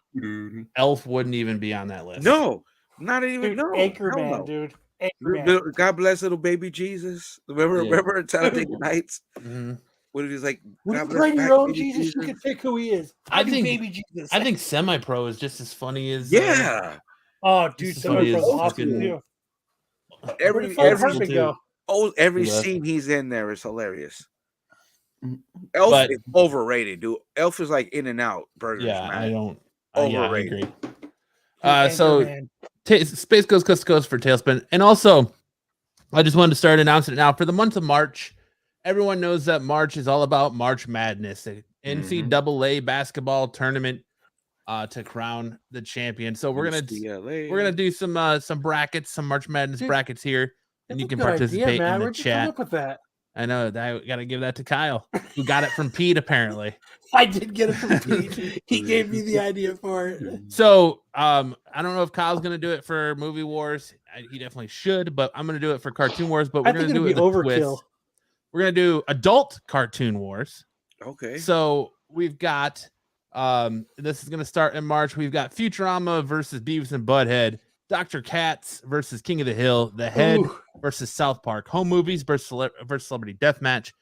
Elf wouldn't even be on that list. No, not even. Dude, No, hell Anchorman, no. dude. Amen. God bless little baby Jesus. Remember Talladega Nights? When he's like, When God you bless bring your back own baby Jesus, you can pick who he is. I do think baby Jesus. I think Semi-Pro is just as funny as Yeah. Oh, dude, just as funny Semi-Pro's as awesome fucking too. every Hartman go? every Left. scene he's in there is hilarious. Elf is overrated, dude. Elf is like In and Out burgers, Yeah, man. I don't. Overrated. Yeah, I agree. Dude, So Anchorman. Space Coast Coast to Coast for Tailspin, and also I just wanted to start announcing it now for the month of March. Everyone knows that March is all about March Madness, an NCAA basketball tournament to crown the champion. So we're gonna do some brackets, some March Madness brackets here, and you can Good idea, participate Matt. in the Where'd you come chat. up with that? I know that I gotta give that to Kyle, who got it from Pete apparently. I did get it from Pete. He gave me the idea for it. So I don't know if Kyle's gonna do it for Movie Wars. He definitely should, but I'm gonna do it for Cartoon Wars. But we're gonna do it with a twist. We're gonna do adult Cartoon Wars. Okay. So we've got this is gonna start in March. We've got Futurama versus Beavis and Butthead, Dr. Katz versus King of the Hill, The Head versus South Park, Home Movies versus Celebrity Deathmatch,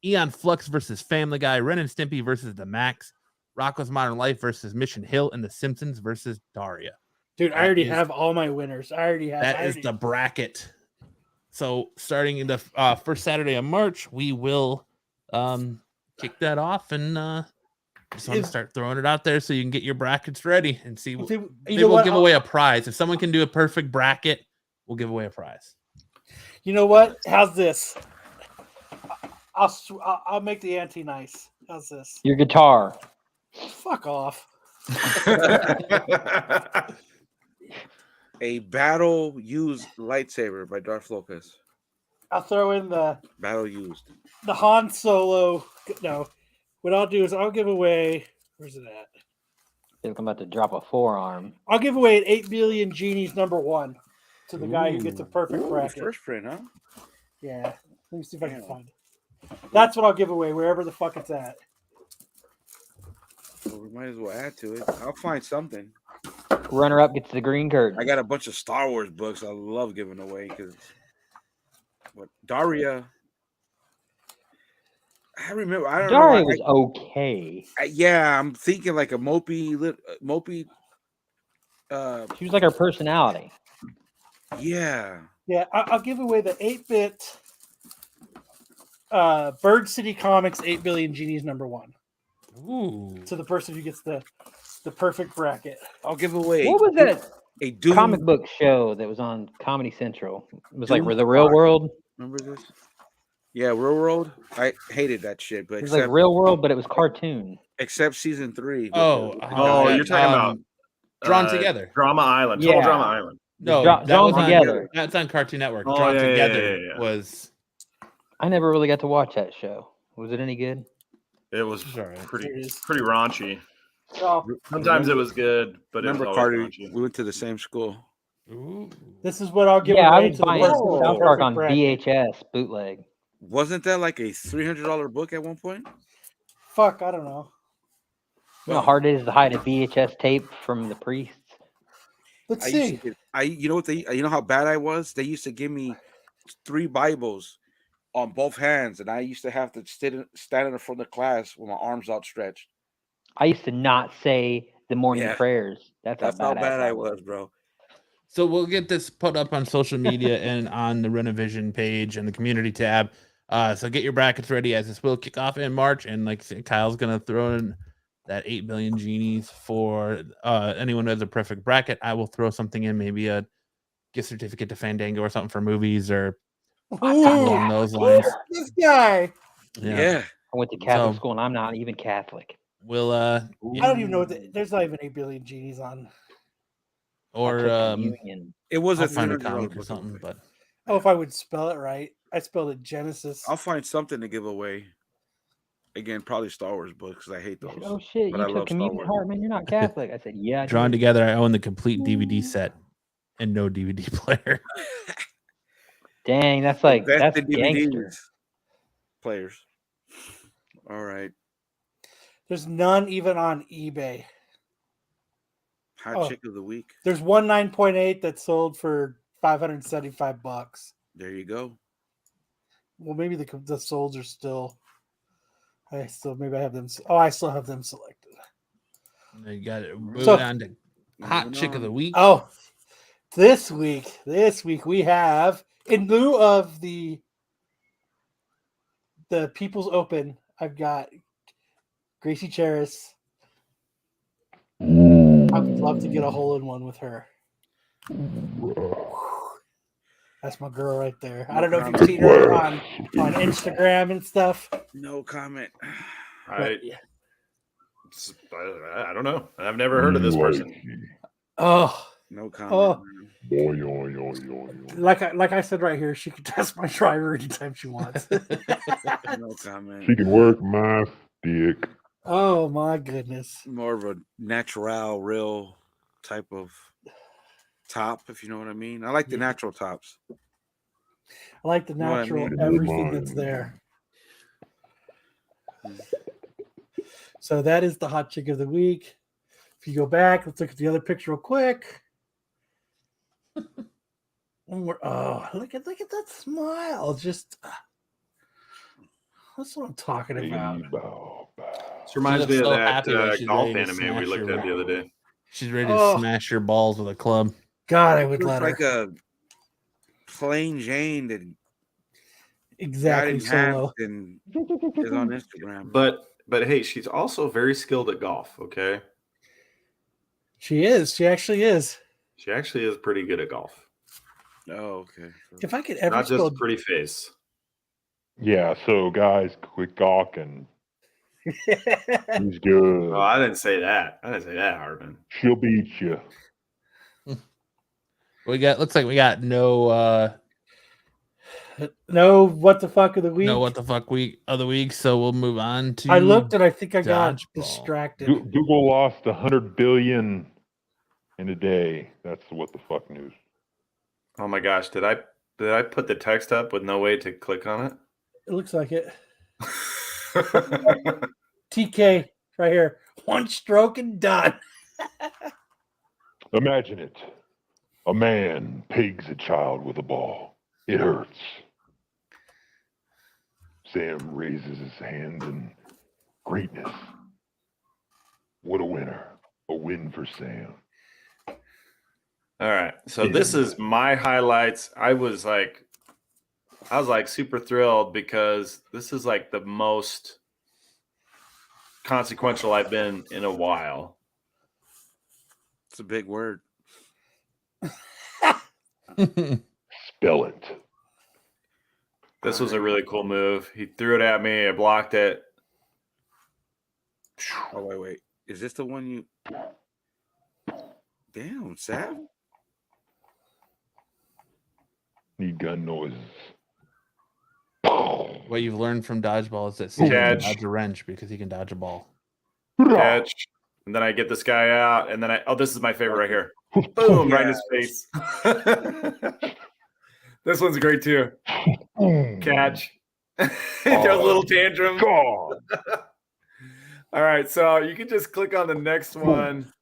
Eon Flux versus Family Guy, Ren and Stimpy versus The Max, Rocko's Modern Life versus Mission Hill, and The Simpsons versus Daria. Dude, I already have all my winners. That is the bracket. So starting in the first Saturday of March, we will kick that off and just want to start throwing it out there so you can get your brackets ready and see. Maybe we'll give away a prize. If someone can do a perfect bracket, we'll give away a prize. You know what? How's this? I'll make the ante nice. How's this? Your guitar. Fuck off. A battle used lightsaber by Darth Lopez. I'll throw in the Battle used. the Han Solo. No, what I'll do is I'll give away. Where's it at? I'm about to drop a forearm. I'll give away an 8 billion genies #1 to the guy who gets a perfect bracket. First print, huh? Yeah. Let me see if I can find it. That's what I'll give away wherever the fuck it's at. Well, we might as well add to it. I'll find something. Runner up gets the green curtain. I got a bunch of Star Wars books I love giving away because what Daria. I remember. I don't Daria know. was okay. Yeah, I'm thinking like a mopey. She was like her personality. Yeah. Yeah, I'll give away the 8-bit Bird City Comics 8 billion genies #1. Ooh. To the person who gets the perfect bracket. I'll give away. What was that a Doom comic book show that was on Comedy Central? It was like Doom The Real World. Remember this? Yeah, Real World. I hated that shit, but It was like Real World, but it was cartoon. Except season 3. You're talking about Drawn Together. Drama Island. Yeah. Total Drama Island. No, Drawn that was Together. That's on Cartoon Network. Oh, Drawn yeah, Together yeah. was. I never really got to watch that show. Was it any good? It was right. pretty raunchy. Oh, Sometimes it was good, but it was Remember, always Carter? raunchy. We went to the same school. Ooh. This is what I'll give Yeah, I away was to the buying person with the South Park perfect on bracket. VHS bootleg. Wasn't that like a $300 book at one point? Fuck, I don't know. You know how hard it is to hide a VHS tape from the priests? Let's I see. used to get, you know what you know how bad I was? They used to give me 3 Bibles on both hands, and I used to have to stand in the front of the class with my arms outstretched. I used to not say the morning prayers. That's how bad I was, bro. So we'll get this put up on social media and on the Renovision page and the community tab. So get your brackets ready as this will kick off in March. And like I said, Kyle's gonna throw in that 8 billion genies for anyone who has a perfect bracket. I will throw something in, maybe a gift certificate to Fandango or something for movies or along those lines. This guy. Yeah. I went to Catholic school and I'm not even Catholic. We'll I don't even know what there's not even 8 billion genies on. Or it was I'll a find a $300 comic or book. something, but Oh, if I would spell it right. I spelled it Genesis. I'll find something to give away. Again, probably Star Wars books because I hate those. Oh shit, but you I took love Star communion, Wars. Hartman. You're not Catholic. I said, yeah. I Drawn did. Together, I own the complete DVD set and no DVD player. Dang, that's like that's Invested gangster. players. All right. There's none even on eBay. Hot chick of the week. There's one 9.8 that sold for $575. There you go. Well, maybe the souls are still. I have them. Oh, I still have them selected. You got it. Moving on to hot chick of the week. Oh, this week we have, in lieu of the People's Open, I've got Gracie Charis. I would love to get a hole in one with her. That's my girl right there. I don't know if you've seen her on Instagram and stuff. No comment. I don't know. I've never heard of this person. Oh, no comment. Like I said right here, she can test my driver anytime she wants. No comment. She can work my dick. Oh my goodness. More of a natural, real type of top, if you know what I mean. I like the natural tops. I like the natural everything that's there. So that is the hot chick of the week. If you go back, let's look at the other picture real quick. Oh, look at that smile. Just that's what I'm talking about. This reminds me of that golf anime we looked at the other day. She's ready to smash your balls with a club. God, I would let her. Like a plain Jane that exactly solo and is on Instagram. But hey, she's also very skilled at golf. Okay, she is. She actually is. She actually is pretty good at golf. Oh, okay. If I could ever not just a pretty face. Yeah. So guys, quit gawking. He's good. Oh, I didn't say that. Hardman. She'll beat you. Looks like we got no what the fuck of the week. No what the fuck week of the week. So we'll move on to. I looked and I think I got distracted. Google lost 100 billion in a day. That's the what the fuck news. Oh my gosh, did I put the text up with no way to click on it? It looks like it. TK right here. One stroke and done. Imagine it. A man pegs a child with a ball. It hurts. Sam raises his hand in greatness. What a winner. A win for Sam. All right. So this is my highlights. I was like super thrilled because this is like the most consequential I've been in a while. It's a big word. Spell it. This was a really cool move. He threw it at me. I blocked it. Oh, wait. Is this the one you... Damn, Sam. Need gun noises. What you've learned from dodgeball is that Sam can dodge a wrench because he can dodge a ball. Catch. And then I get this guy out. And then this is my favorite right here. Boom, right in his face. This one's great too. Catch. He throws a little tantrum. All right, so you can just click on the next one.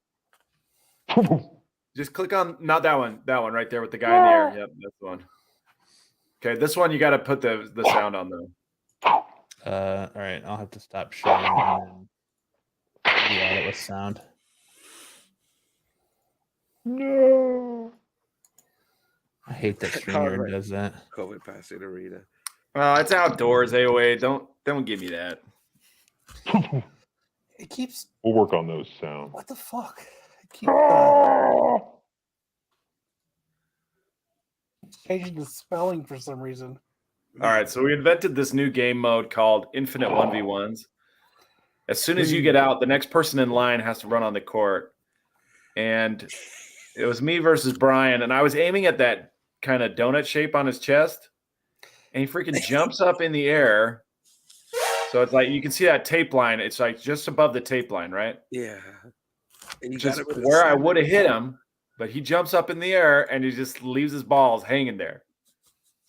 Just click on not that one right there with the guy in the air. Yep, that's the one. Okay, this one you got to put the sound on though. All right, I'll have to stop sharing and then it with sound. No. I hate that StreamYard does that. COVID pass it to Rita. Well, it's outdoors, AOA. Don't give me that. It keeps. We'll work on those sounds. What the fuck? It keeps changing the spelling for some reason. All right, so we invented this new game mode called Infinite 1v1s. As soon as you get out, the next person in line has to run on the court. And it was me versus Brian, and I was aiming at that kind of donut shape on his chest, and he freaking jumps up in the air. So it's like you can see that tape line. It's like just above the tape line, right? Yeah. Just where I would have hit him, but he jumps up in the air and he just leaves his balls hanging there.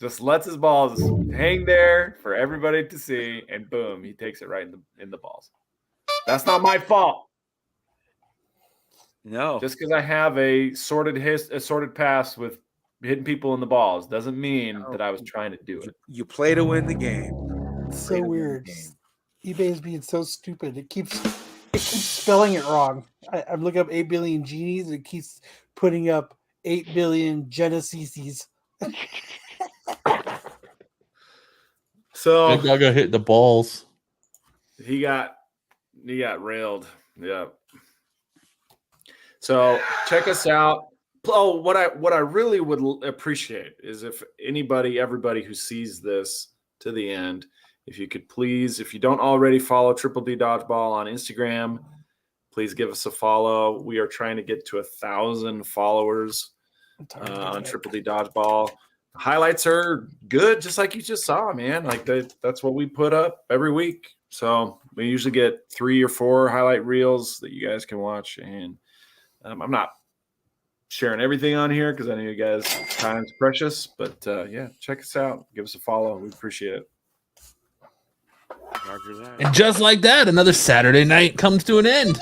Just lets his balls hang there for everybody to see, and boom, he takes it right in the balls. That's not my fault. No. Just because I have a sorted pass with hitting people in the balls. Doesn't mean that I was trying to do it. You play to win the game. It's so weird. eBay is being so stupid. It keeps spelling it wrong. I'm looking up 8 billion genies, and it keeps putting up 8 billion genesis. So Big Dog got hit the balls. He got railed. Yeah. So check us out. Oh, what I really would appreciate is if everybody who sees this to the end, if you could please, if you don't already follow Triple D Dodgeball on Instagram, please give us a follow. We are trying to get to 1,000 followers on Triple D Dodgeball. Highlights are good, just like you just saw, man. Like that's what we put up every week. So we usually get 3 or 4 highlight reels that you guys can watch. And I'm not sharing everything on here because I know you guys' time's precious. But yeah, check us out. Give us a follow. We appreciate it. And just like that, another Saturday night comes to an end.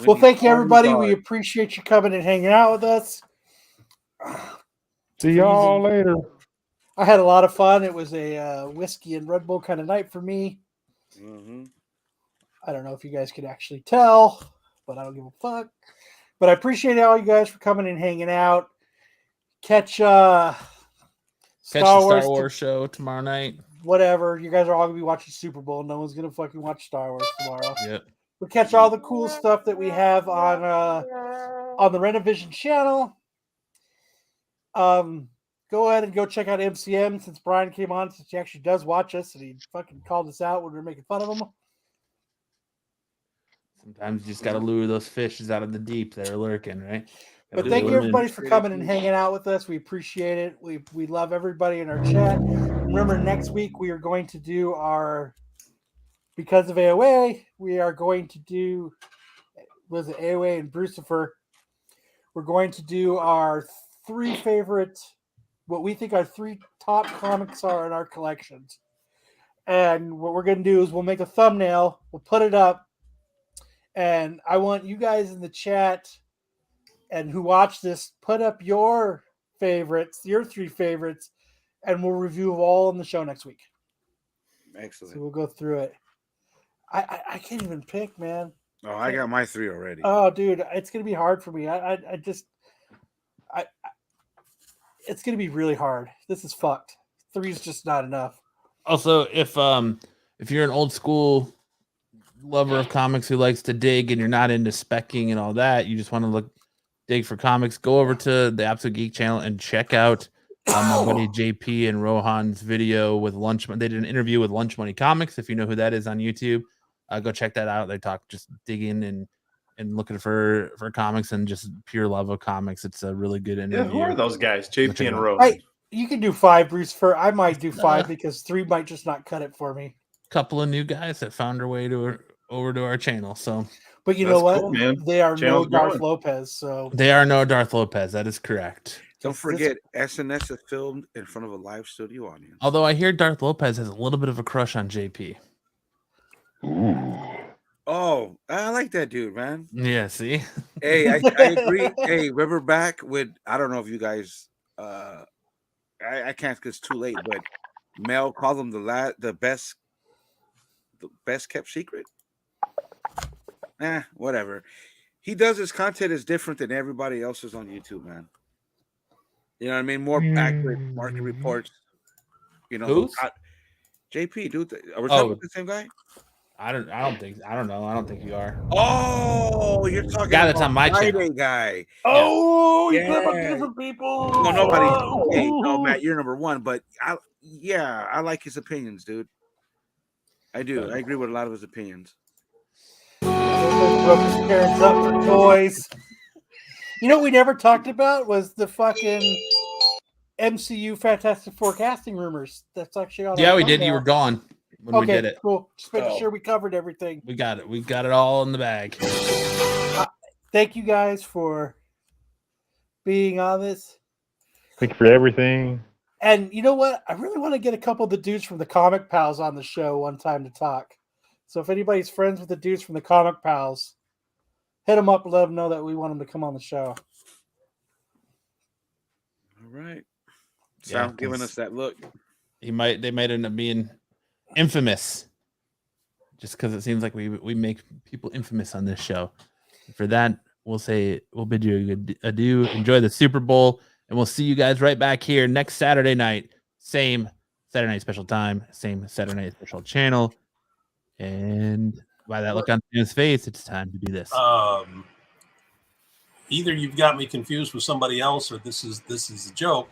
Well, thank you, everybody. We appreciate you coming and hanging out with us. See y'all later. I had a lot of fun. It was a whiskey and Red Bull kind of night for me. Mm-hmm. I don't know if you guys could actually tell, but I don't give a fuck. But I appreciate all you guys for coming and hanging out. Catch the Star Wars show tomorrow night. Whatever. You guys are all going to be watching Super Bowl. No one's going to fucking watch Star Wars tomorrow. Yep. We'll catch all the cool stuff that we have on the Renovision channel. Go ahead and go check out MCM since Brian came on, since he actually does watch us and he fucking called us out when we were making fun of him. Sometimes you just got to lure those fishes out of the deep that are lurking, right? But thank you, everybody, for coming and hanging out with us. We appreciate it. We love everybody in our chat. Remember, next week we are going to do because of AOA, we are going to do, was it AOA and Brucifer? We're going to do our 3 favorite, what we think our 3 top comics are in our collections. And what we're going to do is we'll make a thumbnail, we'll put it up, and I want you guys in the chat and who watch this, put up your favorites, your 3 favorites, and we'll review them all on the show next week. Excellent. So we'll go through it. I can't even pick, man. Oh, I got my 3 already. Oh, dude, it's gonna be hard for me. It's gonna be really hard. This is fucked. 3 is just not enough. Also, if you're an old school lover of comics who likes to dig and you're not into specking and all that, you just want to dig for comics, go over to the Absolute Geek channel and check out my buddy JP and Rohan's video with Lunch. They did an interview with Lunch Money Comics. If you know who that is on YouTube, go check that out. They talk just digging and looking for comics and just pure love of comics. It's a really good interview. Yeah, who are those guys? JP and Rohan. You can do 5, Bruce. I might do 5 because 3 might just not cut it for me. Couple of new guys that found their way over to our channel. So, but you know what? Cool, they are no Darth Lopez. So they are no Darth Lopez. That is correct. Don't forget, SNS is filmed in front of a live studio audience. Although I hear Darth Lopez has a little bit of a crush on JP. Ooh. Oh, I like that dude, man. Yeah, see? Hey, I agree. Hey, remember back with, I don't know if you guys, I can't because it's too late, but Mel called him the best kept secret. Whatever. He does his content is different than everybody else's on YouTube, man. You know what I mean? More accurate market reports. You know, who's? JP, dude. Are we talking about the same guy? I don't know. I don't think you are. Oh, you're talking guy that's on my channel. Guy. Oh, yeah. You put up different people. No, nobody. Hey, no, Matt, you're number 1, but I like his opinions, dude. I do. I agree with a lot of his opinions. Broke his parents up for toys. You know what we never talked about was the fucking MCU Fantastic Four casting rumors. That's actually on. Yeah, we did. You were gone when we did it. Cool. Just making sure we covered everything. We got it. We got it all in the bag. Thank you guys for being on this. Thank you for everything. And you know what? I really want to get a couple of the dudes from the Comic Pals on the show one time to talk. So if anybody's friends with the dudes from the Comic Pals, hit them up and let them know that we want them to come on the show. All right. Yeah, Sound giving us that look. They might end up being infamous, just because it seems like we make people infamous on this show. For that, we'll bid you a good adieu. Enjoy the Super Bowl, and we'll see you guys right back here next Saturday night. Same Saturday night special time, same Saturday night special channel. And by that look on his face, it's time to do this. Either you've got me confused with somebody else, or this is a joke.